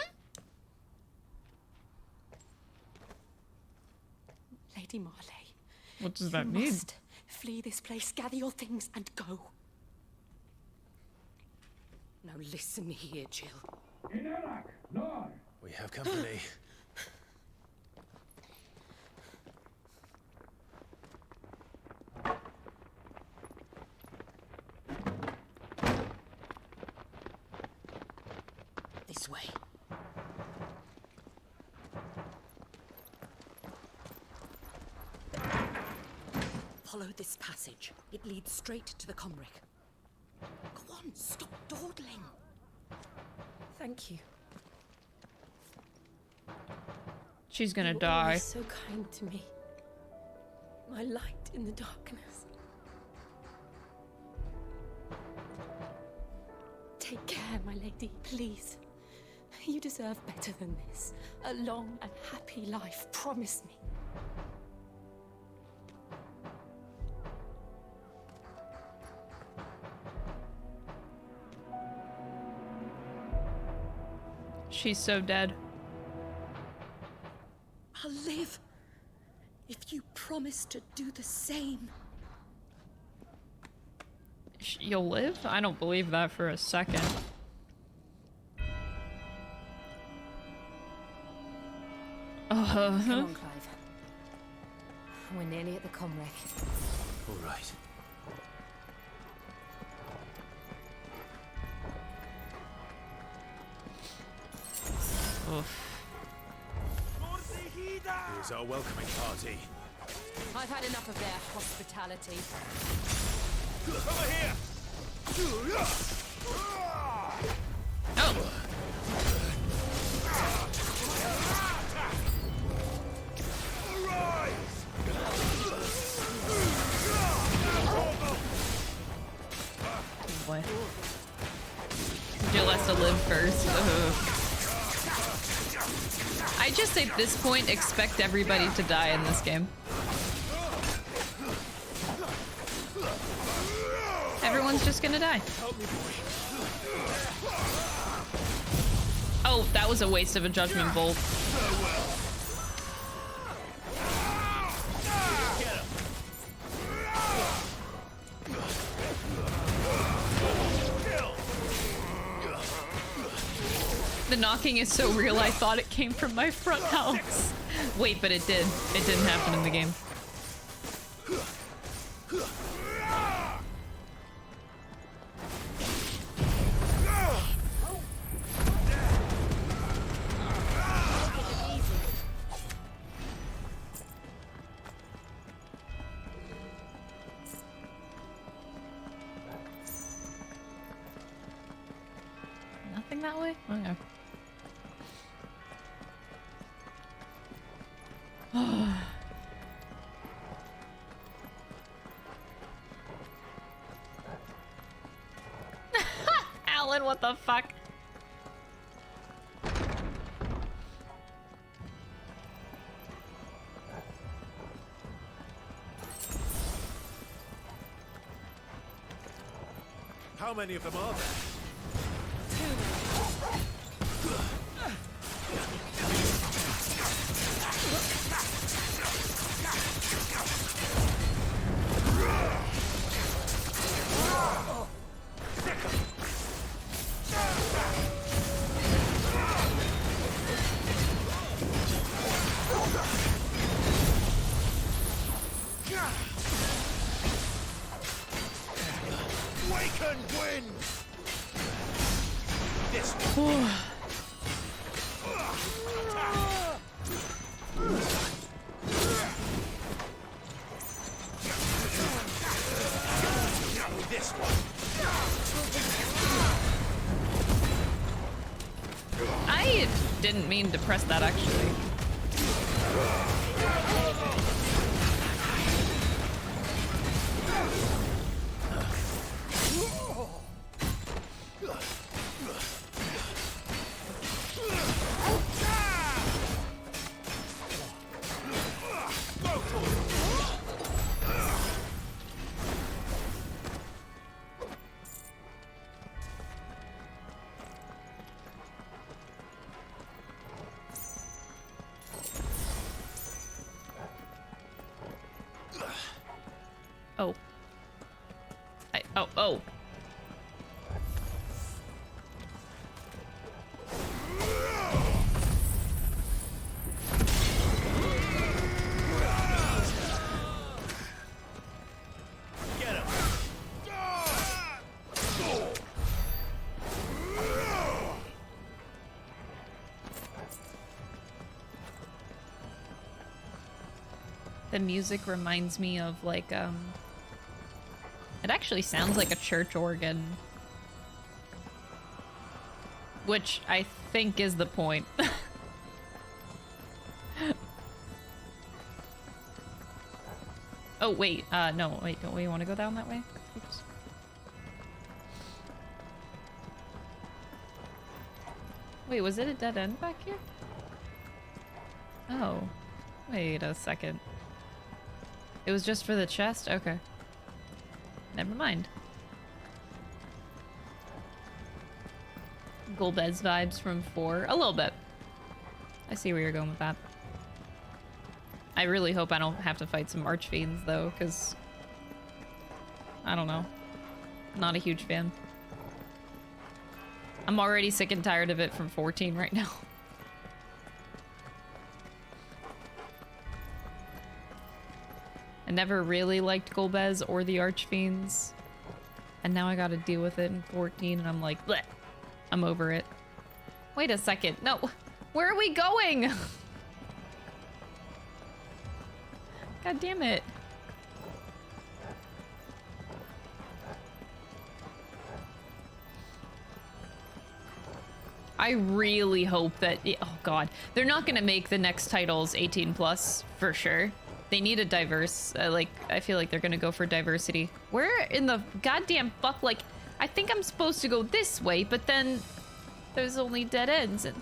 Lady Marley. What does that you mean? Must flee this place, gather your things, and go. Now listen here, Jill. We have company. This way. Follow this passage. It leads straight to the Comric. Go on, stop dawdling. Thank you. She's gonna You were die. always so kind to me. My light in the darkness. Take care, my lady, please. You deserve better than this. A long and happy life, promise me. She's so dead. I'll live if you promise to do the same. You'll live? I don't believe that for a second. Come on, Clive. We're nearly at the Comric. All right. Oof. Here's our welcoming party. I've had enough of their hospitality. Over here! Oh! Boy. Jill has to live first. Ugh. I just at this point expect everybody to die in this game. Everyone's just gonna die. Oh, that was a waste of a judgment bolt. The knocking is so real, I thought it came from my front house. Wait, but it did. It didn't happen in the game. Nothing that way? Okay. Alan, what the fuck? How many of them are there? I didn't mean to press that, actually. Oh. Oh. Get him. The music reminds me of like it actually sounds like a church organ, which I think is the point. Oh wait, no, wait, don't we want to go down that way? Oops. Wait, was it a dead end back here? Oh, wait a second. It was just for the chest? Okay. Never mind. Golbez vibes from 4. A little bit. I see where you're going with that. I really hope I don't have to fight some archfiends though, because I don't know. Not a huge fan. I'm already sick and tired of it from 14 right now. I never really liked Golbez or the Archfiends. And now I gotta deal with it in 14 and I'm like, bleh. I'm over it. Wait a second. No. Where are we going? God damn it. I really hope that, oh god, they're not gonna make the next titles 18 plus for sure. They need a diverse, like, I feel like they're gonna go for diversity. Where in the goddamn fuck, like, I think I'm supposed to go this way, but then there's only dead ends. And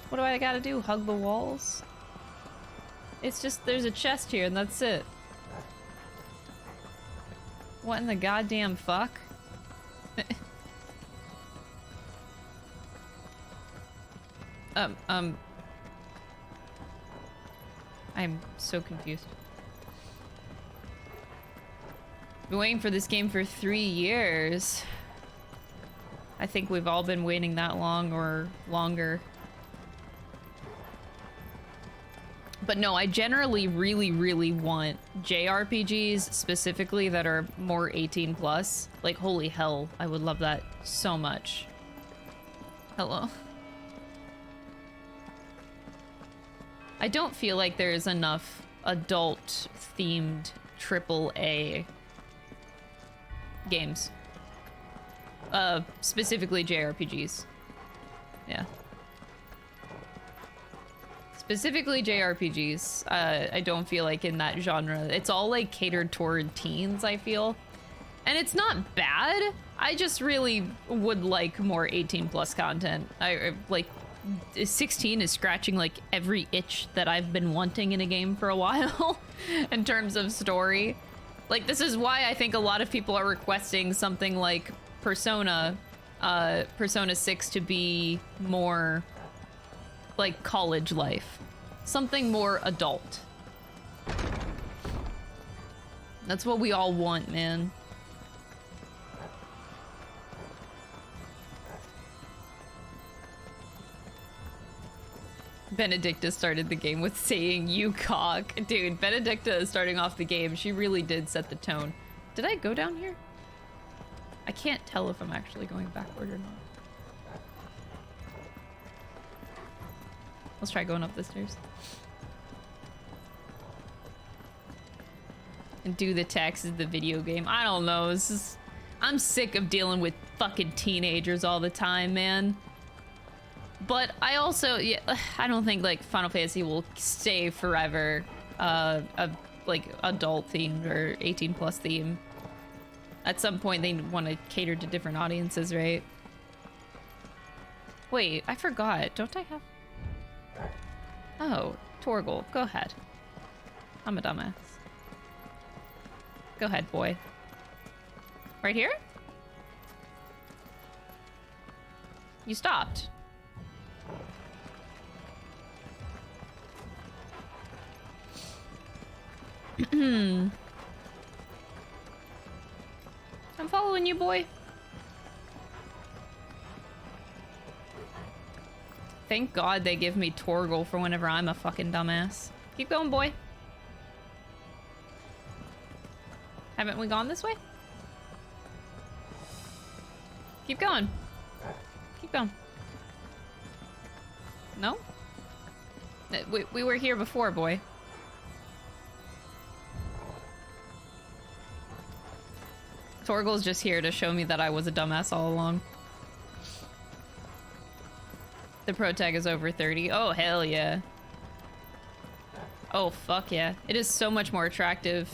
what do I gotta do? Hug the walls? It's just, there's a chest here and that's it. What in the goddamn fuck? I'm so confused. Been waiting for this game for 3 years. I think we've all been waiting that long or longer. But no, I generally really want JRPGs specifically that are more 18 plus. Like, holy hell, I would love that so much. Hello. I don't feel like there's enough adult-themed AAA games. Specifically JRPGs. Yeah. Specifically JRPGs. I don't feel like in that genre. It's all like catered toward teens, I feel. And it's not bad. I just really would like more 18 plus content. I like 16 is scratching like every itch that I've been wanting in a game for a while in terms of story. Like, this is why I think a lot of people are requesting something like Persona 6 to be more like college life. Something more adult. That's what we all want, man. Benedicta started the game with saying, "You cock." Dude, Benedicta is starting off the game. She really did set the tone. Did I go down here? I can't tell if I'm actually going backward or not. Let's try going up the stairs. And do the text of the video game. I don't know. This is... I'm sick of dealing with fucking teenagers all the time, man. But I also, yeah, I don't think like Final Fantasy will stay forever a like adult themed or 18+ theme. At some point they want to cater to different audiences, right? Wait, I forgot. Don't I have... Oh, Torgal, go ahead. I'm a dumbass. Go ahead, boy. Right here? You stopped. I'm following you, boy. Thank God they give me Torgal for whenever I'm a fucking dumbass. Keep going, boy. Haven't we gone this way? Keep going. Keep going. No? We were here before, boy. Torgal's just here to show me that I was a dumbass all along. The pro tag is over 30. Oh, hell yeah. Oh, fuck yeah. It is so much more attractive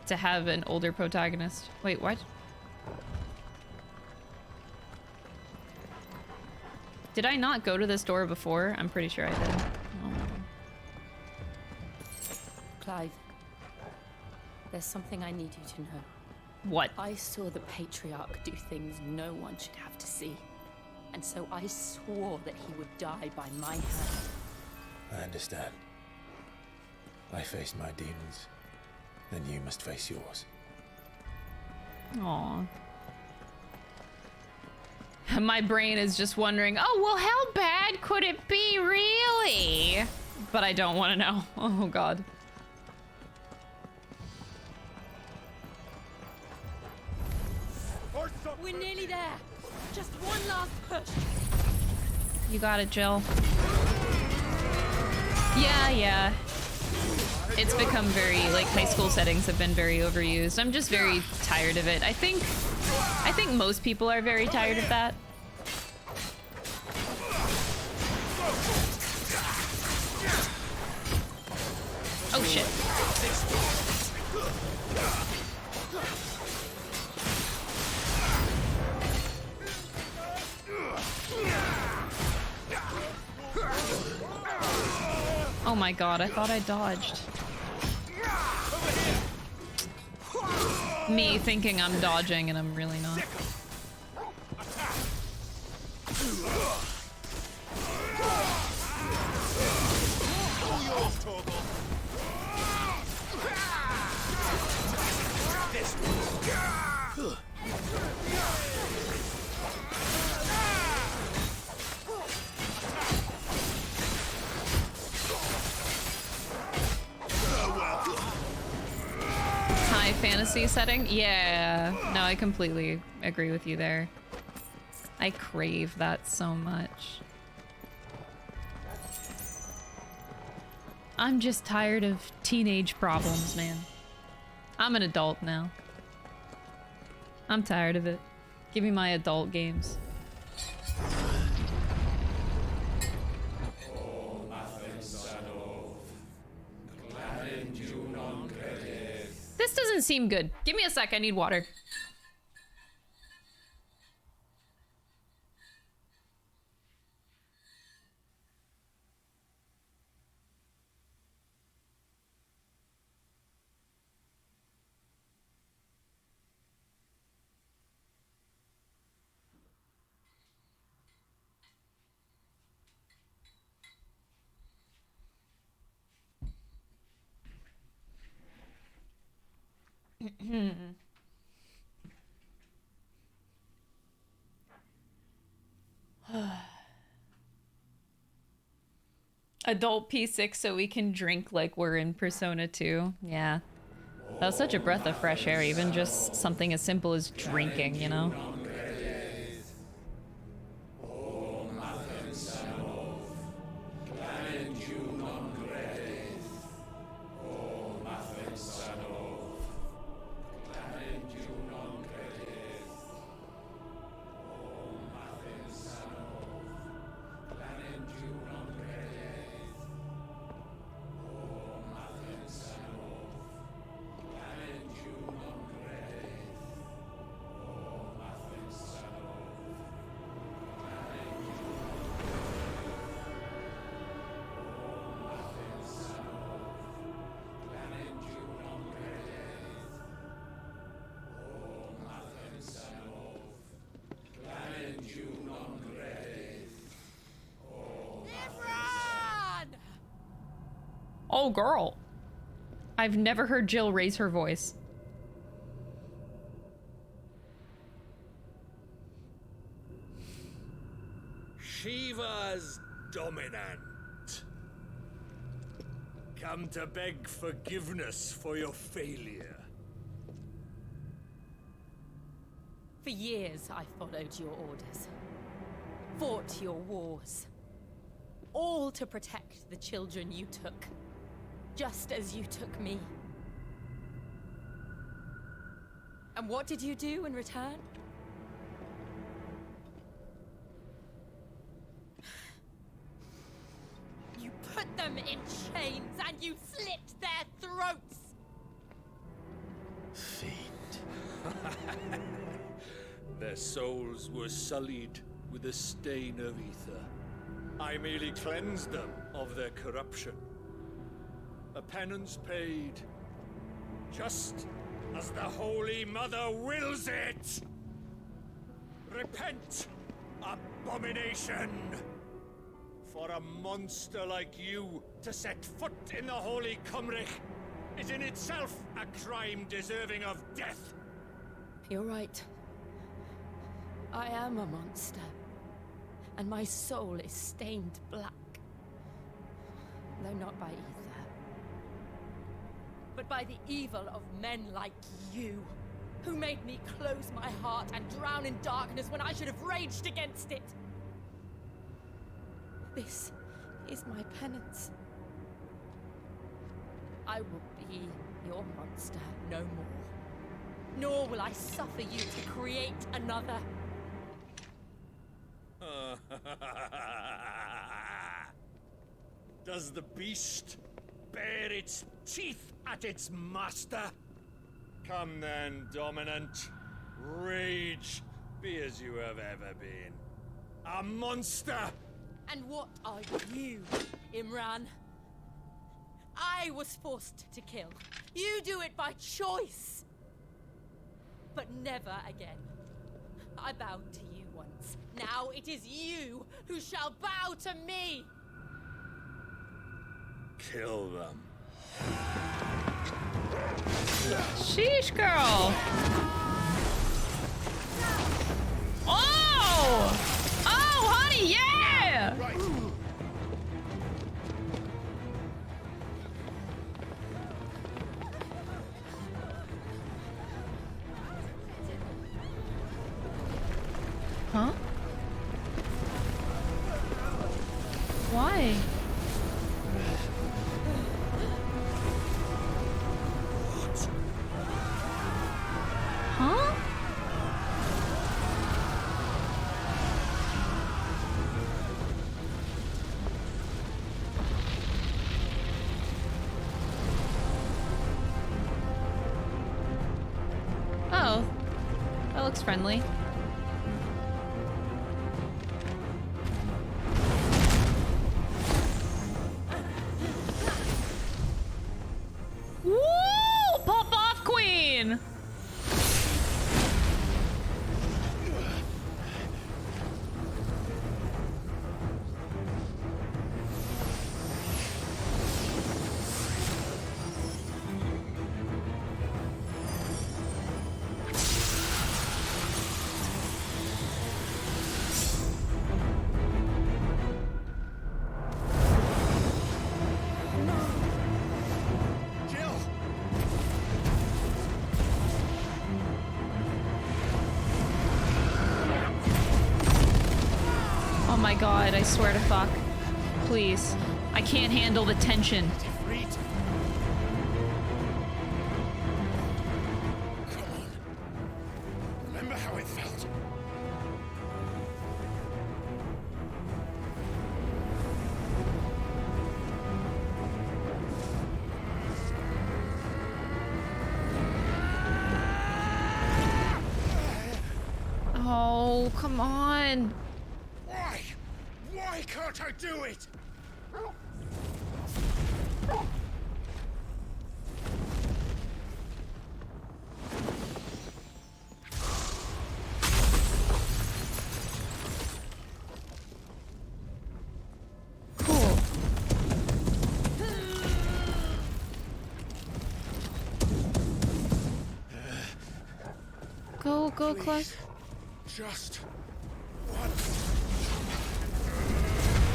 to have an older protagonist. Wait, what? Did I not go to this door before? I'm pretty sure I did. Oh. Clive, there's something I need you to know. What? I saw the patriarch do things no one should have to see. And so I swore that he would die by my hand. I understand. I faced my demons. Then you must face yours. Aww. My brain is just wondering, oh, well, how bad could it be, really? But I don't want to know. Oh, God. We're nearly there. Just one last push. You got it, Jill. Yeah. It's become very, like, high school settings have been very overused. I'm just very tired of it. I think most people are very tired of that. Oh, shit. Oh my God, I thought I dodged. Me thinking I'm dodging and I'm really not. High fantasy setting? Yeah. No, I completely agree with you there. I crave that so much. I'm just tired of teenage problems, man. I'm an adult now. I'm tired of it. Give me my adult games. This doesn't seem good. Give me a sec, I need water. Adult P6 so we can drink like we're in Persona 2. Yeah. That was such a breath of fresh air, even just something as simple as drinking, you know? Oh, girl. I've never heard Jill raise her voice. Shiva's dominant. Come to beg forgiveness for your failure. For years, I followed your orders. Fought your wars. All to protect the children you took. Just as you took me. And what did you do in return? You put them in chains and you slit their throats! Fiend. Their souls were sullied with the stain of ether. I merely cleansed them of their corruption. A penance paid, just as the Holy Mother wills it! Repent, abomination! For a monster like you to set foot in the Holy Cymric is in itself a crime deserving of death. You're right. I am a monster. And my soul is stained black. Though not by ether. But by the evil of men like you, who made me close my heart and drown in darkness when I should have raged against it. This is my penance. I will be your monster no more. Nor will I suffer you to create another. Does the beast bare its teeth at its master? Come then, dominant. Rage, be as you have ever been. A monster! And what are you, Imran? I was forced to kill. You do it by choice. But never again. I bowed to you once. Now it is you who shall bow to me! Kill them. Sheesh, girl! Oh! Oh, honey, yeah! Right. Huh? Why? Huh? Oh, that looks friendly. Woo! Pop off, queen! Oh my god, I swear to fuck. Please. I can't handle the tension. Remember how it felt? Oh, come on. Why? Why can't I do it? Cool. Go close. Just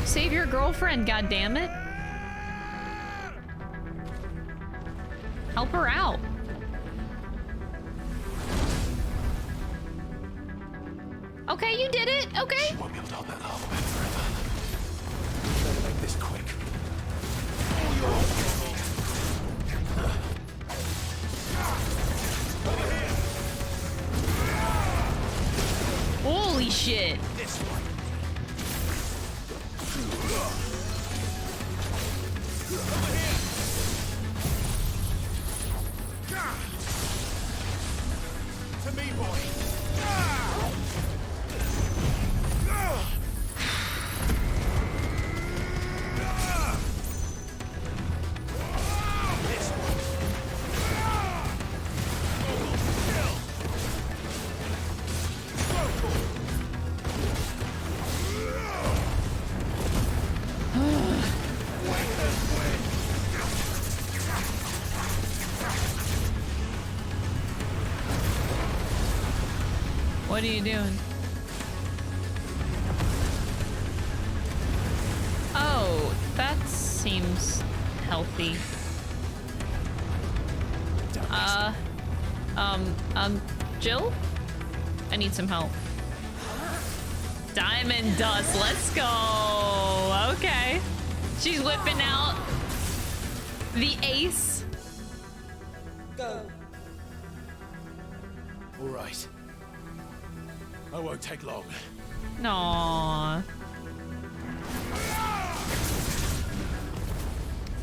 Save your girlfriend, goddammit. Help her out. Okay, you did it. Okay. She won't be able to hold that half weapon forever. Better make this quick. Holy shit. this one. Over here. To me, boy. What are you doing? Oh, that seems healthy. Jill? I need some help. Diamond dust, let's go. Okay. She's whipping out the ace. Go. All right. I won't take long. Aww.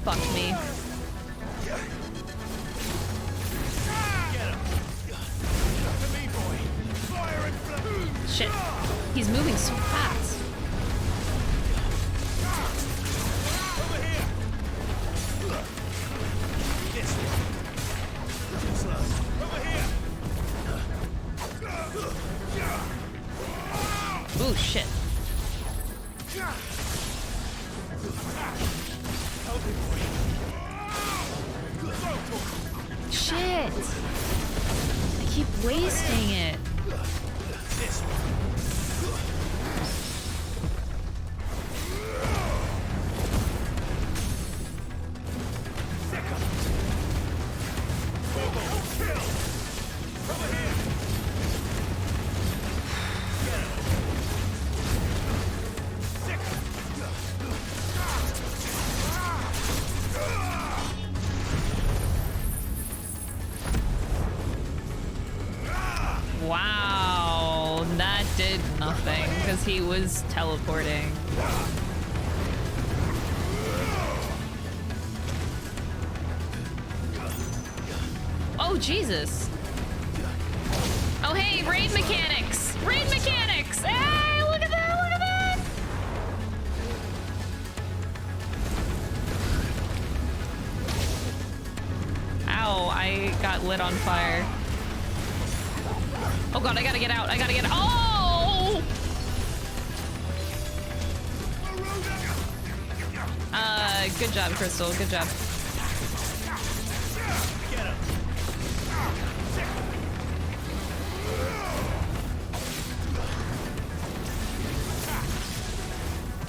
Fuck me. Shit. He's moving so fast. Over here. This one. Slow. Over here. Ooh, shit. Shit. I keep wasting it. This one. Wow, that did nothing because he was teleporting. Oh, Jesus. Oh, hey, raid mechanics. Raid mechanics. Hey, look at that, look at that. Ow, I got lit on fire. Oh god, I gotta get out. I gotta get out. Oh! Good job, Crystal. Good job.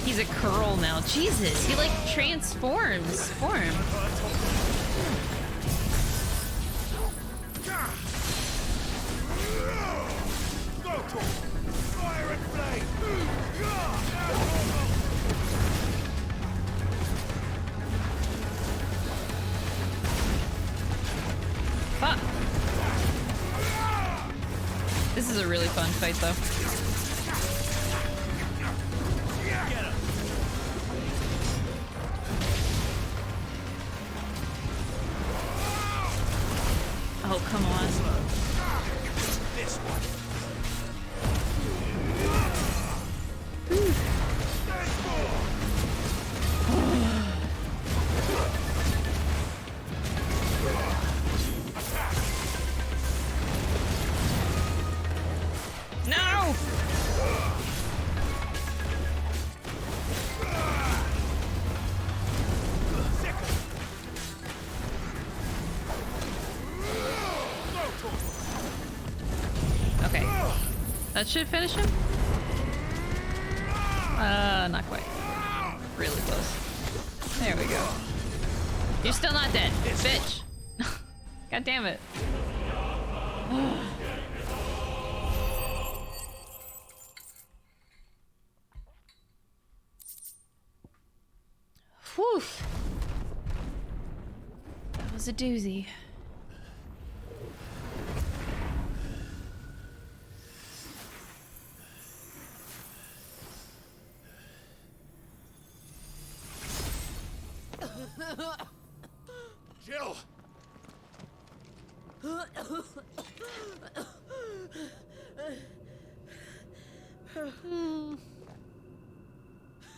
He's a curl now. Jesus, he like transforms. Form. Fire and flame. Fuck. This is a really fun fight, though. Oh, come on. This one. No! That should finish him? Not quite. Really close. There we go. You're still not dead, bitch. God damn it. Whew. That was a doozy. Jill!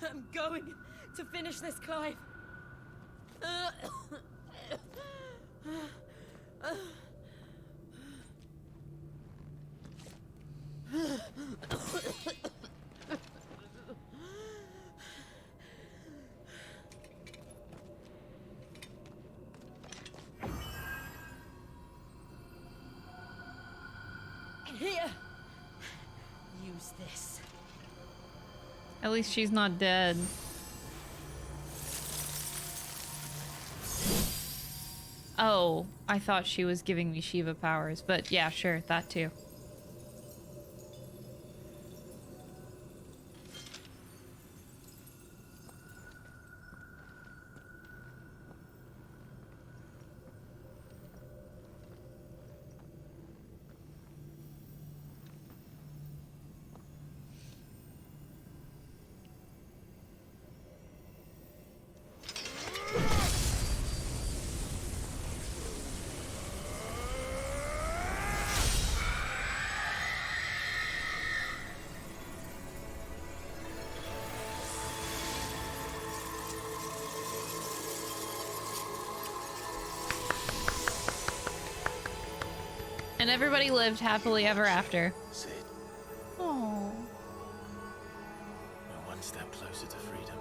I'm going to finish this, Clive. Here. Use this. At least she's not dead. Oh, I thought she was giving me Shiva powers, but yeah, sure, that too. And everybody lived happily ever after. Sid, Oh. we're one step closer to freedom.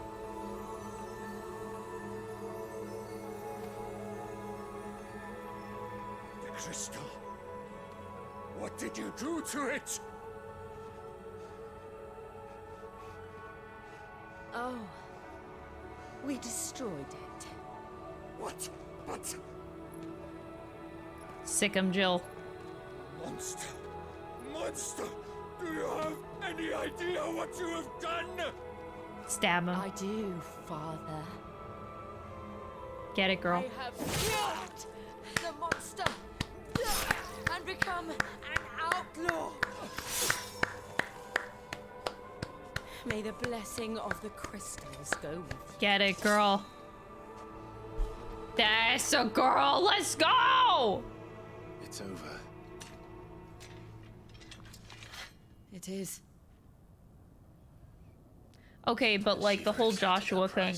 The crystal. What did you do to it? Oh. We destroyed it. What? But... Sick 'em, Jill. Monster! Monster! Do you have any idea what you have done? Stab him. I do, Father. Get it, girl. I have killed the monster and become an outlaw. May the blessing of the crystals go with you. Get it, girl. That's a girl. Let's go. It's over. It is. Okay, but like the whole Joshua thing,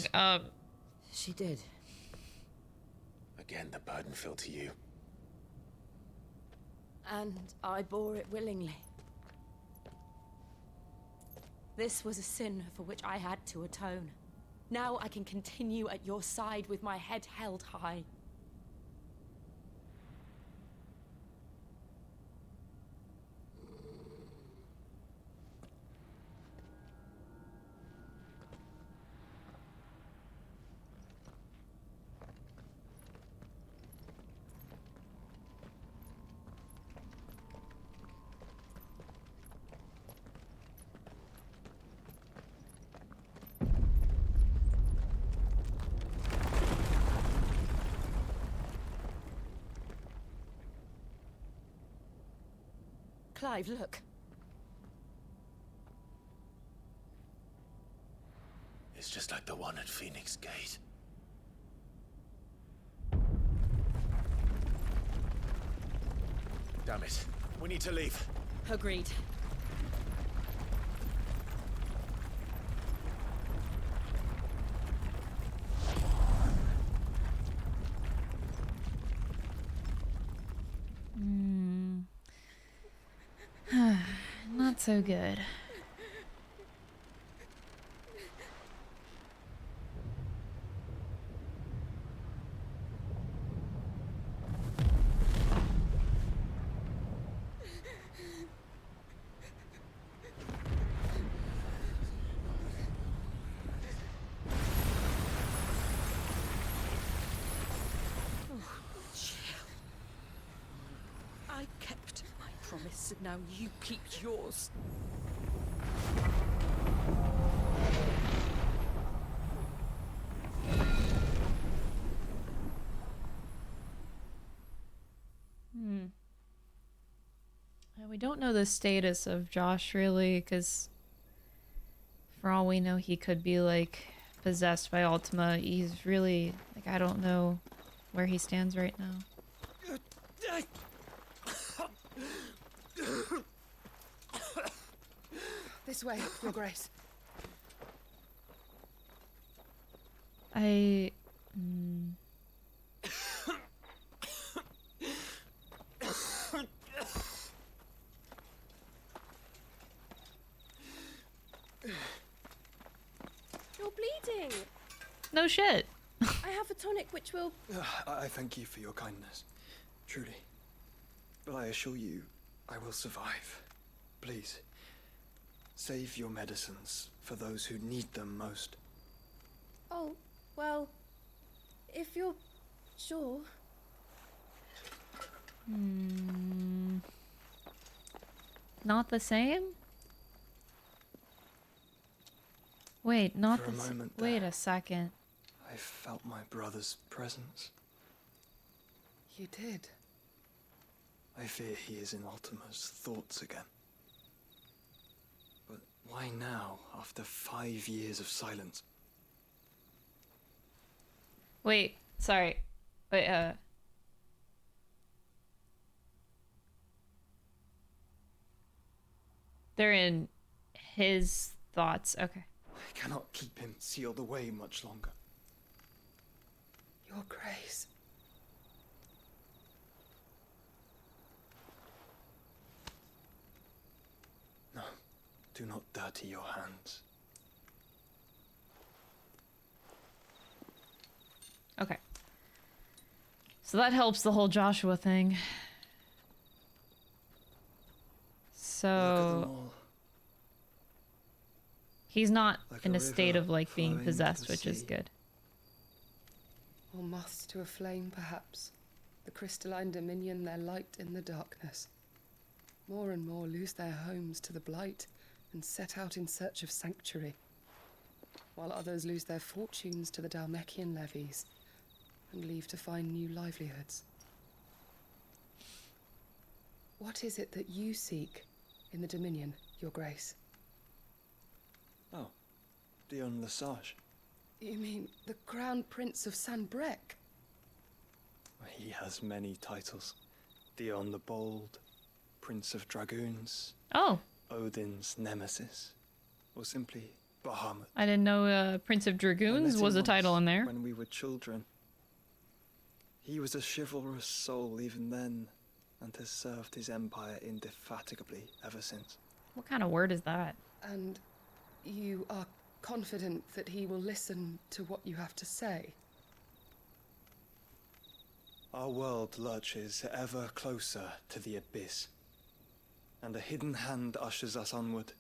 She did. Again, the burden fell to you. And I bore it willingly. This was a sin for which I had to atone. Now I can continue at your side with my head held high. Clive, look. It's just like the one at Phoenix Gate. Damn it. We need to leave. Agreed. Not so good. so now you keep yours. We don't know the status of Josh really, because for all we know, he could be like possessed by Ultima. He's really like, I don't know where he stands right now. This way, Your Grace. You're bleeding. No shit. I have a tonic which will... I thank you for your kindness, truly. But I assure you, I will survive. Please, save your medicines for those who need them most. Oh, well, if you're sure. Not the same? Wait, not For a the same. moment Wait there, a second. I felt my brother's presence. You did? I fear he is in Ultima's thoughts again. But why now, after 5 years of silence? Wait, sorry. Wait, they're in his thoughts. Okay. I cannot keep him sealed away much longer. Your Grace. No, do not dirty your hands. Okay. So that helps the whole Joshua thing. So he's not Like in a a state river of like being flowing to possessed, the which is sea. good. Or moths to a flame, perhaps. The crystalline dominion, their light in the darkness. More and more lose their homes to the blight and set out in search of sanctuary, while others lose their fortunes to the Dhalmekian levies and leave to find new livelihoods. What is it that you seek in the Dominion, Your Grace? Oh, Dion Lesage. You mean the Crown Prince of Sanbrec? He has many titles. Dion the Bold, Prince of Dragoons. Oh. Odin's Nemesis. Or simply Bahamut. I didn't know Prince of Dragoons was a title in there. When we were children. He was a chivalrous soul even then, and has served his empire indefatigably ever since. What kind of word is that? And you are confident that he will listen to what you have to say? Our world lurches ever closer to the abyss, and a hidden hand ushers us onward.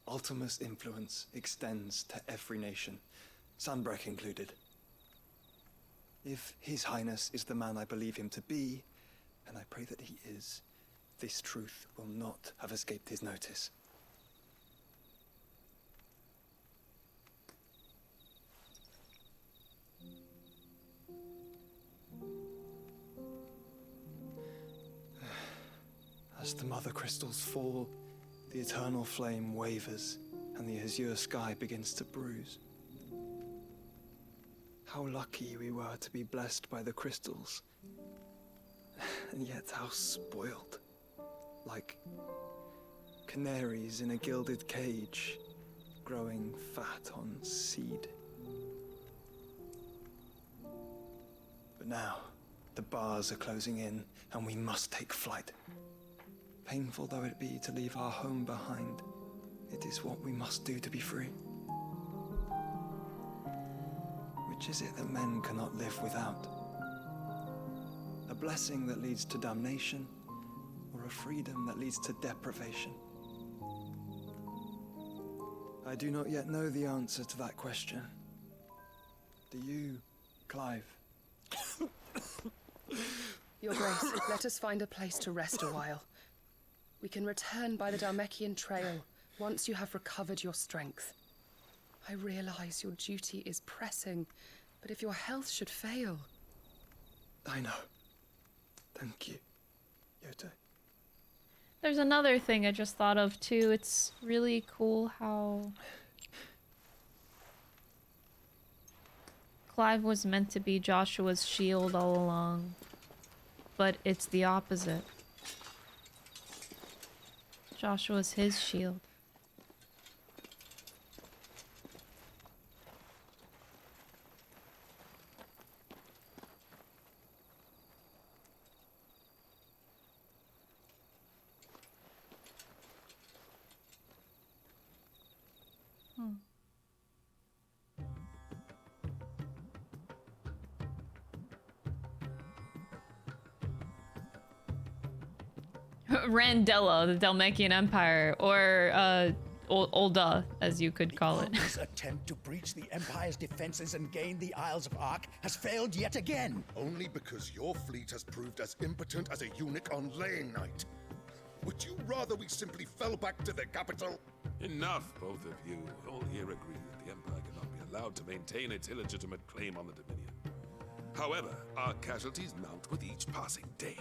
Ultima's influence extends to every nation, Sanbrec included. If His Highness is the man I believe him to be, and I pray that he is, this truth will not have escaped his notice. As the Mothercrystals fall, the eternal flame wavers, and the azure sky begins to bruise. How lucky we were to be blessed by the crystals, and yet how spoiled. Like canaries in a gilded cage, growing fat on seed. But now, the bars are closing in, and we must take flight. Painful though it be to leave our home behind, it is what we must do to be free. Which is it that men cannot live without? A blessing that leads to damnation, or a freedom that leads to deprivation? I do not yet know the answer to that question. Do you, Clive? Your Grace, let us find a place to rest a while. We can return by the Dhalmekian trail once you have recovered your strength. I realize your duty is pressing, but if your health should fail... I know. Thank you, Yote. There's another thing I just thought of too. It's really cool how Clive was meant to be Joshua's shield all along, but it's the opposite. Joshua's his shield. Randella, the Dhalmekian Empire, or Olda, as you could call it. This attempt to breach the Empire's defenses and gain the Isles of Ark has failed yet again. Only because your fleet has proved as impotent as a eunuch on laying night. Would you rather we simply fell back to the capital? Enough, both of you. All here agree that the Empire cannot be allowed to maintain its illegitimate claim on the Dominion. However, our casualties mount with each passing day.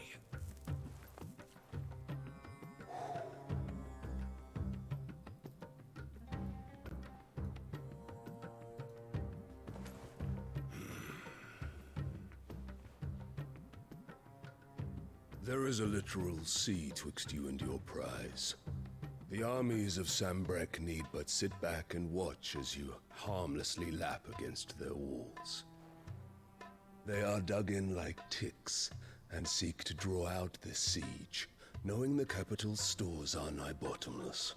There is a literal sea twixt you and your prize. The armies of Sambrek need but sit back and watch as you harmlessly lap against their walls. They are dug in like ticks and seek to draw out this siege, knowing the capital's stores are nigh bottomless.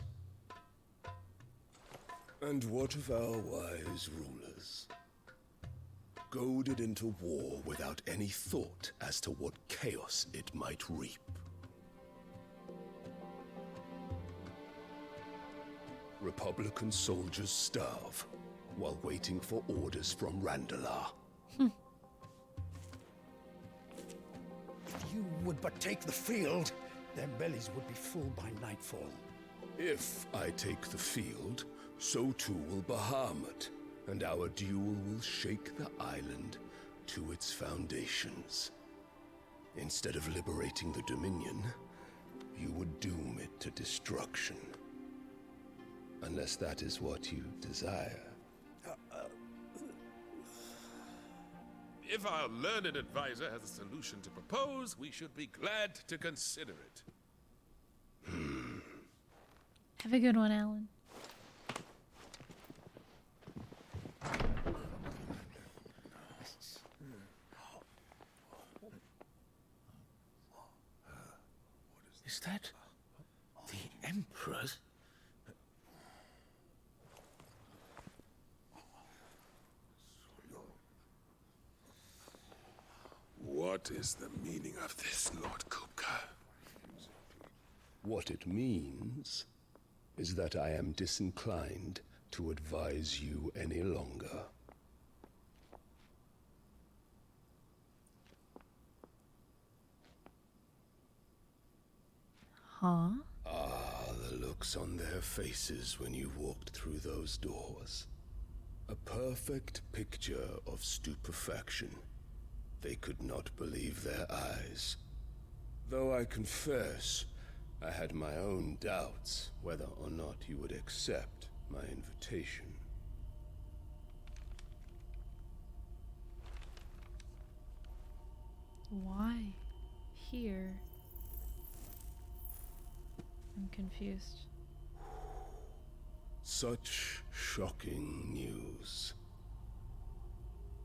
And what of our wise rulers? Goaded into war without any thought as to what chaos it might reap. Republican soldiers starve while waiting for orders from Randalar. If you would but take the field, their bellies would be full by nightfall. If I take the field, so too will Bahamut, and our duel will shake the island to its foundations. Instead of liberating the Dominion, you would doom it to destruction. Unless that is what you desire. If our learned advisor has a solution to propose, we should be glad to consider it. Have a good one, Alan. Is that the Emperor's? What is the meaning of this, Lord Kupka? What it means is that I am disinclined to advise you any longer. Huh? Ah, the looks on their faces when you walked through those doors. A perfect picture of stupefaction. They could not believe their eyes. Though I confess, I had my own doubts whether or not you would accept my invitation. Why here? I'm confused. Such shocking news.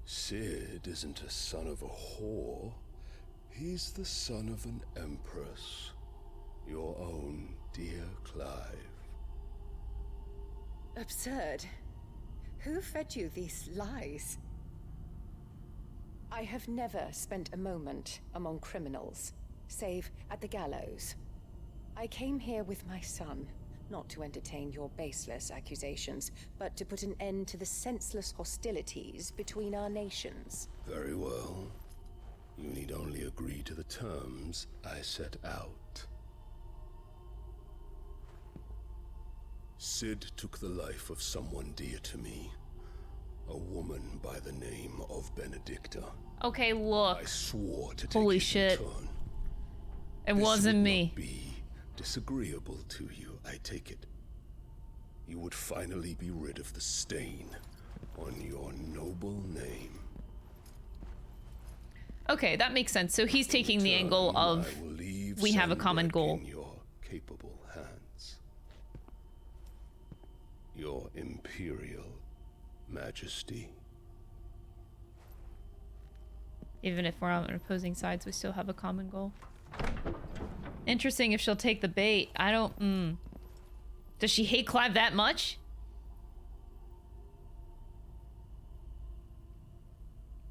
Sid isn't a son of a whore. He's the son of an empress. Your own dear Clive. Absurd. Who fed you these lies? I have never spent a moment among criminals, save at the gallows. I came here with my son, not to entertain your baseless accusations, but to put an end to the senseless hostilities between our nations. Very well. You need only agree to the terms I set out. Sid took the life of someone dear to me. A woman by the name of Benedicta. Okay, look. I swore to take Holy it shit. in turn. It This wasn't would me. Not be disagreeable to you, I take it. You would finally be rid of the stain on your noble name. Okay, that makes sense. So he's taking the angle of we have a common goal. In your capable hands. Your Imperial Majesty. Even if we're on opposing sides, we still have a common goal. Interesting if she'll take the bait. I don't, Does she hate Clive that much?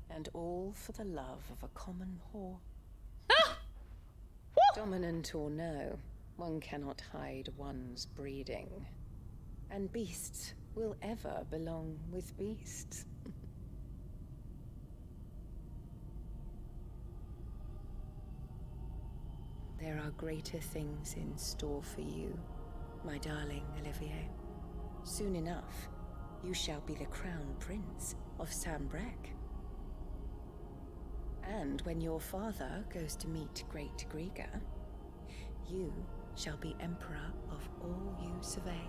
And all for the love of a common whore. Dominant or no, one cannot hide one's breeding. And beasts will ever belong with beasts. There are greater things in store for you, my darling Olivier. Soon enough, you shall be the crown prince of Sambrec. And when your father goes to meet Great Griga, you shall be emperor of all you survey.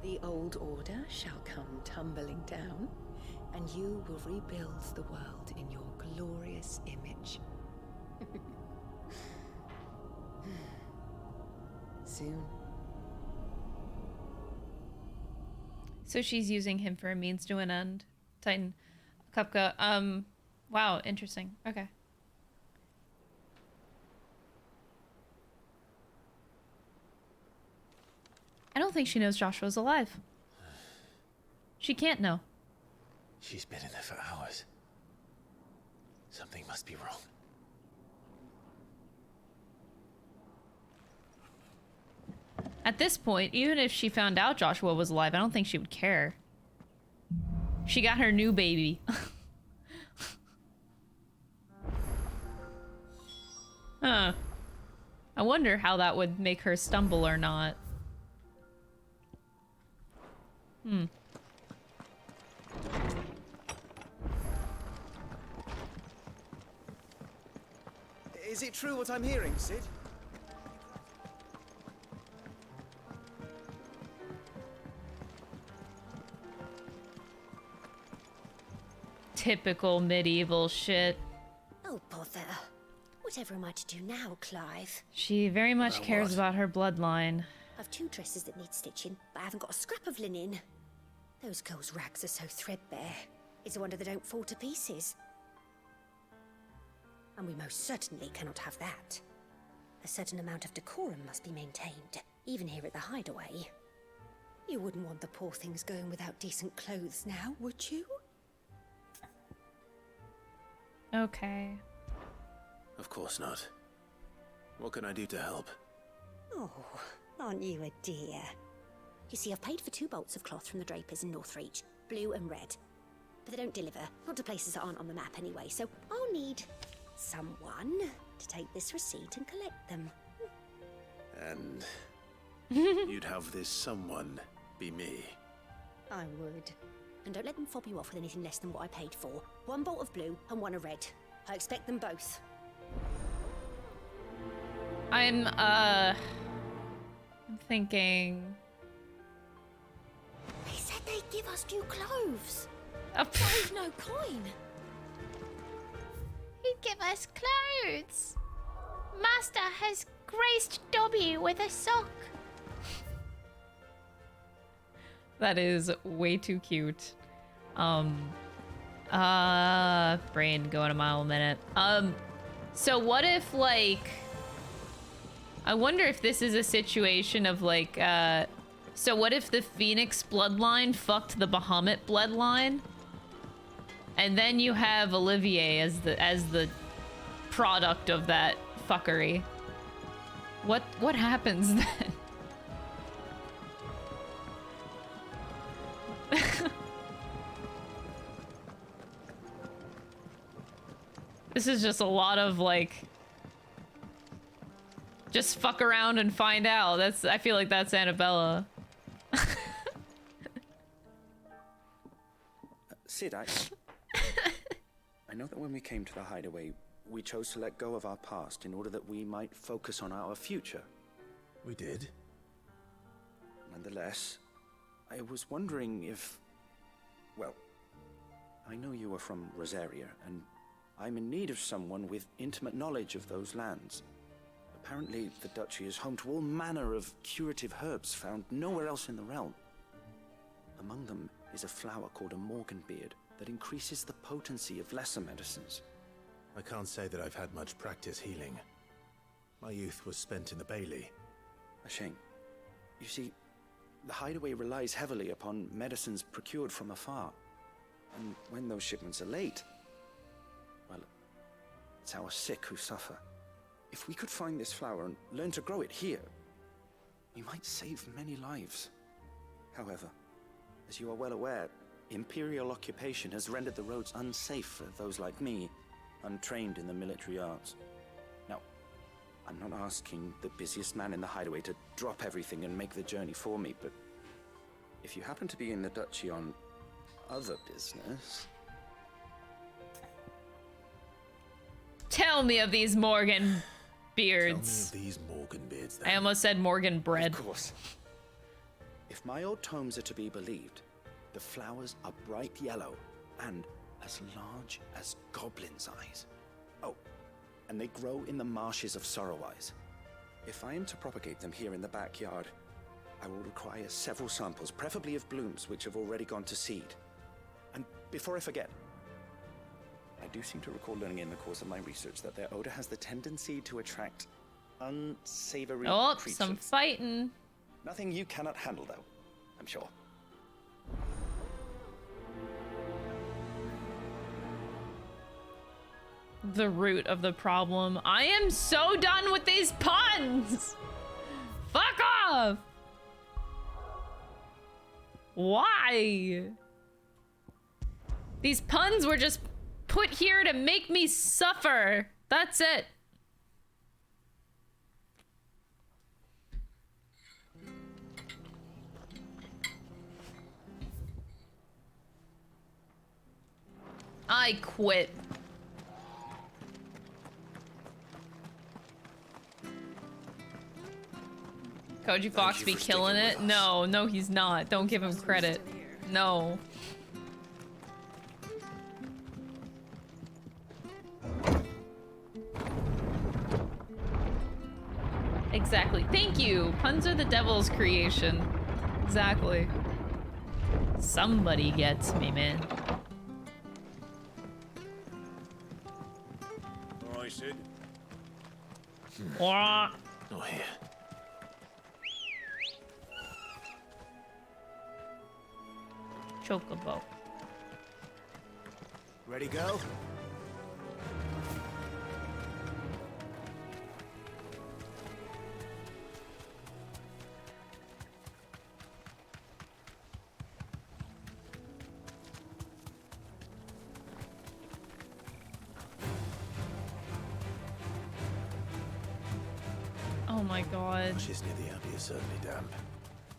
The old order shall come tumbling down, and you will rebuild the world in your glorious image. Soon. So she's using him for a means to an end. Titan. Kupka. Wow, interesting. Okay. I don't think she knows Joshua's alive. She can't know. She's been in there for hours. Something must be wrong. At this point, even if she found out Joshua was alive, I don't think she would care. She got her new baby. Huh. I wonder how that would make her stumble or not. Is it true what I'm hearing, Sid? Typical medieval shit. Oh, bother. Whatever am I to do now, Clive? She very much About cares what? about her bloodline. I've 2 dresses that need stitching, but I haven't got a scrap of linen. Those girls' rags are so threadbare. It's a wonder they don't fall to pieces. And we most certainly cannot have that. A certain amount of decorum must be maintained, even here at the Hideaway. You wouldn't want the poor things going without decent clothes now, would you? Okay. Of course not. What can I do to help? Oh, aren't you a dear? You see, I've paid for 2 bolts of cloth from the drapers in Northreach, blue and red. But they don't deliver, not to places that aren't on the map anyway, so I'll need someone to take this receipt and collect them. And you'd have this someone be me. I would. And don't let them fob you off with anything less than what I paid for. 1 bolt of blue and 1 of red. I expect them both. I'm thinking... They said they'd give us new clothes. But we've no coin. He'd give us clothes. Master has graced Dobby with a sock. That is way too cute. Brain going a mile a minute. So what if, like... I wonder if this is a situation of, like, so what if the Phoenix bloodline fucked the Bahamut bloodline? And then you have Olivier as the product of that fuckery. What happens then? This is just a lot of, like, just fuck around and find out. I feel like that's Annabella. Sid, I know that when we came to the Hideaway, we chose to let go of our past in order that we might focus on our future. We did. Nonetheless, I was wondering if... Well, I know you are from Rosaria, and I'm in need of someone with intimate knowledge of those lands. Apparently, the Duchy is home to all manner of curative herbs found nowhere else in the realm. Among them is a flower called a morganbeard that increases the potency of lesser medicines. I can't say that I've had much practice healing. My youth was spent in the Bailey. A shame. You see, the Hideaway relies heavily upon medicines procured from afar. And when those shipments are late, well, it's our sick who suffer. If we could find this flower and learn to grow it here, we might save many lives. However, as you are well aware, Imperial occupation has rendered the roads unsafe for those like me, untrained in the military arts. Now, I'm not asking the busiest man in the Hideaway to drop everything and make the journey for me, but if you happen to be in the Duchy on other business... Tell me of these Morgan beards. Tell me of these Morgan beards, then. I almost said Morgan bread. Of course. If my old tomes are to be believed, the flowers are bright yellow and as large as goblins' eyes. Oh, and they grow in the marshes of Sorrowise. If I am to propagate them here in the backyard, I will require several samples, preferably of blooms which have already gone to seed. And before I forget, I do seem to recall learning in the course of my research that their odor has the tendency to attract unsavory creatures. Some fighting. Nothing you cannot handle, though, I'm sure. The root of the problem. I am so done with these puns! Fuck off! Why? These puns were just put here to make me suffer. That's it. I quit. Koji Fox be killing it? No, no he's not. Don't give him credit. No. Exactly. Thank you. Puns are the devil's creation. Exactly. Somebody gets me, man. All right, Sid. Oh, here. Chocobo. Ready, go? Oh my god. She's near the abbey is certainly damp.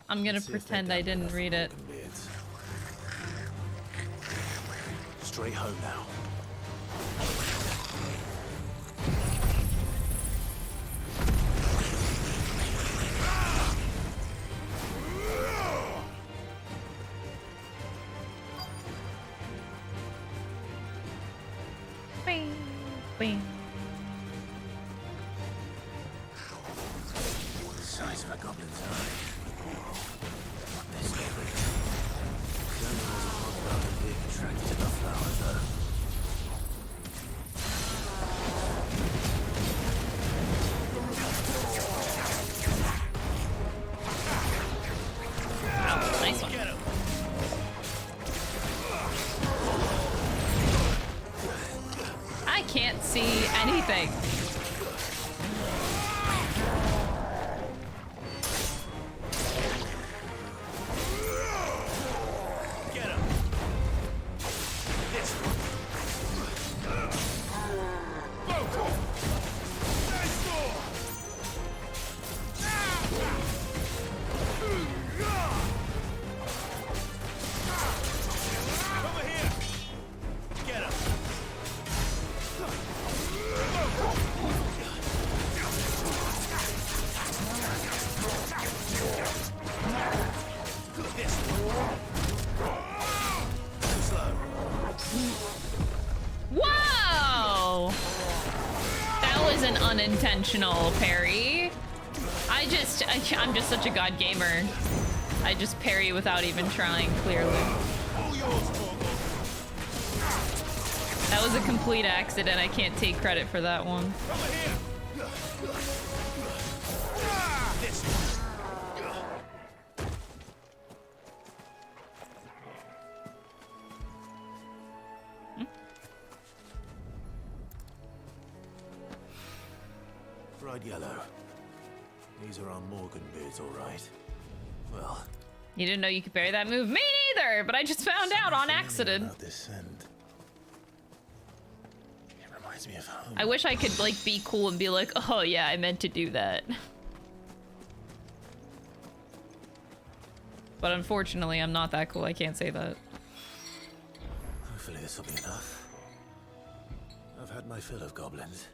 I'm gonna pretend I didn't read it. Straight home now. Bing, bing. Size of a goblin's eye. This every. Don't know as much about them being attracted to the flower, though. Oh, nice one. I can't see anything. an unintentional parry. I'm just such a god gamer. I just parry without even trying, clearly. That was a complete accident. I can't take credit for that one. Bright yellow. These are our Morgan beards, all right. Well, You didn't know you could parry that move? Me neither, but I just found out on accident. about this scent. It reminds me of home. I wish I could like be cool and be like, oh yeah, I meant to do that. But unfortunately, I'm not that cool. I can't say that. Hopefully this will be enough. I've had my fill of goblins.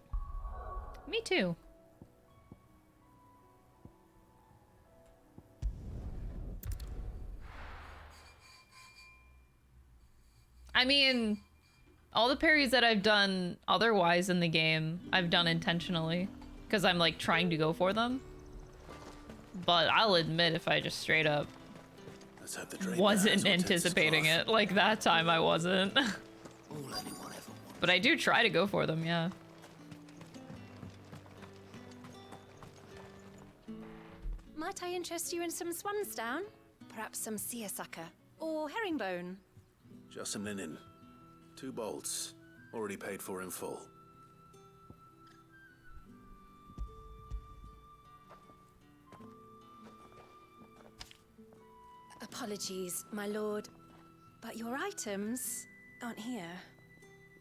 Me too. I mean, all the parries that I've done otherwise in the game, I've done intentionally. Because I'm like trying to go for them. But I'll admit if I just straight up wasn't anticipating it. Like that time I wasn't. But I do try to go for them, yeah. Might I interest you in some swansdown? Perhaps some seersucker or herringbone? Just some linen. 2 bolts. Already paid for in full. Apologies, my lord, but your items aren't here.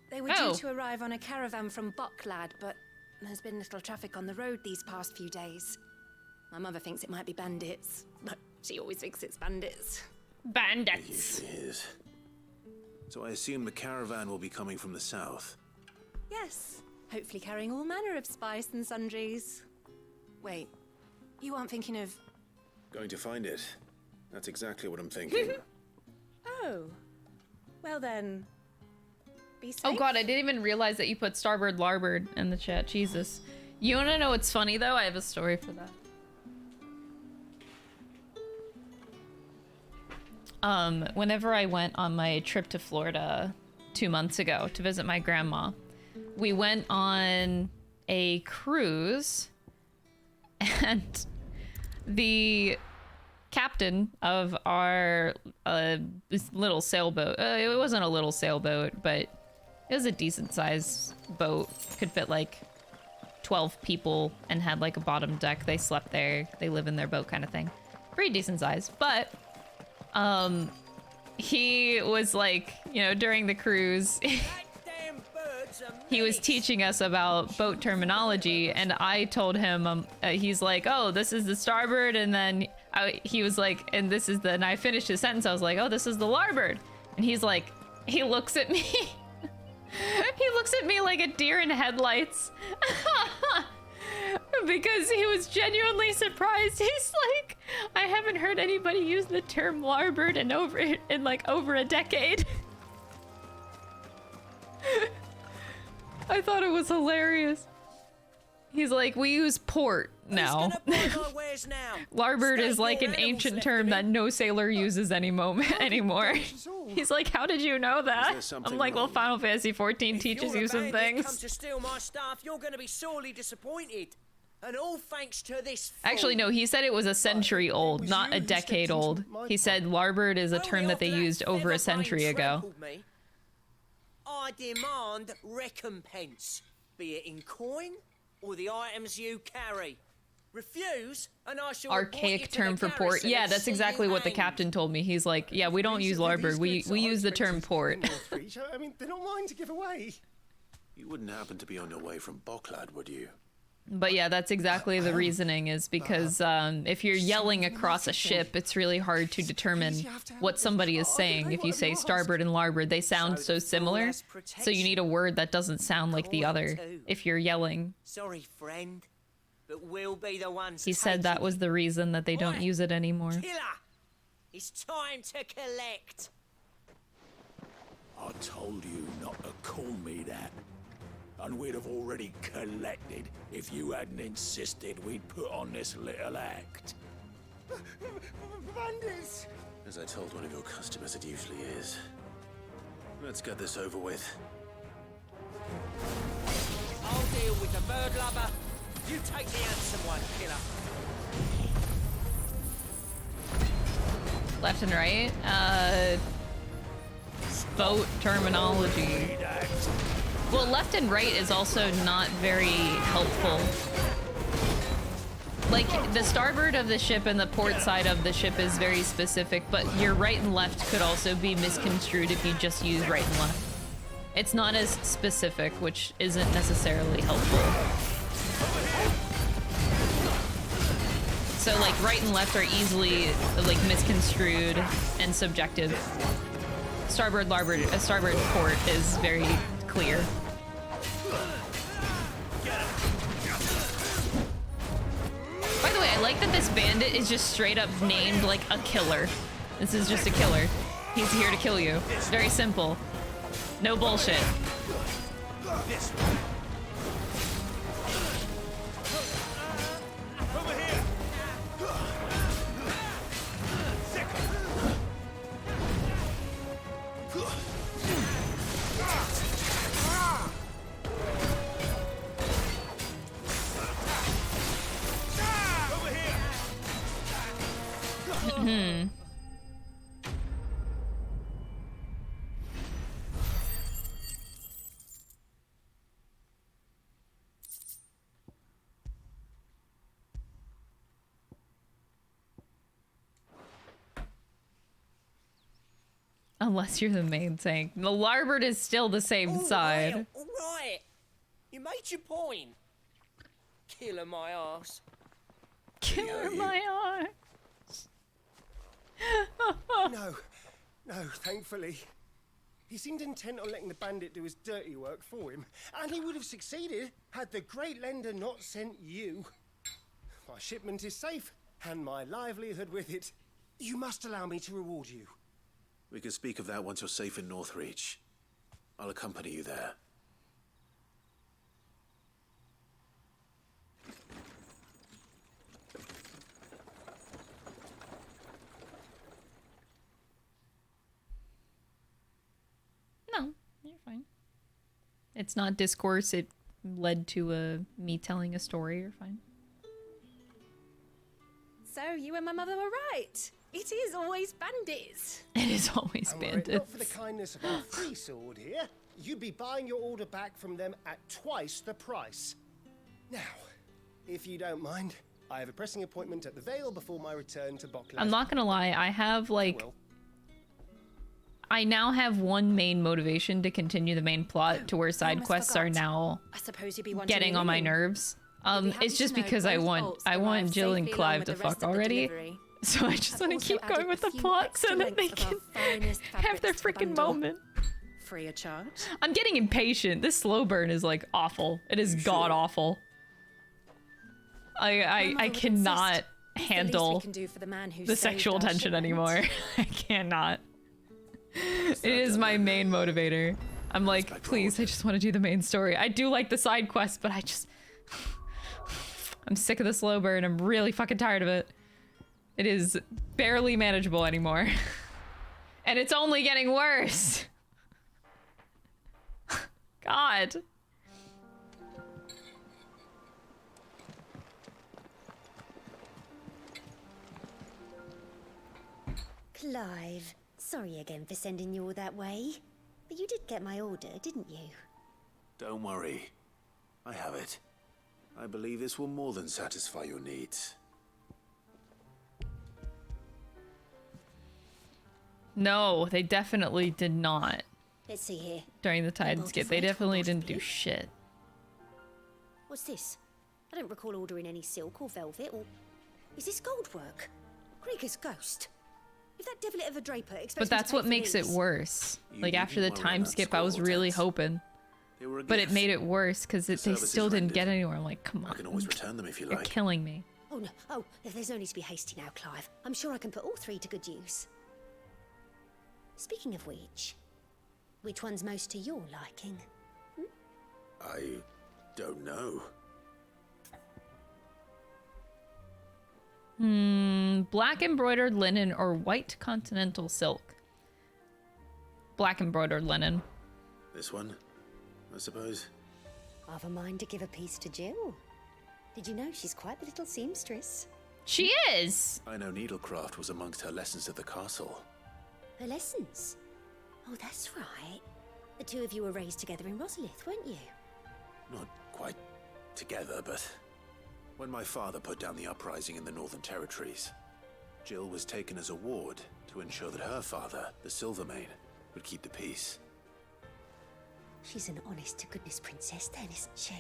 They were due to arrive on a caravan from Bocklad, but there's been little traffic on the road these past few days. My mother thinks it might be bandits, but she always thinks it's bandits. Bandits. It usually is. So I assume the caravan will be coming from the south. Yes, hopefully carrying all manner of spice and sundries. Wait, you aren't thinking of... Going to find it. That's exactly what I'm thinking. Oh, well then, be safe. Oh god, I didn't even realize that you put starboard larboard in the chat. Jesus. You wanna know what's funny though? I have a story for that. Whenever I went on my trip to Florida 2 months ago to visit my grandma, we went on a cruise and the captain of our little sailboat, it wasn't a little sailboat, but it was a decent sized boat, could fit like 12 people and had like a bottom deck. They slept there, they live in their boat kind of thing. Pretty decent size, but he was like, you know, during the cruise he was teaching us about boat terminology, and I told him, he's like, oh, this is the starboard, and then he was like, and this is the, and I finished his sentence, I was like, oh, this is the larboard, and he's like, he looks at me, he looks at me like a deer in headlights, because he was genuinely surprised. He's like, I haven't heard anybody use the term larboard in over a decade. I thought it was hilarious. He's like, we use port now. Larboard is like an ancient term that no sailor uses anymore. He's like, how did you know that? I'm like, well, Final Fantasy 14 teaches you some things. Come to steal my stuff, you're going to be sorely disappointed. And all thanks to this. Actually, no, he said it was a century old, not a decade old. He said larboard is a term that they used over a century ago. I demand recompense, be it in coin or the items you carry. Refuse, and I shall Archaic term for port. Yeah, that's exactly what the captain told me. He's like, yeah, we don't use larboard. We use the term port. I mean, they're not mine to give away. You wouldn't happen to be on your way from Bocklad, would you? But yeah, that's exactly the reasoning, is because if you're yelling across a ship, it's really hard to determine what somebody is saying. If you say starboard and larboard, they sound so similar. So you need a word that doesn't sound like the other if you're yelling. Sorry, friend, but we'll be the ones. He said that was the reason that they don't use it anymore. Killer, it's time to collect. I told you not to call me that. and we'd have already collected if you hadn't insisted we'd put on this little act. Bandits! As I told one of your customers, it usually is. Let's get this over with. I'll deal with the bird lover. You take the handsome one, killer. Left and right. Boat terminology. Well, left and right is also not very helpful. Like, the starboard of the ship and the port side of the ship is very specific, but your right and left could also be misconstrued if you just use right and left. It's not as specific, which isn't necessarily helpful. So, like, right and left are easily, like, misconstrued and subjective. Starboard, larboard, starboard port is very clear. By the way, I like that this bandit is just straight up named like a killer. This is just a killer. He's here to kill you. Very simple. No bullshit. Unless you're the main tank. The larboard is still the same side. All right. You made your point. Killer my ass. Killer my ass. No, thankfully. He seemed intent on letting the bandit do his dirty work for him, and he would have succeeded had the great lender not sent you. My shipment is safe, and my livelihood with it. You must allow me to reward you. We can speak of that once you're safe in Northreach. I'll accompany you there. No, you're fine. It's not discourse, it led to me telling a story, you're fine. So, you and my mother were right. It is always bandits. It is always bandits. Not for the kindness of our free sword here, you'd be buying your order back from them at twice the price. Now, if you don't mind, I have a pressing appointment at the Vale before my return to Bockland. I'm not gonna lie, I have like... I now have one main motivation to continue the main plot to where side quests are now I suppose you'd be getting on my nerves. It's just because I want Jill and Clive to fuck already. So I just want to keep going with the plot so that they can have their freaking moment. Free of charge. I'm getting impatient. This slow burn is like awful. It is god awful. I cannot handle the sexual tension anymore. I cannot. It is my main motivator. I'm like, please, I just want to do the main story. I do like the side quests, but I'm sick of the slow burn. I'm really fucking tired of it. It is barely manageable anymore. And it's only getting worse. God. Clive, sorry again for sending you all that way. But you did get my order, didn't you? Don't worry. I have it. I believe this will more than satisfy your needs. No, they definitely did not. Let's see here. During the tide skip, they definitely didn't do shit. What's this? I don't recall ordering any silk or velvet or... Is this gold work? Krieger's ghost. If that devilet of a draper expects But that's what makes it worse. Like after the time skip, I was really hoping. But it made it worse because they still didn't get anywhere. I'm like, come on. I can always return them if you You're like. killing me. Oh no, there's no need to be hasty now, Clive. I'm sure I can put all three to good use. Speaking of which one's most to your liking? I don't know. Black embroidered linen or white continental silk? Black embroidered linen. This one, I suppose. I've a mind to give a piece to Jill. Did you know she's quite the little seamstress? She is! I know needlecraft was amongst her lessons at the castle. Her lessons? Oh, that's right. The two of you were raised together in Rosalith, weren't you? Not quite together, but when my father put down the uprising in the Northern Territories, Jill was taken as a ward to ensure that her father, the Silvermane, would keep the peace. She's an honest-to-goodness princess then, isn't she?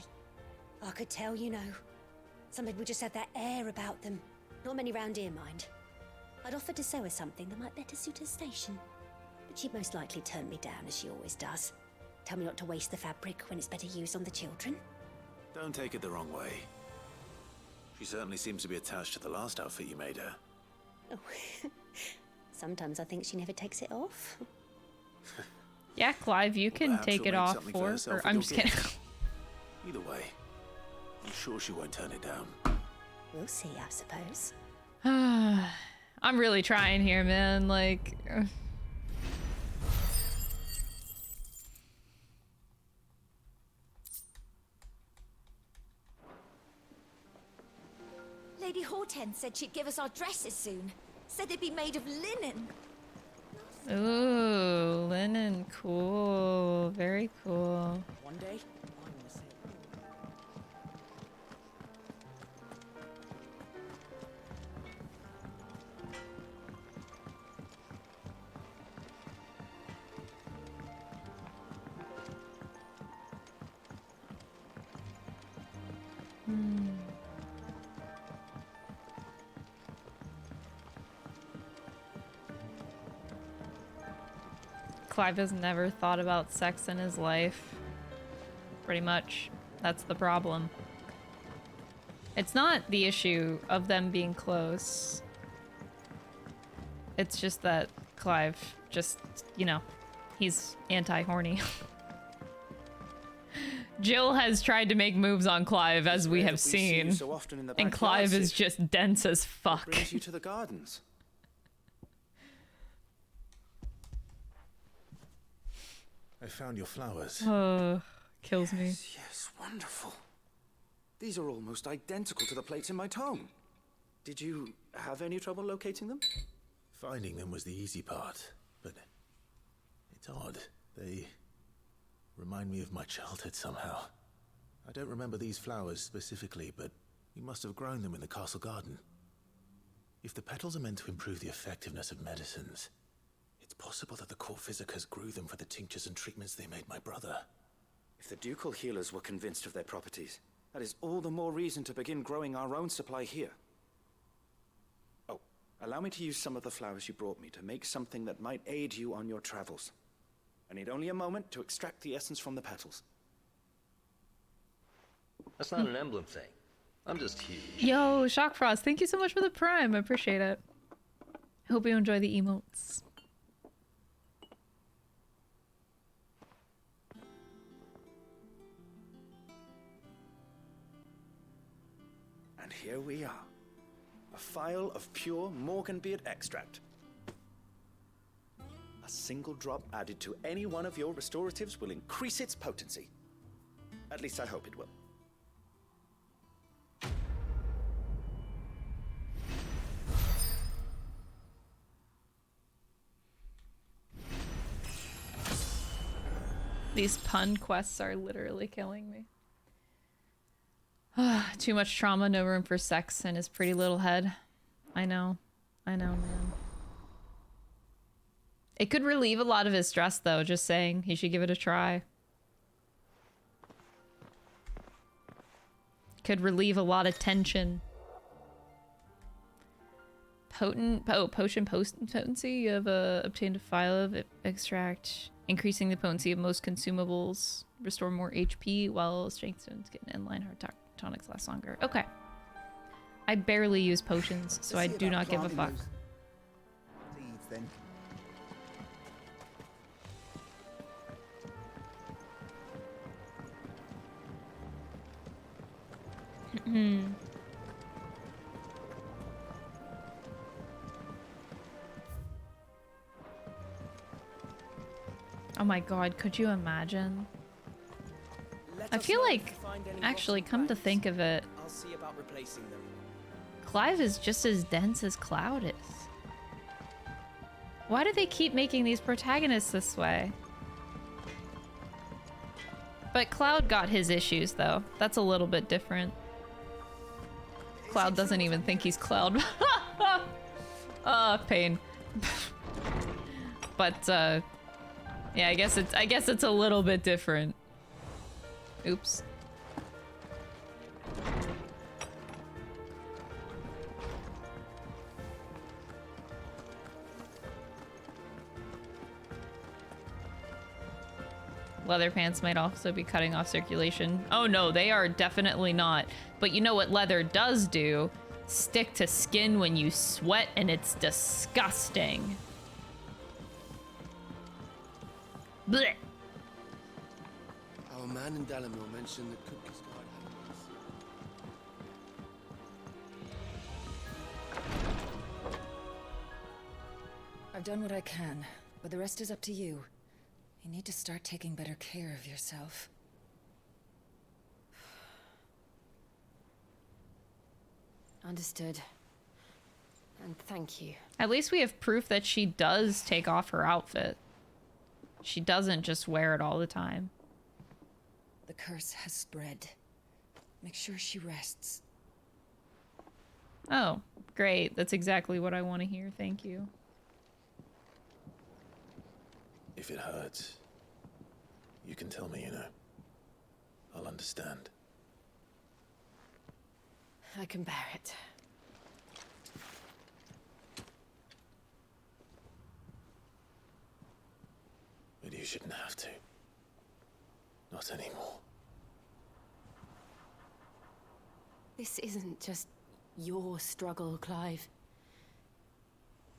I could tell, you know. Some people just have that air about them. Not many round here, mind. I'd offered to sew her something that might better suit her station. But she'd most likely turn me down, as she always does. Tell me not to waste the fabric when it's better used on the children. Don't take it the wrong way. She certainly seems to be attached to the last outfit you made her. Oh. Sometimes I think she never takes it off. Yeah, Clive, you can Perhaps take she'll it make off something for herself her. with I'm your just kidding. gift. Either way, I'm sure she won't turn it down. We'll see, I suppose. I'm really trying here, man. Like... Lady Hortense said she'd give us our dresses soon. Said they'd be made of linen. Ooh, linen. Cool. Very cool. One day, I want to say Clive has never thought about sex in his life. Pretty much. That's the problem. It's not the issue of them being close. It's just that Clive just, you know, he's anti-horny. Jill has tried to make moves on Clive, as we have seen. And Clive is just dense as fuck. Brings you to the gardens. I found your flowers. Oh, kills me. Yes, wonderful. These are almost identical to the plates in my tome. Did you have any trouble locating them? Finding them was the easy part, but it's odd. They remind me of my childhood somehow. I don't remember these flowers specifically, but we must have grown them in the castle garden. If the petals are meant to improve the effectiveness of medicines, it's possible that the court physicers grew them for the tinctures and treatments they made my brother. If the ducal healers were convinced of their properties, that is all the more reason to begin growing our own supply here. Oh, allow me to use some of the flowers you brought me to make something that might aid you on your travels. I need only a moment to extract the essence from the petals. That's not an emblem thing. I'm just huge. Yo, Shockfrost, thank you so much for the prime. I appreciate it. I hope you enjoy the emotes. And here we are. A phial of pure Morganbeard extract. A single drop added to any one of your restoratives will increase its potency. At least I hope it will. These pun quests are literally killing me. Too much trauma, no room for sex in his pretty little head. I know, man. It could relieve a lot of his stress, though, just saying. He should give it a try. Could relieve a lot of tension. Potion potency. You have obtained a phial of extract, increasing the potency of most consumables. Restore more HP while strength stones get in line. Hard tonics last longer. Okay. I barely use potions, so I do not give a fuck. Seeds, then. Oh my god, could you imagine? I feel like, actually, come to think of it, I'll see about replacing them. Clive is just as dense as Cloud is. Why do they keep making these protagonists this way? But Cloud got his issues, though. That's a little bit different. Cloud doesn't even think he's Cloud. Pain. But, yeah, I guess it's a little bit different. Oops. Leather pants might also be cutting off circulation. Oh no, they are definitely not. But you know what leather does do? Stick to skin when you sweat, and it's disgusting. Blech. Our man in Dalamore mentioned that Cookies God had I've done what I can, but the rest is up to you. You need to start taking better care of yourself. Understood. And thank you. At least we have proof that she does take off her outfit. She doesn't just wear it all the time. The curse has spread. Make sure she rests. Oh, great. That's exactly what I want to hear. Thank you. If it hurts, you can tell me, you know. I'll understand. I can bear it. But you shouldn't have to. Not anymore. This isn't just your struggle, Clive.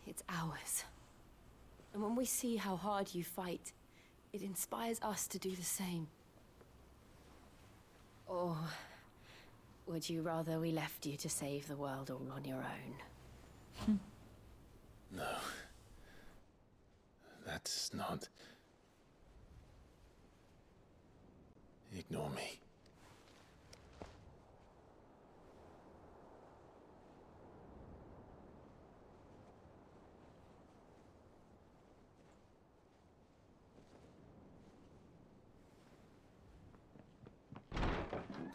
It's ours. And when we see how hard you fight, it inspires us to do the same. Or would you rather we left you to save the world all on your own? No. That's not... Ignore me.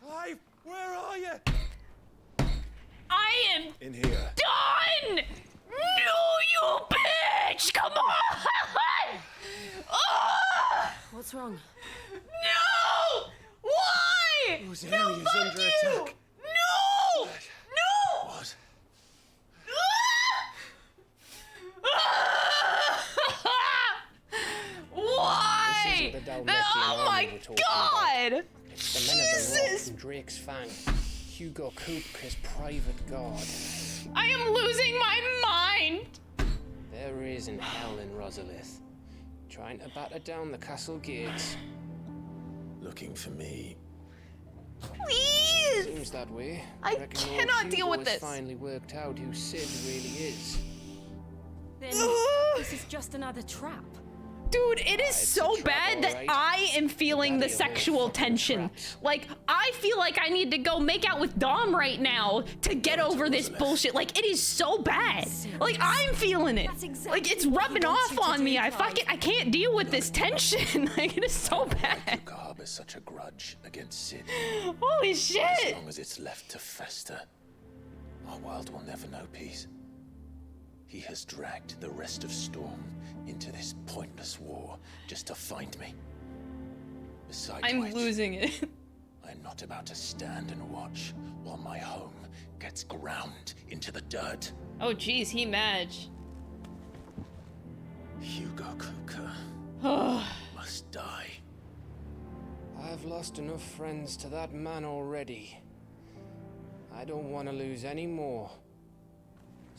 Clive, where are you? I am in here. Done! No, you bitch! Come on! Oh! What's wrong? No! Why? Rosaria is under attack. No! No! What? Why? Oh my god! It's the men of the rock and Drake's Fang. Hugo Coop, his private guard. I am losing my mind! There is in hell in Rosalith, trying to batter down the castle gates. Looking for me. Please! Seems that way. I Reckon Lord cannot deal Hugo with has this. finally worked out who Sid really is. Then this is just another trap. Dude, it is so bad that I am feeling the sexual tension. Like, I feel like I need to go make out with Dom right now to get over this bullshit. Like, it is so bad. Like, I'm feeling it. Like, it's rubbing off on me. I can't deal with this tension. Like, it is so bad. You harbor such a grudge against Sid. Holy shit! As long as it's left to fester, our world will never know peace. He has dragged the rest of Storm into this pointless war just to find me. Besides I'm which, losing it. I'm not about to stand and watch while my home gets ground into the dirt. Oh geez, he mad. Hugo Kuka must die. I've lost enough friends to that man already. I don't want to lose any more.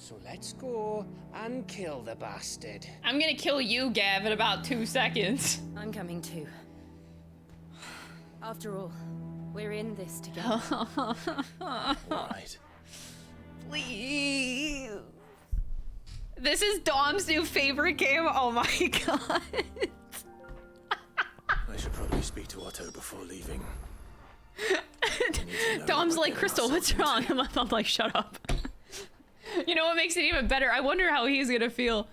So let's go and kill the bastard. I'm gonna kill you, Gav, in about 2 seconds. I'm coming too. After all, We're in this together. Right. Please. This is Dom's new favorite game. Oh my god. I should probably speak to Otto before leaving. Dom's like, Crystal, what's wrong? I'm like, shut up. You know what makes it even better? I wonder how he's gonna feel.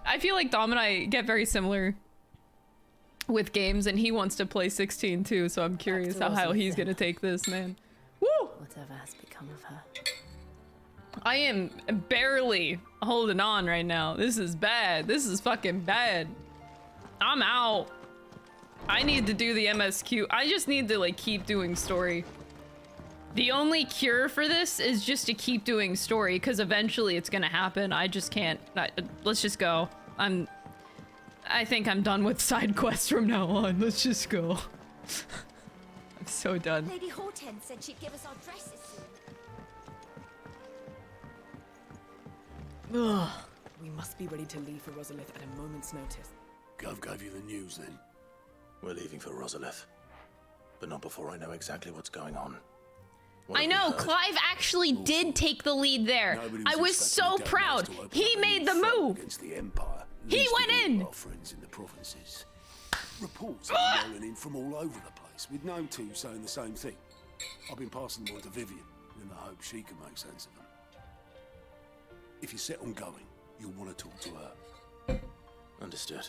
I feel like Dom and I get very similar with games, and he wants to play 16 too, so I'm curious how he's gonna take this, man. Woo! Whatever has become of her. I am barely holding on right now. This is bad. This is fucking bad. I'm out. I need to do the MSQ. I just need to like keep doing story. The only cure for this is just to keep doing story, because eventually it's gonna happen. I just can't. Let's just go. I think I'm done with side quests from now on. Let's just go. I'm so done. Lady Hortense said she'd give us our dresses soon. Ugh. We must be ready to leave for Rosalith at a moment's notice. Gov gave you the news then? We're leaving for Rosalith, but not before I know exactly what's going on. I know, Clive actually did take the lead there. I was so proud. He made the move. The Empire, he went in. Our friends in the provinces. Reports are rolling in from all over the place, with no two saying the same thing. I've been passing them on to Vivian, in the hope she can make sense of them. If you're set on going, you'll want to talk to her. Understood.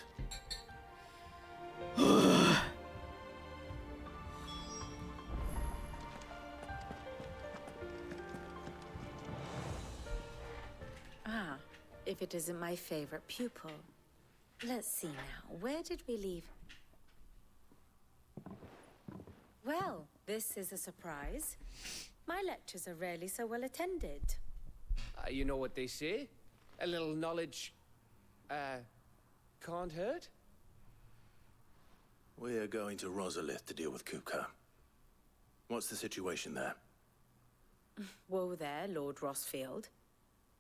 Ah, if it isn't my favorite pupil. Let's see now, where did we leave? Well, this is a surprise. My lectures are rarely so well attended. You know what they say? A little knowledge, can't hurt? We're going to Rosalith to deal with Kupka. What's the situation there? Whoa there, Lord Rossfield.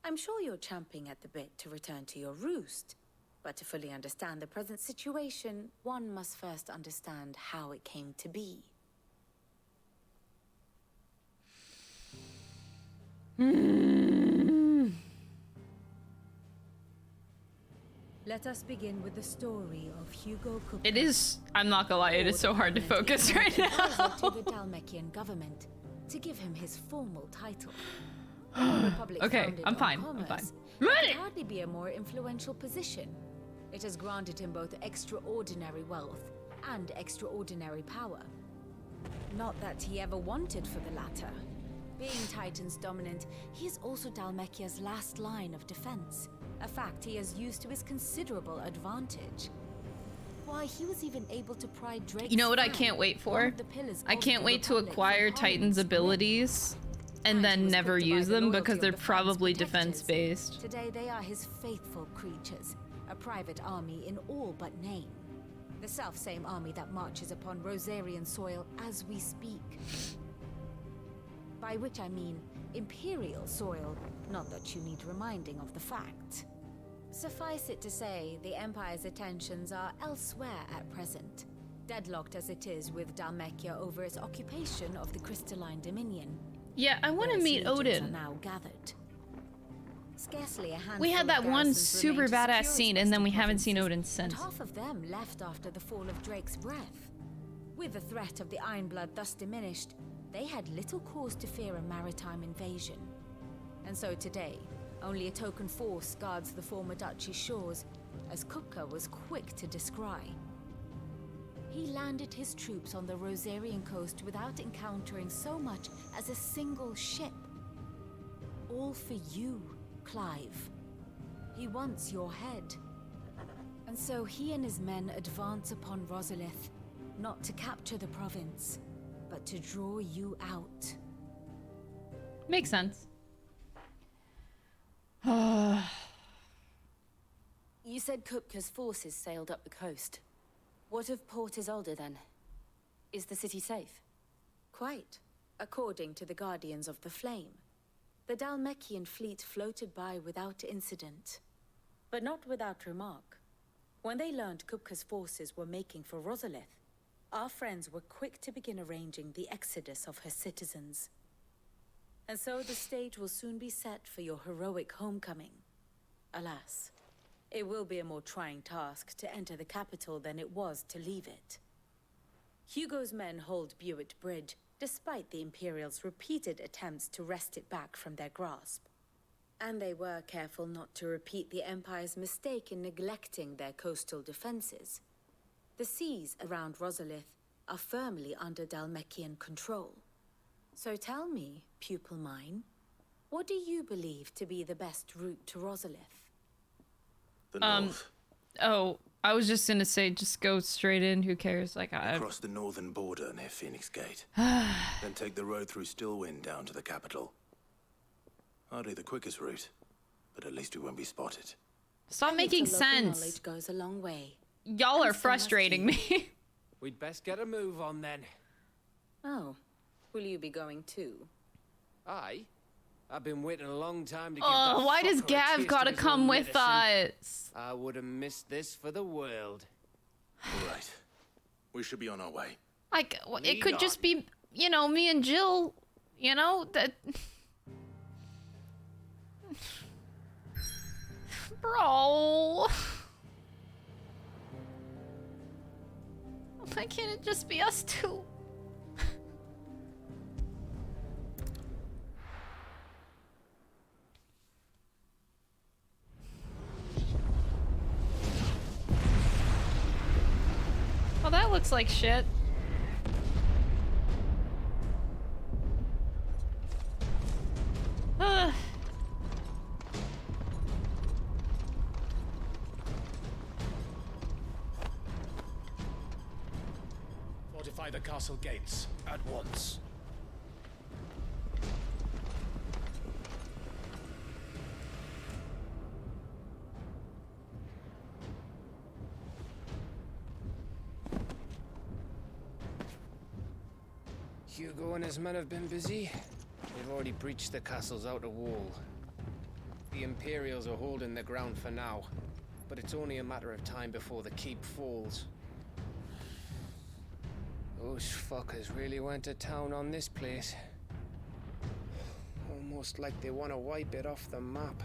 I'm sure you're champing at the bit to return to your roost. But to fully understand the present situation, one must first understand how it came to be. Let us begin with the story of Hugo Kupka. It is, I'm not gonna lie, it is so hard to focus right now. To the Dalmekian government to give him his formal title. Okay, I'm fine. I'm fine. It could hardly be a more influential position. It has granted him both extraordinary wealth and extraordinary power. Not that he ever wanted for the latter. Being Titan's dominant, he is also Dalmekia's last line of defense. A fact he has used to his considerable advantage. Why, he was even able to pry Drake's You know what I can't wait for? I can't wait to acquire Titan's abilities and then never use them because they're probably defense-based. Today they are his faithful creatures, a private army in all but name. The self-same army that marches upon Rosarian soil as we speak. By which I mean Imperial soil, not that you need reminding of the fact. Suffice it to say, the Empire's attentions are elsewhere at present, deadlocked as it is with Dalmekia over its occupation of the Crystalline Dominion. Yeah, I want to meet Odin. Are now gathered. Scarcely a handful We had that of one garrisons super remain to badass secure scene, its and then we western haven't seen provinces, Odin since. and half of them left after the fall of Drake's breath. With the threat of the Ironblood thus diminished, they had little cause to fear a maritime invasion. And so today, only a token force guards the former duchy's shores, as Kupka was quick to descry. He landed his troops on the Rosarian coast without encountering so much as a single ship. All for you, Clive. He wants your head. And so he and his men advance upon Rosalith, not to capture the province, but to draw you out. Makes sense. You said Kupka's forces sailed up the coast. What of Port Isolde then? Is the city safe? Quite, according to the Guardians of the Flame. The Dalmekian fleet floated by without incident, but not without remark. When they learned Kupka's forces were making for Rosalith, our friends were quick to begin arranging the exodus of her citizens. And so the stage will soon be set for your heroic homecoming. Alas, it will be a more trying task to enter the capital than it was to leave it. Hugo's men hold Buett Bridge, despite the Imperials' repeated attempts to wrest it back from their grasp. And they were careful not to repeat the Empire's mistake in neglecting their coastal defenses. The seas around Rosalith are firmly under Dhalmekian control. So tell me, pupil mine, what do you believe to be the best route to Rosalith? The north. Oh, I was just gonna say, just go straight in. Who cares? Like, Across the northern border near Phoenix Gate. Then take the road through Stillwind down to the capital. Hardly the quickest route, but at least we won't be spotted. Stop making sense. Knowledge goes a long way. Y'all are frustrating me. We'd best get a move on then. Oh, will you be going too? I've been waiting a long time to give Oh, that why does fucker a Gav taste gotta of his come own with medicine. us? I would have missed this for the world. All right. We should be on our way. Like, it Lead could on. just be, you know, me and Jill, you know, that... Bro. Why can't it just be us two? Well, that looks like shit. Ugh. Fortify the castle gates at once. Hugo and his men have been busy. They've already breached the castle's outer wall. The Imperials are holding the ground for now, but it's only a matter of time before the keep falls. Those fuckers really went to town on this place. Almost like they want to wipe it off the map.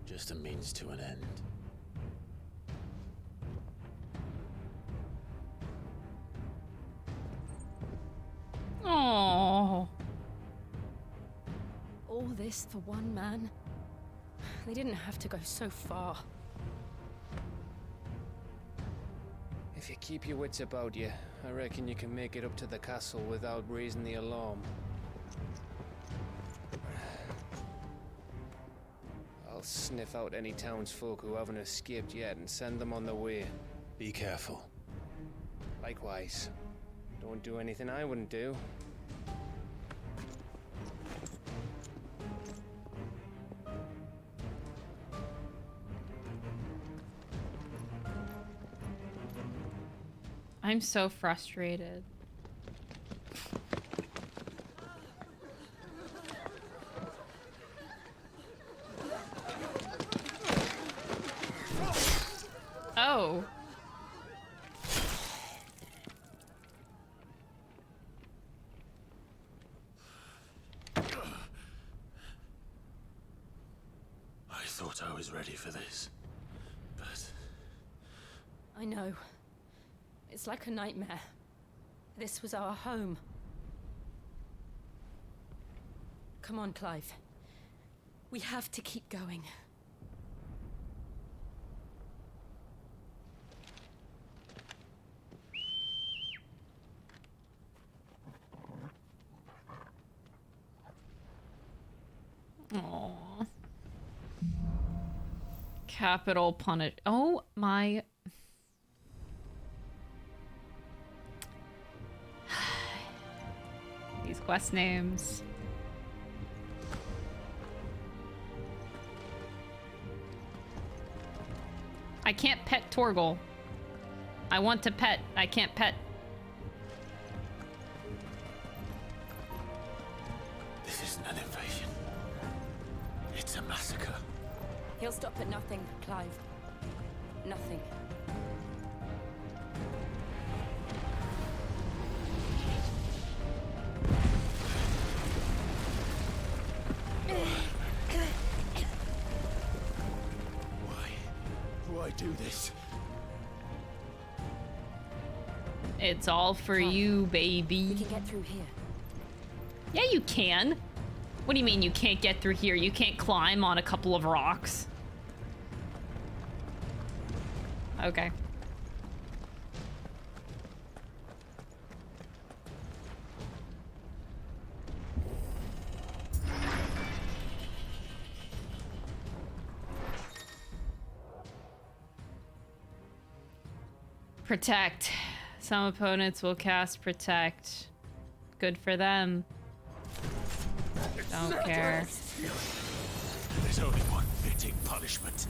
Just a means to an end. Oh. All this for one man? They didn't have to go so far. If you keep your wits about you, I reckon you can make it up to the castle without raising the alarm. I'll sniff out any townsfolk who haven't escaped yet and send them on their way. Be careful. Likewise. Don't do anything I wouldn't do. I'm so frustrated. Oh. I thought I was ready for this, but... I know. It's like a nightmare. This was our home. Come on, Clive. We have to keep going. Aww. Capital punish. Oh my. These quest names. I can't pet Torgal. I want to pet. I can't pet. This isn't an invasion. It's a massacre. He'll stop at nothing, Clive. Nothing. do this. It's all for you, baby. We can get through here. Yeah, you can. What do you mean you can't get through here? You can't climb on a couple of rocks? Okay. Protect. Some opponents will cast Protect. Good for them. Don't care. There's only one fitting punishment.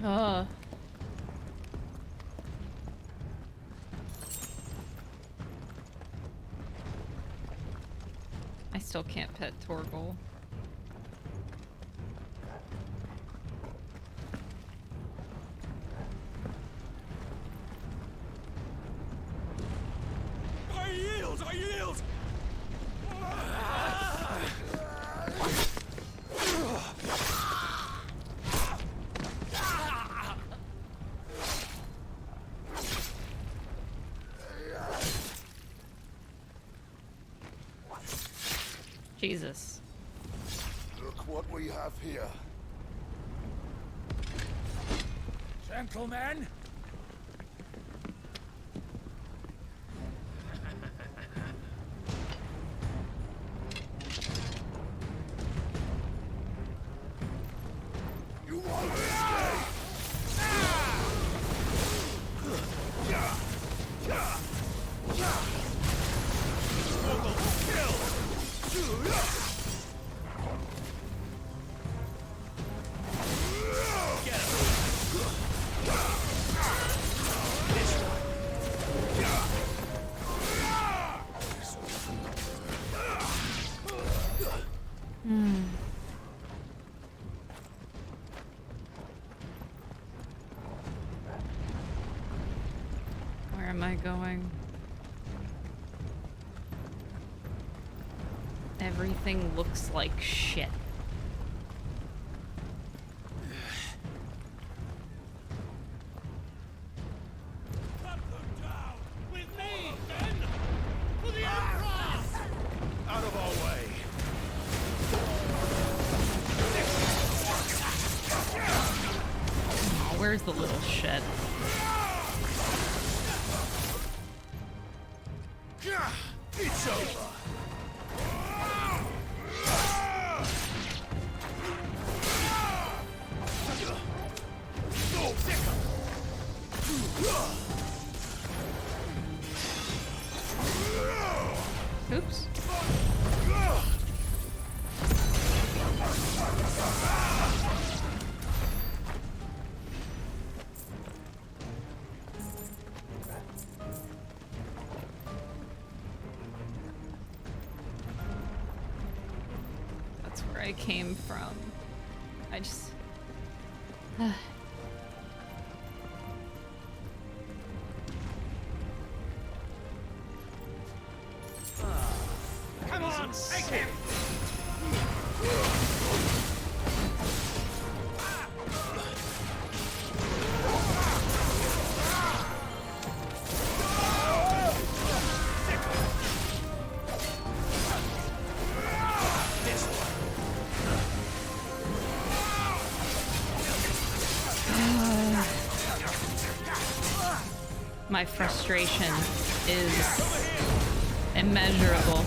Oh. I still can't pet Torgal. I yield! I yield! Jesus. Look what we have here. Gentlemen! You won't escape! Where am I going? Everything looks like shit. Out of our way! Oh, where's the little shit? It's over! Oops. That's where I came from. I just... Come on, take him! My frustration is immeasurable.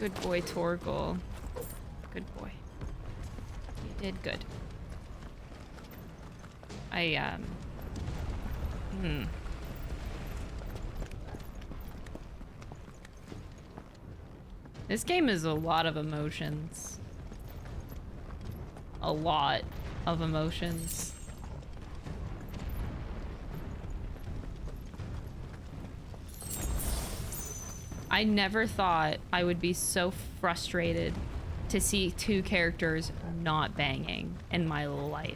Good boy, Torgal. Good boy. You did good. This game is a lot of emotions. A lot of emotions. I never thought I would be so frustrated to see two characters not banging in my life.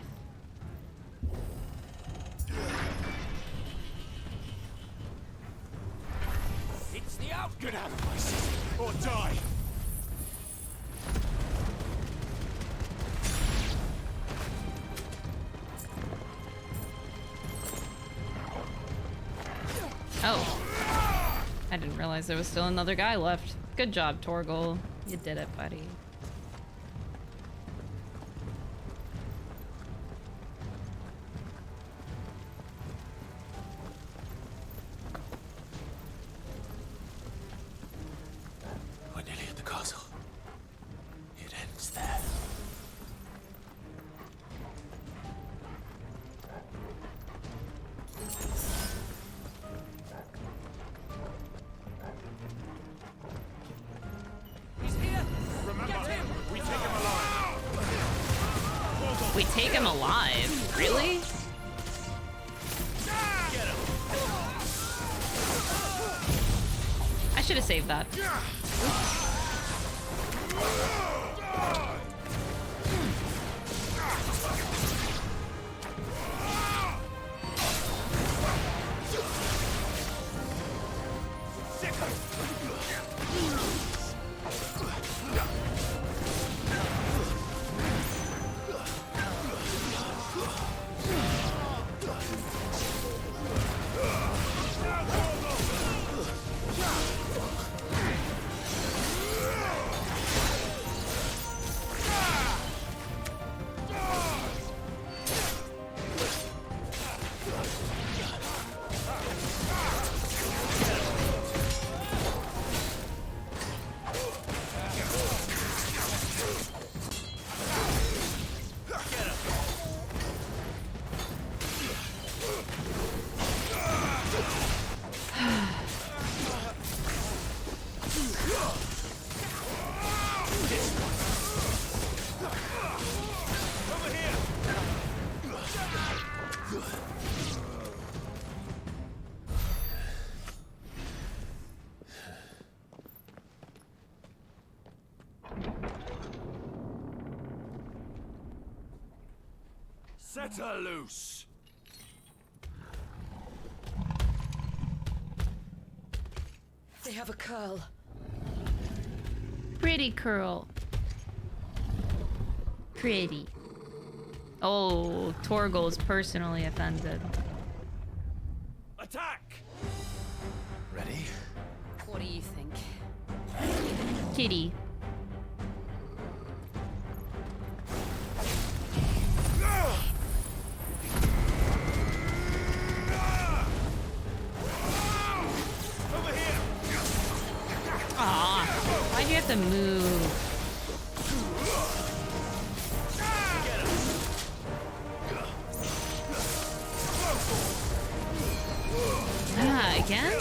It's the out. Get out of my city or die. Oh. I didn't realize there was still another guy left. Good job, Torgal. You did it, buddy. We're nearly at the castle. It ends there. We take him alive? Really? I should have saved that. Set her loose. They have a curl. Pretty curl. Pretty. Oh, Torgal's personally offended. Attack! Ready? What do you think? Kitty. Aw, why'd you have to move? Yeah, again?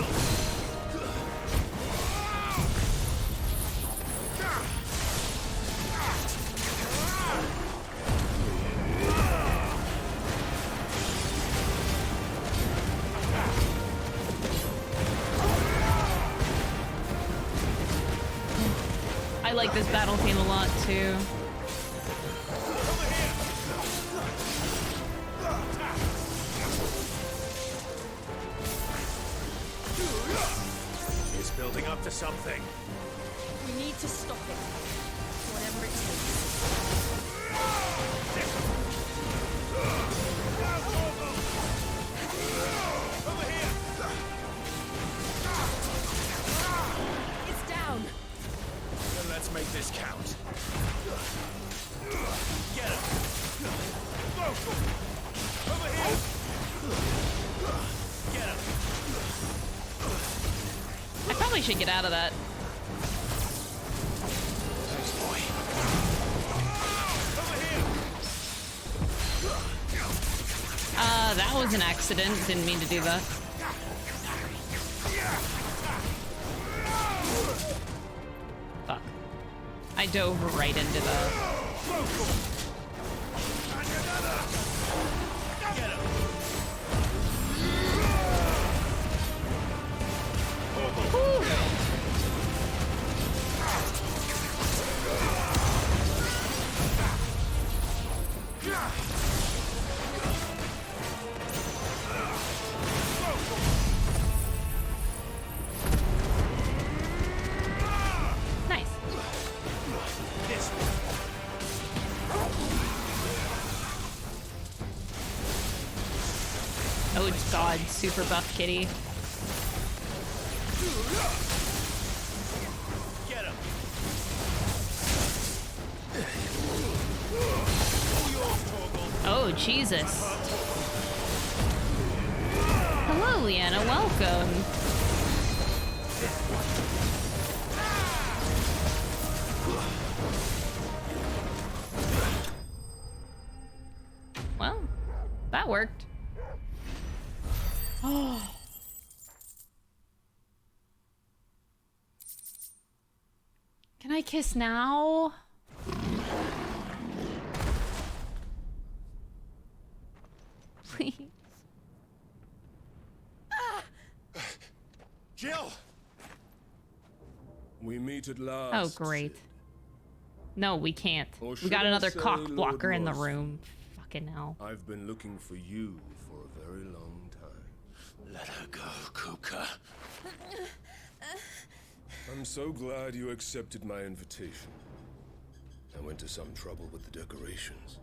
I like this battle theme a lot too. It's building up to something. We need to stop it. Whatever it takes. It's down. Then let's make this count. Get him. Over here. Get him. I probably should get out of that. was an accident. Didn't mean to do that. Fuck. I dove right into that. Nice. Oh god, super buff kitty. Get him. Oh, Jesus. Hello, Leanna. Welcome. Well, that worked. Oh. Can I kiss now? Please. Jill! We meet at last. Oh, great. No, we can't. Or We should got I another say, cock Lord blocker in the Ross? room. Fucking hell. I've been looking for you for a very long time. Let her go, Kuka. I'm so glad you accepted my invitation. I went to some trouble with the decorations.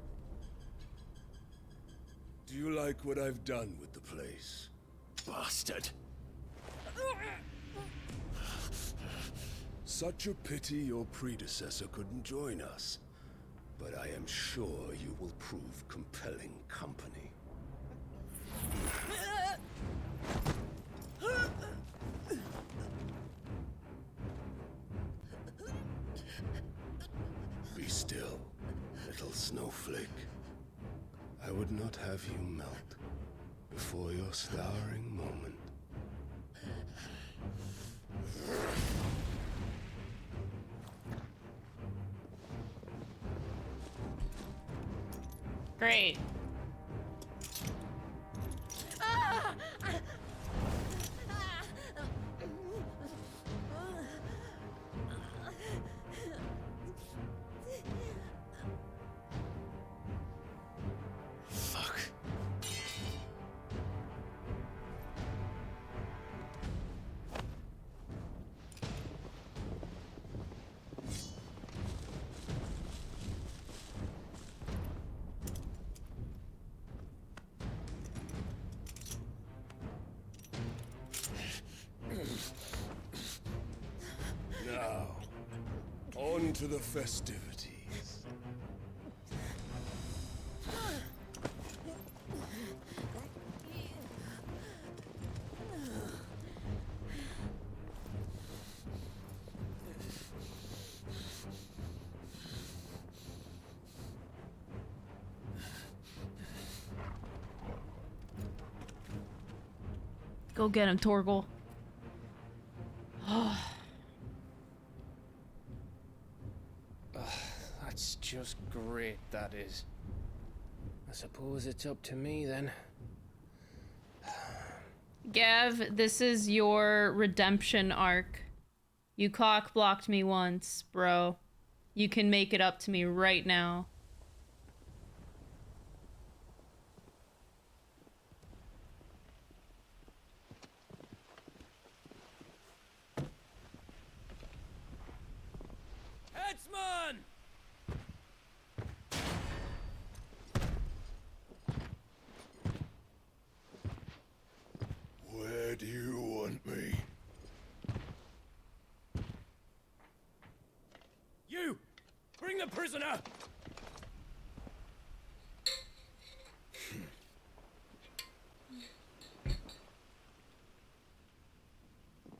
Do you like what I've done with the place? Bastard. Such a pity your predecessor couldn't join us. But I am sure you will prove compelling company. Be still, little snowflake. I would not have you melt before your starring moment. Great. Fuck. Now, on to the festivities. Go get him, Torgal. That's just great, that is. I suppose it's up to me then. Gav, this is your redemption arc. You cock blocked me once, bro. You can make it up to me right now. Headsman! Where do you want me? You! Bring the prisoner!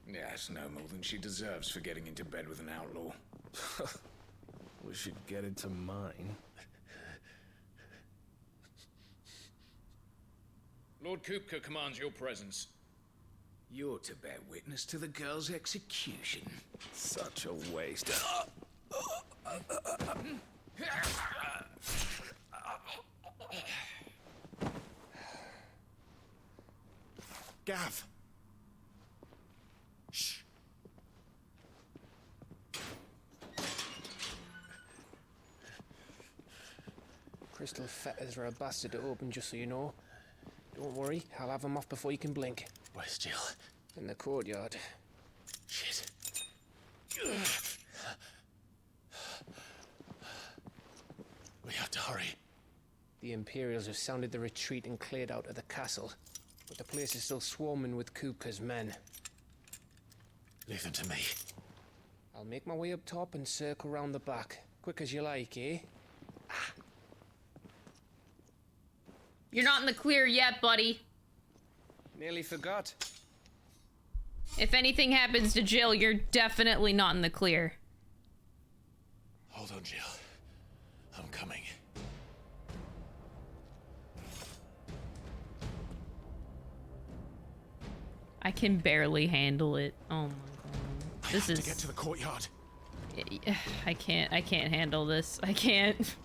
Yes, no more than she deserves for getting into bed with an outlaw. We should get into mine. Lord Kupka commands your presence. You're to bear witness to the girl's execution. Such a waste. Gav! Shh! Crystal fetters are a bastard to open, just so you know. Don't worry, I'll have them off before you can blink. Where's Jill? In the courtyard. Shit. We have to hurry. The Imperials have sounded the retreat and cleared out of the castle, but the place is still swarming with Kupka's men. Leave them to me. I'll make my way up top and circle round the back. Quick as you like, eh? You're not in the clear yet, buddy. Nearly forgot. If anything happens to Jill, you're definitely not in the clear. Hold on, Jill. I'm coming. I can barely handle it. Oh my god. This is to get to the courtyard. I can't handle this. I can't.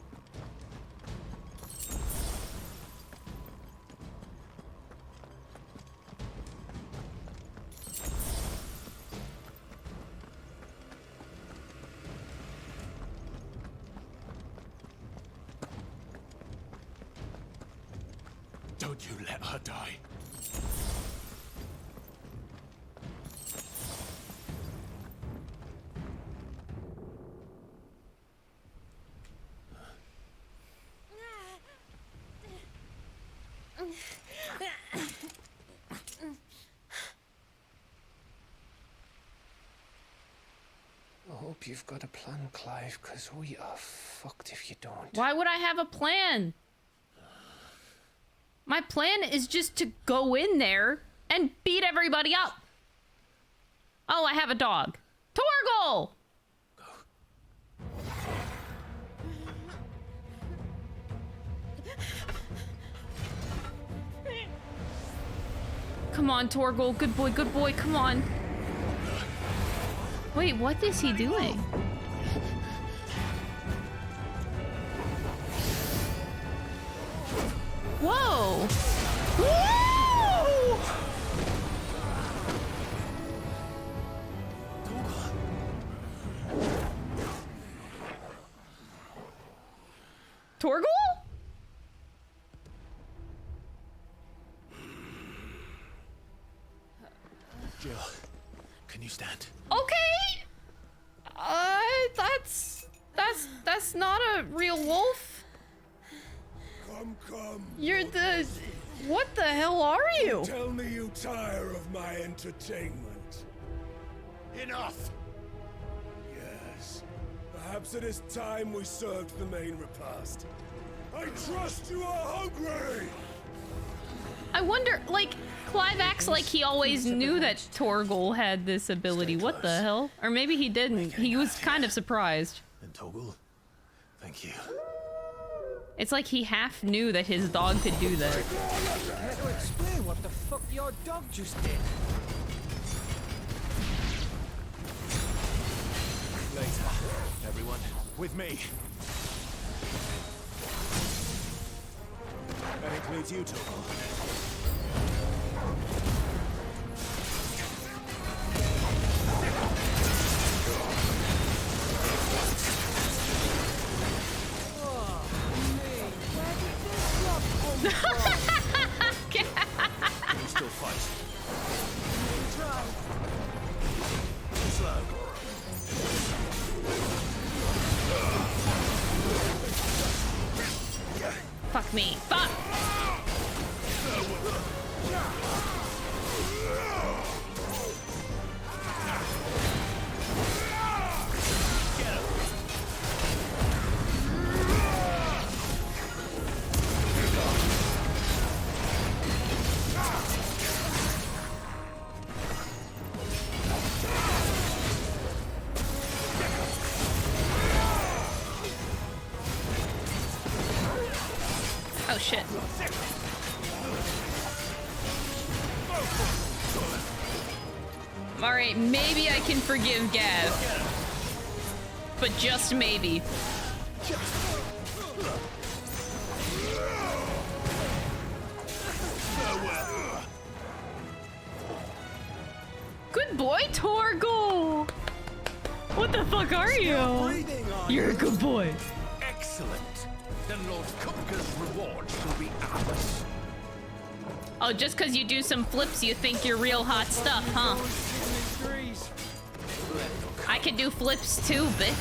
Don't you let her die. I hope you've got a plan, Clive, because we are fucked if you don't. Why would I have a plan? My plan is just to go in there and beat everybody up. Oh, I have a dog. Torgal! Come on, Torgal. Good boy, come on. Wait, what is he doing? Whoa! Whoa! Torgal? Jill, can you stand? Okay. That's not a real wolf. Come. You're the... What the hell are you? Tell me you tire of my entertainment. Enough! Yes. Perhaps it is time we served the main repast. I trust you are hungry! I wonder, like, Clive acts like he always knew that Torgal had this ability. What the hell? Or maybe he didn't. He was kind of surprised. And Torgal, thank you. It's like he half knew that his dog could do that. Care to explain what the fuck your dog just did? Later, everyone. With me. That includes you, Torgal. Can you still fight? Slow. Fuck me. Fuck! Oh shit. Alright, maybe I can forgive Gav. But just maybe. Good boy, Torgal! What the fuck are you? You're a good boy. Excellent. Then Lord Kupka's reward shall be ours. Oh, just because you do some flips, you think you're real hot stuff, huh? I can do flips too, bitch.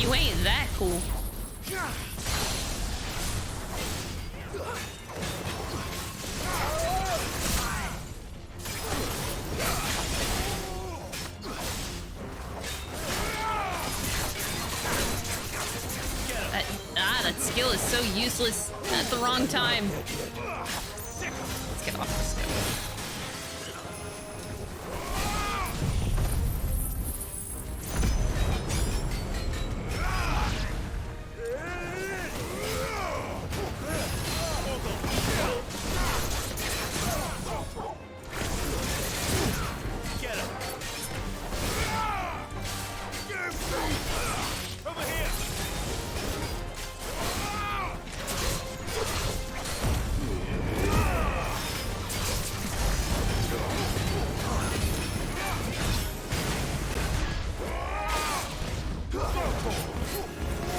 You ain't that cool. That skill is so useless at the wrong time. Let's get off this guy.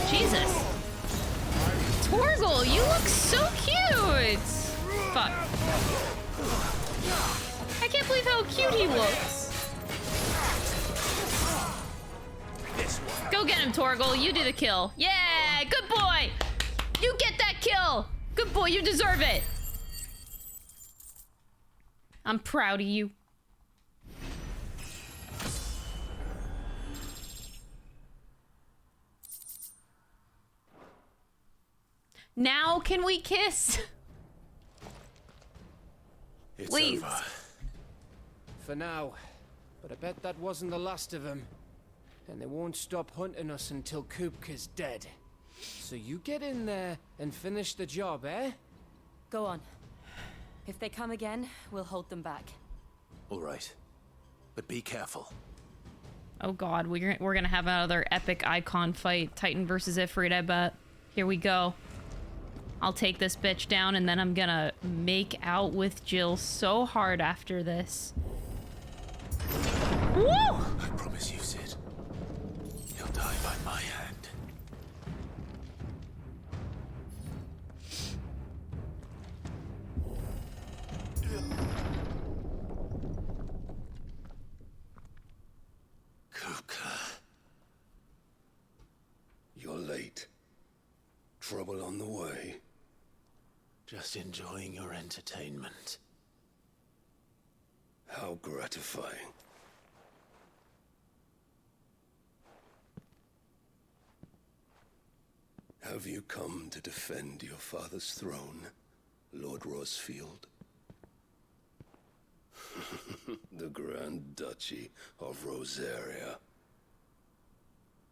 Jesus. Torgal, you look so cute. Fuck. I can't believe how cute he looks. Go get him, Torgal. You do the kill. Yeah, good boy. You get that kill. Good boy, you deserve it. I'm proud of you. Now can we kiss? It's Please. over. For now. But I bet that wasn't the last of them. And they won't stop hunting us until Kupka's dead. So you get in there and finish the job, eh? Go on. If they come again, we'll hold them back. All right. But be careful. Oh god, we're gonna have another epic icon fight. Titan versus Ifrit, I bet. Here we go. I'll take this bitch down and then I'm gonna make out with Jill so hard after this. Woo! I promise you, Sid. You'll die by my hand. Kupka. You're late. Trouble on the way. Just enjoying your entertainment. How gratifying. Have you come to defend your father's throne, Lord Rosfield? The Grand Duchy of Rosaria.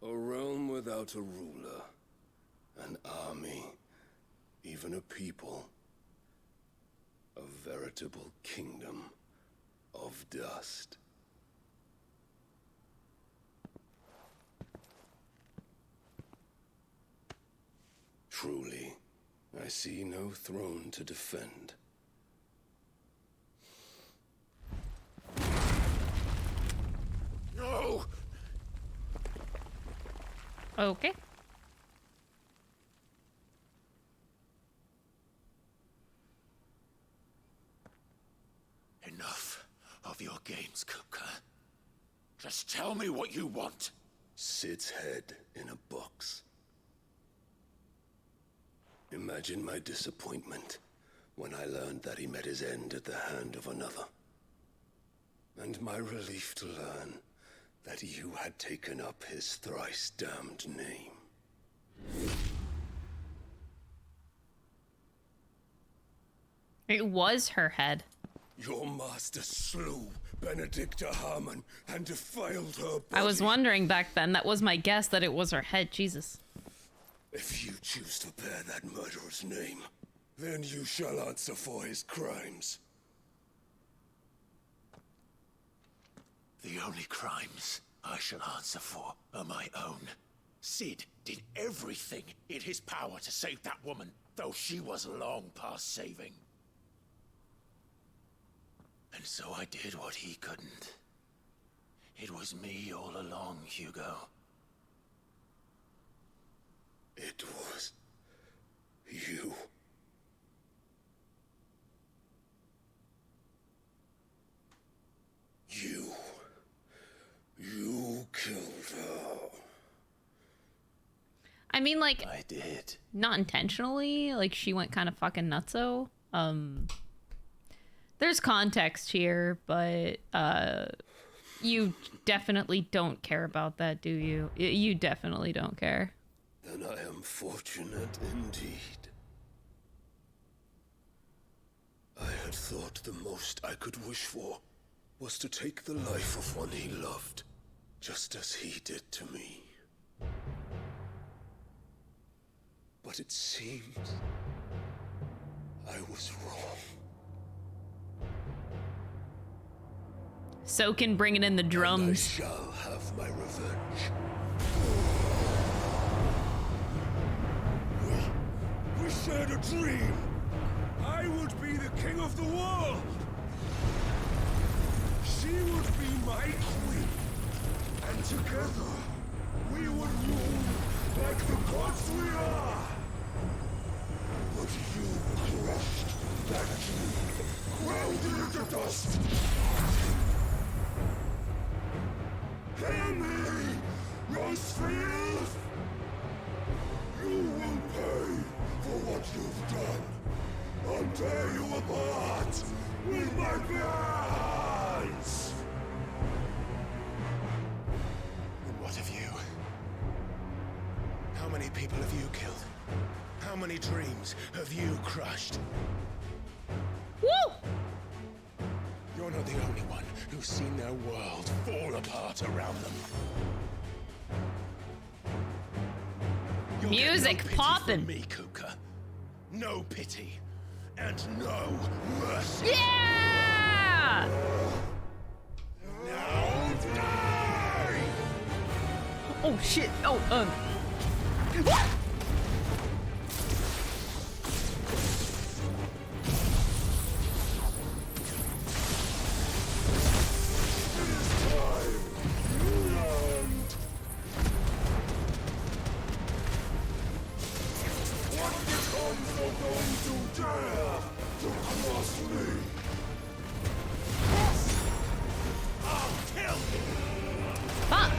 A realm without a ruler, an army, even a people. A veritable kingdom of dust. Truly, I see no throne to defend. No! Okay. Enough of your games, Kupka. Just tell me what you want. Sid's head in a box. Imagine my disappointment when I learned that he met his end at the hand of another. And my relief to learn that you had taken up his thrice damned name. It was her head. Your master slew Benedicta Harmon and defiled her body. I was wondering back then, that was my guess that it was her head, Jesus. If you choose to bear that murderer's name, then you shall answer for his crimes. The only crimes I shall answer for are my own. Sid did everything in his power to save that woman, though she was long past saving. And so I did what he couldn't. It was me all along, Hugo. It was you. You killed her. I mean, like, I did. Not intentionally. Like, she went kind of fucking nutso. There's context here, but you definitely don't care about that, do you? You definitely don't care. Then I am fortunate indeed. I had thought the most I could wish for was to take the life of one he loved, just as he did to me. But it seems I was wrong. Soken bringing in the drums. And I shall have my revenge. We shared a dream. I would be the king of the world. She would be my queen. And together, we would rule like the gods we are. But you crushed that dream, ground it into dust. Hear me, Rosaria! You will pay for what you've done. I'll tear you apart with my hands! And what of you? How many people have you killed? How many dreams have you crushed? Woo! You're not the only one who's seen their world fall apart around them. You'll Music get no pity poppin'. from me, Kuka. No pity. And no mercy. Yeah! Now die! Oh shit. Oh, Fuck!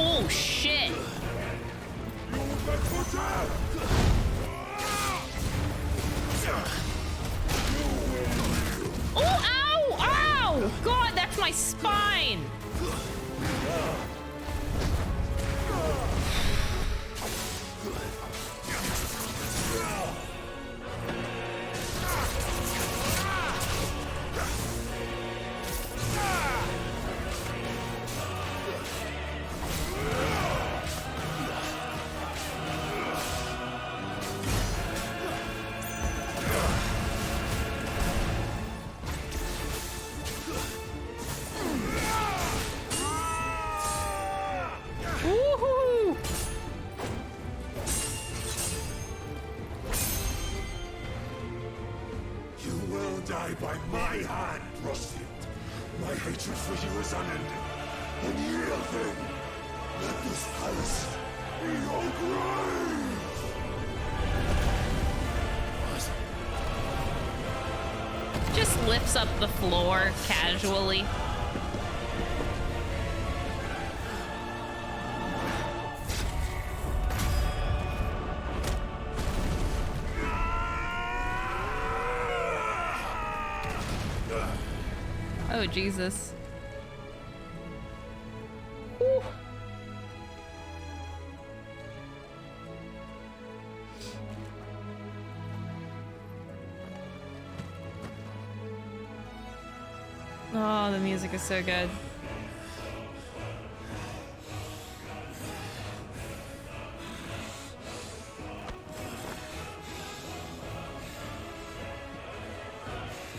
Oh shit! Oh, ow! Ow! God, that's my spine! Woohoo! You will die by my hand, Rosaria. My hatred for you is unending. Unyielding. Let this palace be your grave! Just lifts up the floor casually. Oh, Jesus. Whew. Oh, the music is so good.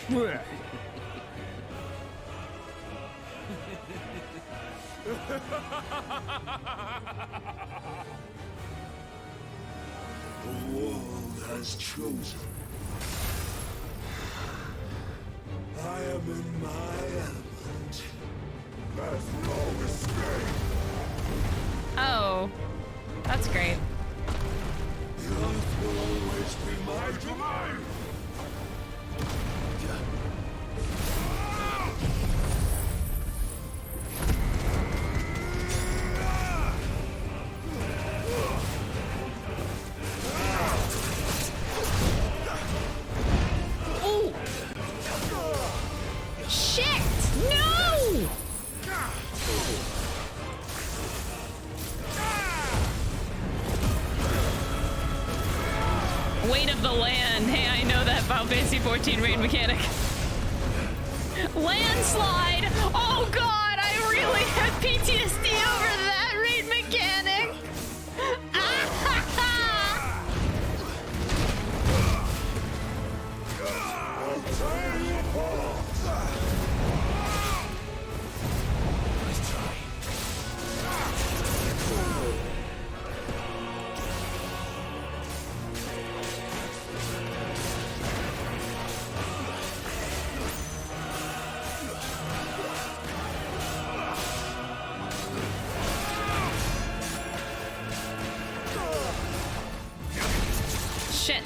The world has chosen. I am in my element. There's no escape. Oh, that's great. The earth will always be my domain. Ooh. Shit! No! Weight of the land. Hey, I know that Final Fantasy 14 raid mechanic. Landslide! Oh god, I really had PTSD over that raid mechanic! I'll tear you apart. Nice try. Shit.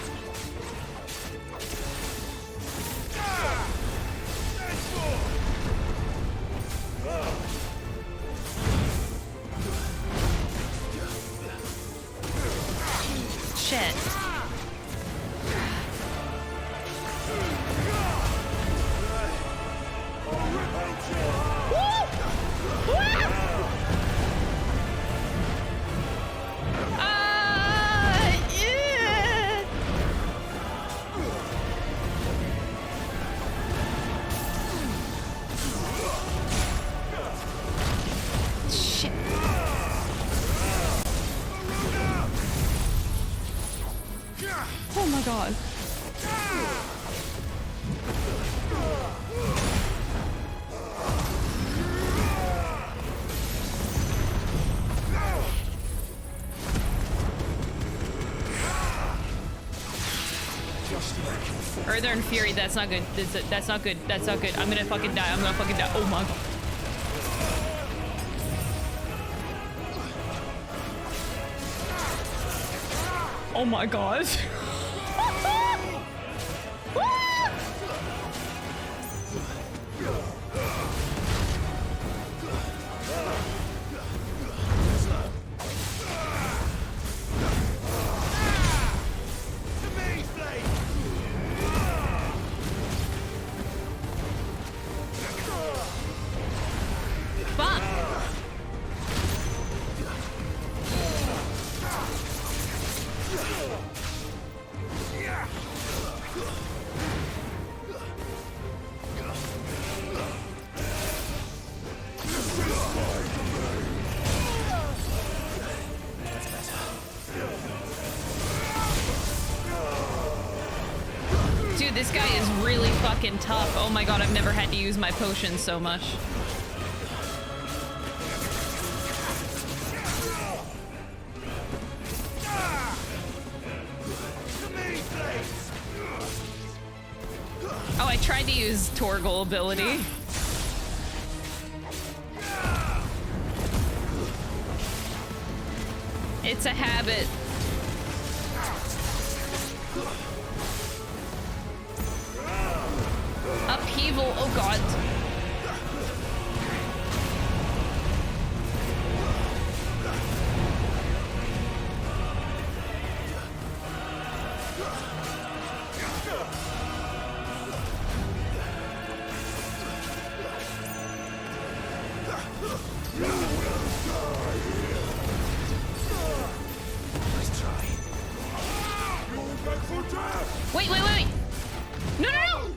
Shit. Yeah. Shit. Oh my god. Earther and Fury, that's not good. That's not good. That's not good. I'm gonna fucking die. I'm gonna fucking die. Oh my god. Oh my god. Fuck. Dude, this guy is really fucking tough. Oh my god, I've never had to use my potions so much. Oh, I tried to use Torgal ability. It's a habit. Upheaval, oh god. Wait, wait, wait, wait. No, no, no.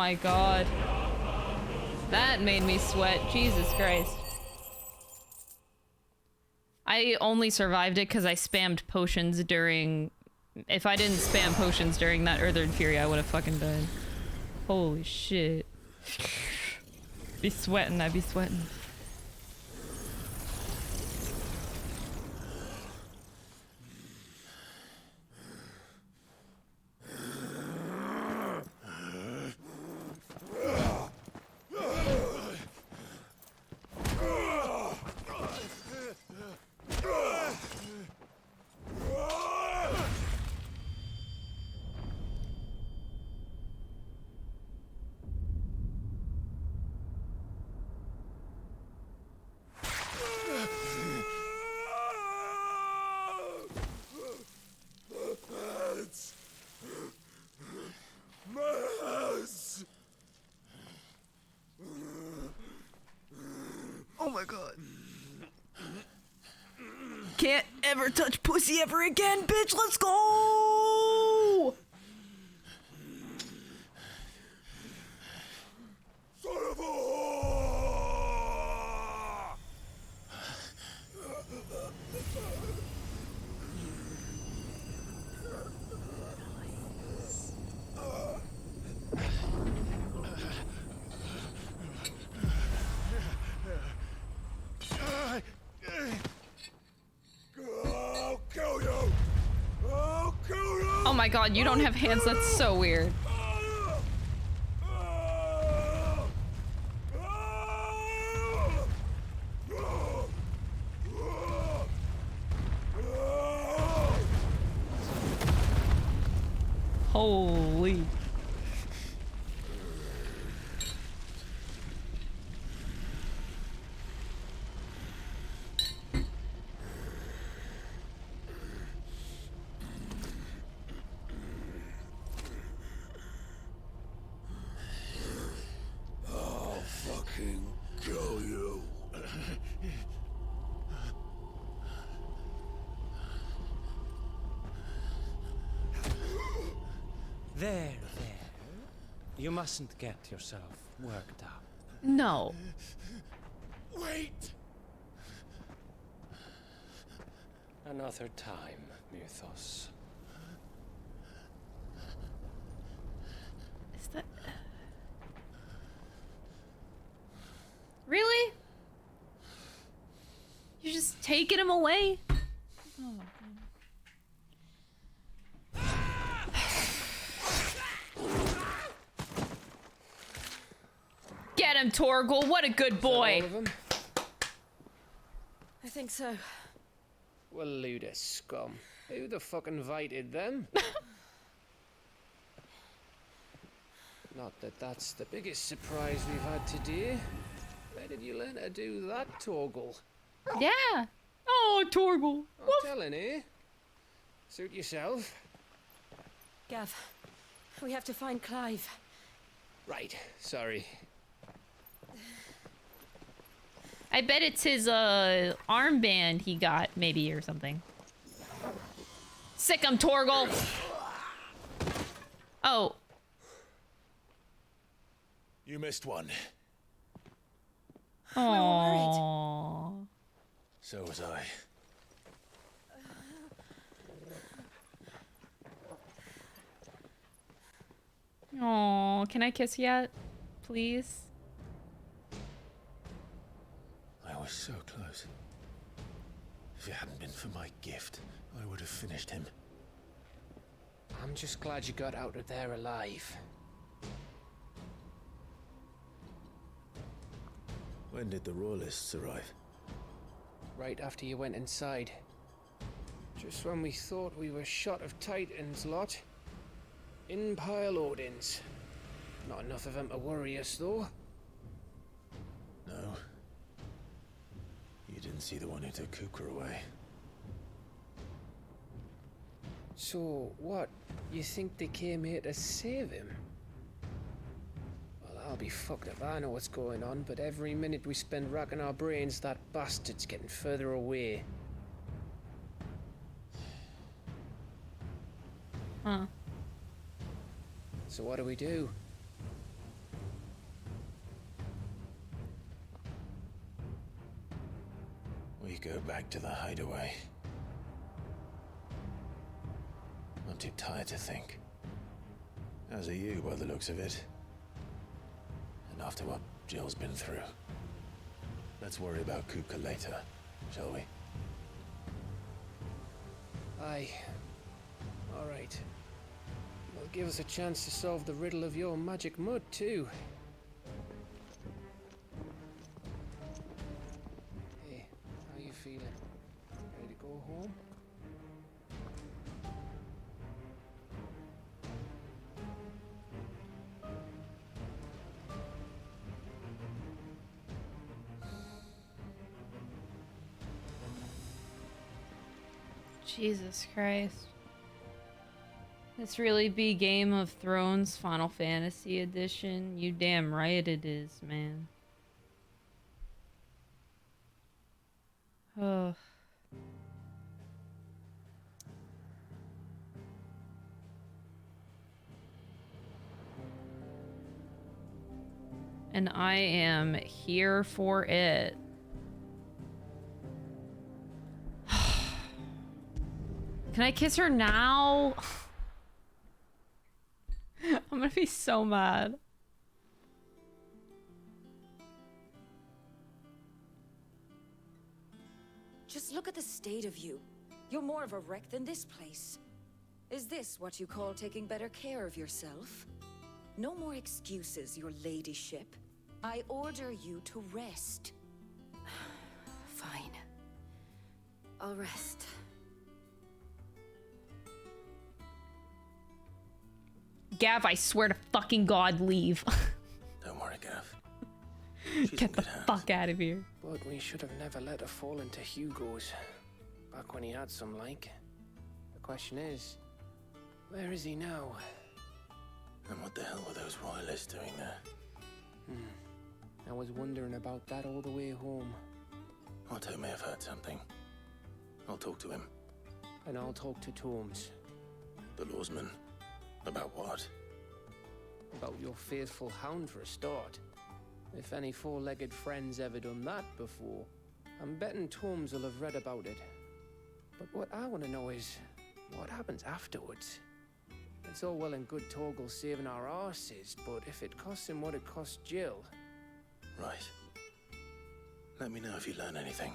my god. That made me sweat. Jesus Christ. I only survived it because I spammed potions during... If I didn't spam potions during that Earthern Fury, I would have fucking died. Holy shit. Be sweating, I'd be sweating. Oh my god. Can't ever touch pussy ever again, bitch. Let's go! Son of a Oh my god, you don't have hands, that's so weird. Holy. I'll fucking kill you. There. You mustn't get yourself worked up. No. Wait! Another time, Mythos. Is that... Really? You're just taking him away? Oh, get him, Torgal. What a good boy. All of them? I think so. Well, load of scum. Who the fuck invited them? Not that that's the biggest surprise we've had today. Where did you learn to do that, Torgal? Yeah. Oh, Torgal. I'm telling, eh? Suit yourself. Gav, we have to find Clive. Right, sorry. I bet it's his armband he got, maybe, or something. Sick him, Torgal. Oh. You missed one. Aww. So was I. Aww, can I kiss yet? Please? I was so close. If it hadn't been for my gift, I would have finished him. I'm just glad you got out of there alive. When did the royalists arrive? Right after you went inside. Just when we thought we were shot of Titans lot. In pile Odins. Not enough of them to worry us, though. No. You didn't see the one who took Kukra away. So, what? You think they came here to save him? Well, I'll be fucked if I know what's going on, but every minute we spend racking our brains, that bastard's getting further away. Huh. So what do we do? back to the Hideaway. I'm too tired to think. As are you, by the looks of it. And after what Jill's been through. Let's worry about Kupka later, shall we? Aye. All right. Well, give us a chance to solve the riddle of your magic mud, too. Hey, how you feeling? Ready to go home? Jesus Christ. This really be Game of Thrones Final Fantasy Edition? You damn right it is, man. Oh. And I am here for it. Can I kiss her now? I'm gonna be so mad. Just look at the state of you. You're more of a wreck than this place. Is this what you call taking better care of yourself? No more excuses, your ladyship. I order you to rest. Fine. I'll rest. Gav, I swear to fucking God, leave. Don't worry, Gav. Get the fuck out of here. But we should have never let her fall into Hugo's. Back when he had some like. The question is, where is he now? And what the hell were those royalists doing there? I was wondering about that all the way home. Otto may have heard something. I'll talk to him. And I'll talk to Torms. The lawsman. About what? About your faithful hound for a start. If any four-legged friend's ever done that before, I'm betting Torms will have read about it. But what I want to know is, what happens afterwards? It's all well and good Torgal saving our arses, but if it costs him what it cost Jill... Right. Let me know if you learn anything.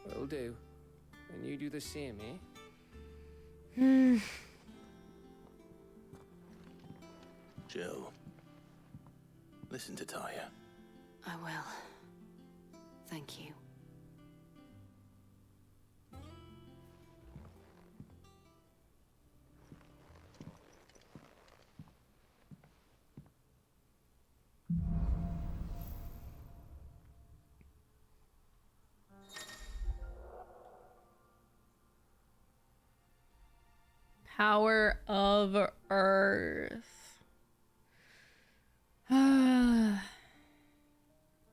Will do. And you do the same, eh? Jill, listen to Taya. I will. Thank you. Power of Earth.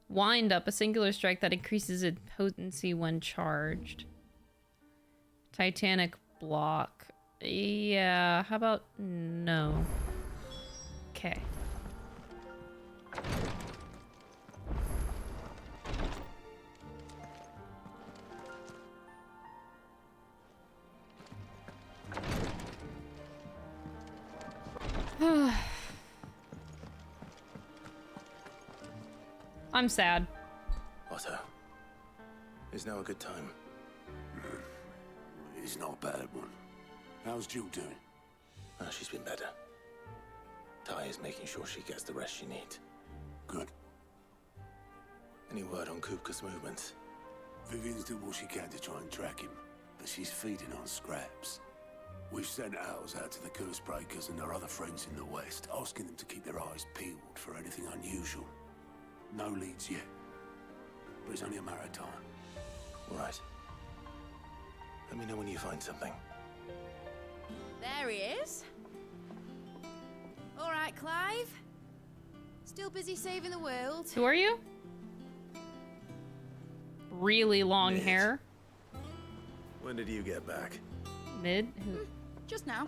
Wind up, a singular strike that increases in potency when charged. Titanic block. Yeah, how about no? Okay. I'm sad. Otto, is now a good time? It's not a bad one. How's Jill doing? She's been better. Taya's making sure she gets the rest she needs. Good. Any word on Kupka's movements? Vivian's doing what she can to try and track him, but she's feeding on scraps. We've sent ours out to the Cursebreakers and our other friends in the West, asking them to keep their eyes peeled for anything unusual. No leads yet, but it's only a matter of time. Right. Let me know when you find something. There he is. All right, Clive. Still busy saving the world. Who are you? Really long hair. When did you get back? Mid? Who? Just now.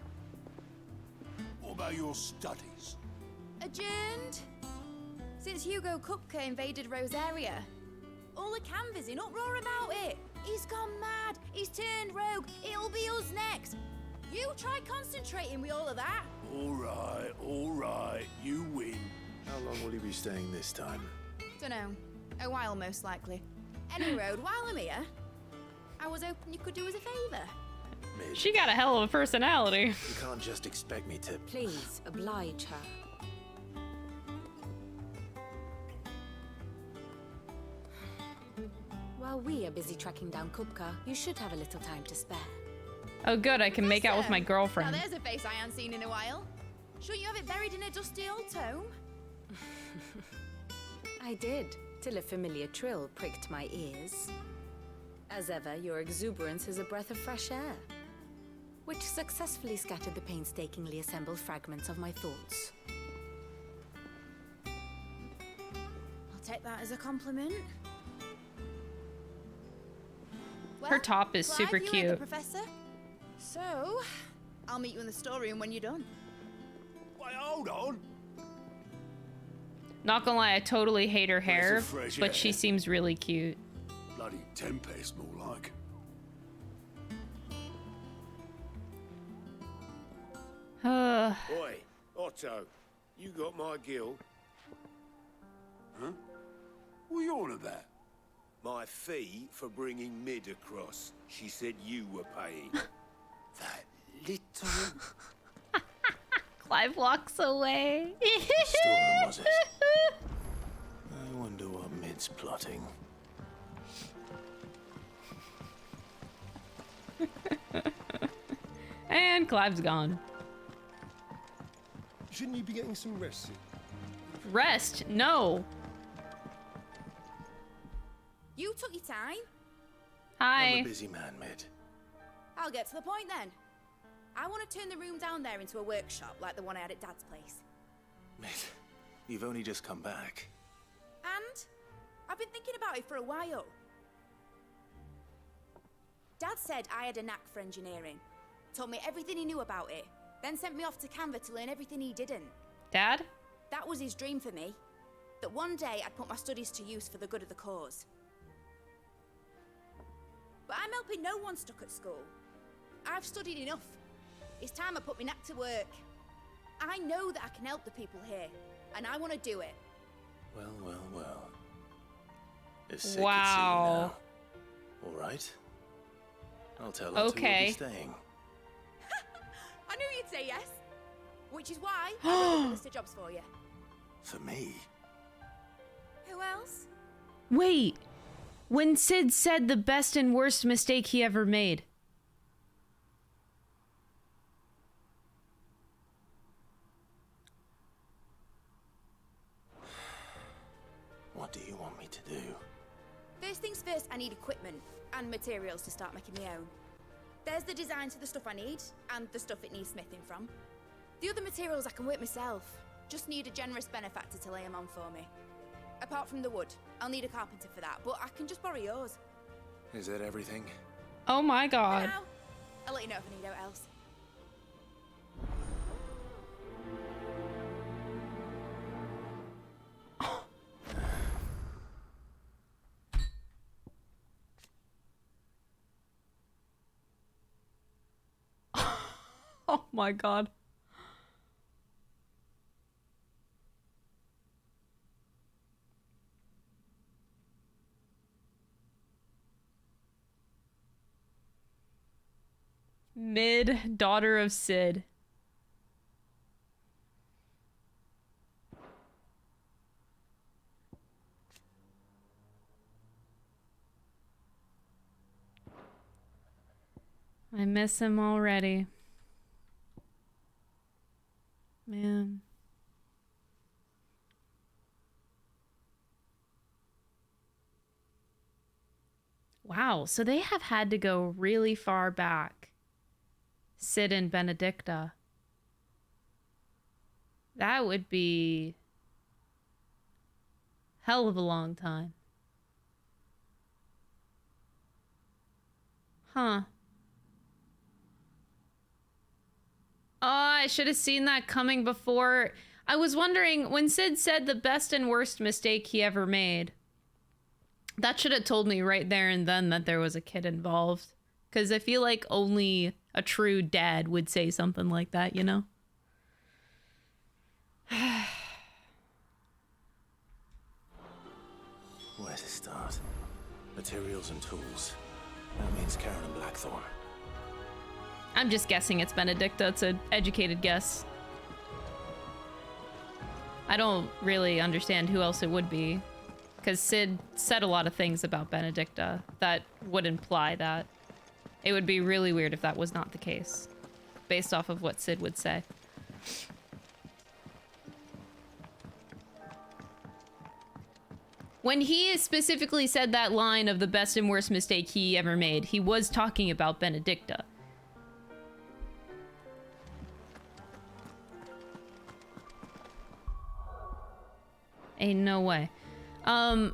What about your studies? Adjourned. Since Hugo Kupka invaded Rosaria. All the canvassing uproar about it. He's gone mad. He's turned rogue. It'll be us next. You try concentrating with all of that. All right, you win. How long will you be staying this time? Dunno. A while, most likely. Any road, while I'm here, I was hoping you could do us a favour. She got a hell of a personality. You can't just expect me to... Please, oblige her. While we are busy tracking down Kupka, you should have a little time to spare. Oh good, I can make out with my Now girlfriend. there's a face I haven't seen in a while. Shouldn't you have it buried in a dusty old tome? I did, till a familiar trill pricked my ears. As ever, your exuberance is a breath of fresh air, which successfully scattered the painstakingly assembled fragments of my thoughts. I'll take that as a compliment. Her top is Clive, super you heard cute. the professor. So, I'll meet you in the storeroom when you're done. Wait, hold on. Not gonna lie, I totally hate her hair, of fresh but air. she seems really cute. Bloody tempest, more like. Oi, Otto, you got my gill? Huh? What are you on about? My fee for bringing Mid across. She said you were paying. That little... Clive walks away. Storeroom, was it? I wonder what Mid's plotting. And Clive's gone. Shouldn't you be getting some rest soon? Rest? No. You took your time. Hi. I'm a busy man, Mid. I'll get to the point then. I want to turn the room down there into a workshop like the one I had at Dad's place. Mid, you've only just come back. And I've been thinking about it for a while. Dad said I had a knack for engineering. Told me everything he knew about it. Then sent me off to Canva to learn everything he didn't. Dad? That was his dream for me. That one day I'd put my studies to use for the good of the cause. But I'm helping no one stuck at school. I've studied enough. It's time I put my knack to work. I know that I can help the people here, and I want to do it. Well, well, well. If Sid Wow. could see you now. All right. I'll tell her Okay. to be staying. I knew you'd say yes. Which is why I wrote a list of jobs for you. For me? Who else? Wait. When Sid said the best and worst mistake he ever made. What do you want me to do? First things first, I need equipment and materials to start making my own. There's the designs for the stuff I need and the stuff it needs smithing from. The other materials I can work myself. Just need a generous benefactor to lay them on for me. Apart from the wood, I'll need a carpenter for that, but I can just borrow yours. Is that everything? Oh my god. Now, I'll let you know if I need out else. Oh my god. Mid, daughter of Sid. I miss him already. Man. Wow, so they have had to go really far back. Sid and Benedicta. That would be hell of a long time. Huh. Oh, I should have seen that coming before. I was wondering, when Sid said the best and worst mistake he ever made, That should have told me right there and then that there was a kid involved. Because I feel like only a true dad would say something like that, you know? Where to start? Materials and tools. That means Karen and Blackthorn. I'm just guessing it's Benedicta. It's an educated guess. I don't really understand who else it would be. Because Sid said a lot of things about Benedicta that would imply that. It would be really weird if that was not the case. Based off of what Sid would say. When he specifically said that line of the best and worst mistake he ever made, he was talking about Benedicta. Ain't no way. Oh,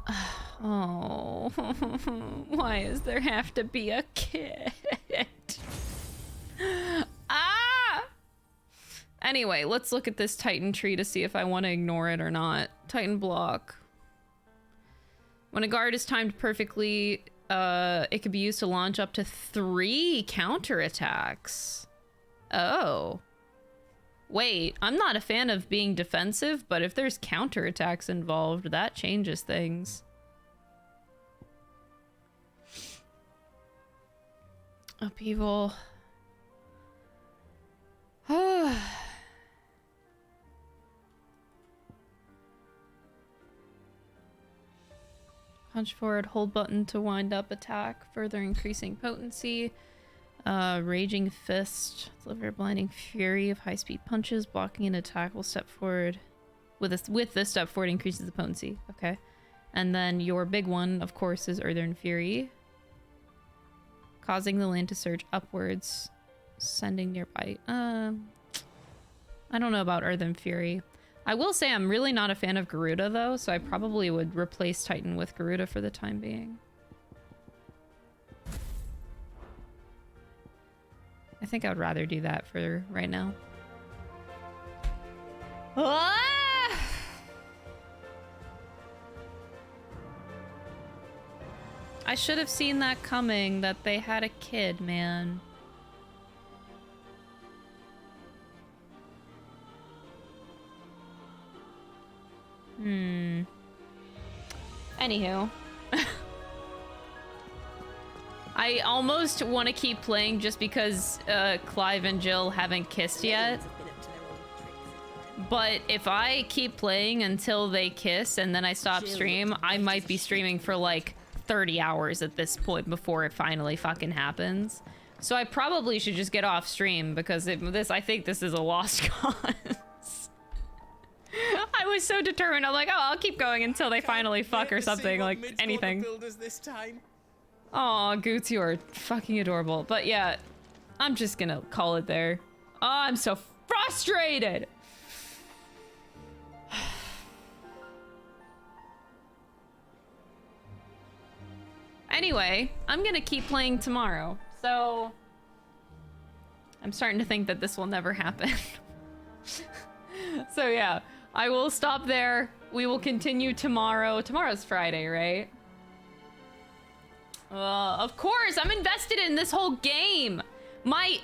why does there have to be a kid? Ah! Anyway, let's look at this Titan tree to see if I want to ignore it or not. Titan block. When a guard is timed perfectly, it could be used to launch up to 3 counterattacks. Oh. Wait, I'm not a fan of being defensive, but if there's counterattacks involved, that changes things. Upheaval. Punch forward, hold button to wind up attack, further increasing potency. Raging Fist, deliver blinding fury of high-speed punches, blocking an attack will step forward. With this step forward increases the potency. Okay. And then your big one, of course, is Earthern Fury. Causing the land to surge upwards, sending nearby. I don't know about Earthern Fury. I will say I'm really not a fan of Garuda, though, so I probably would replace Titan with Garuda for the time being. I think I would rather do that for right now. Ah! I should have seen that coming, that they had a kid, man. Anywho. I almost want to keep playing just because Clive and Jill haven't kissed yet. But if I keep playing until they kiss and then I stop stream, I might be streaming for like 30 hours at this point before it finally fucking happens. So I probably should just get off stream because I think this is a lost cause. I was so determined. I'm like, oh, I'll keep going until they finally fuck or something, like anything. Aw, Goots, you are fucking adorable. But yeah, I'm just gonna call it there. Oh, I'm so frustrated! Anyway, I'm gonna keep playing tomorrow. So, I'm starting to think that this will never happen. So yeah, I will stop there. We will continue tomorrow. Tomorrow's Friday, right? Of course, I'm invested in this whole game. My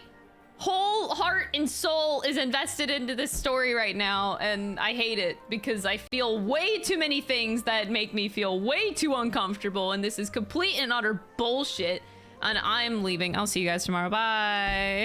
whole heart and soul is invested into this story right now, and I hate it because I feel way too many things that make me feel way too uncomfortable, and this is complete and utter bullshit, and I'm leaving. I'll see you guys tomorrow. Bye.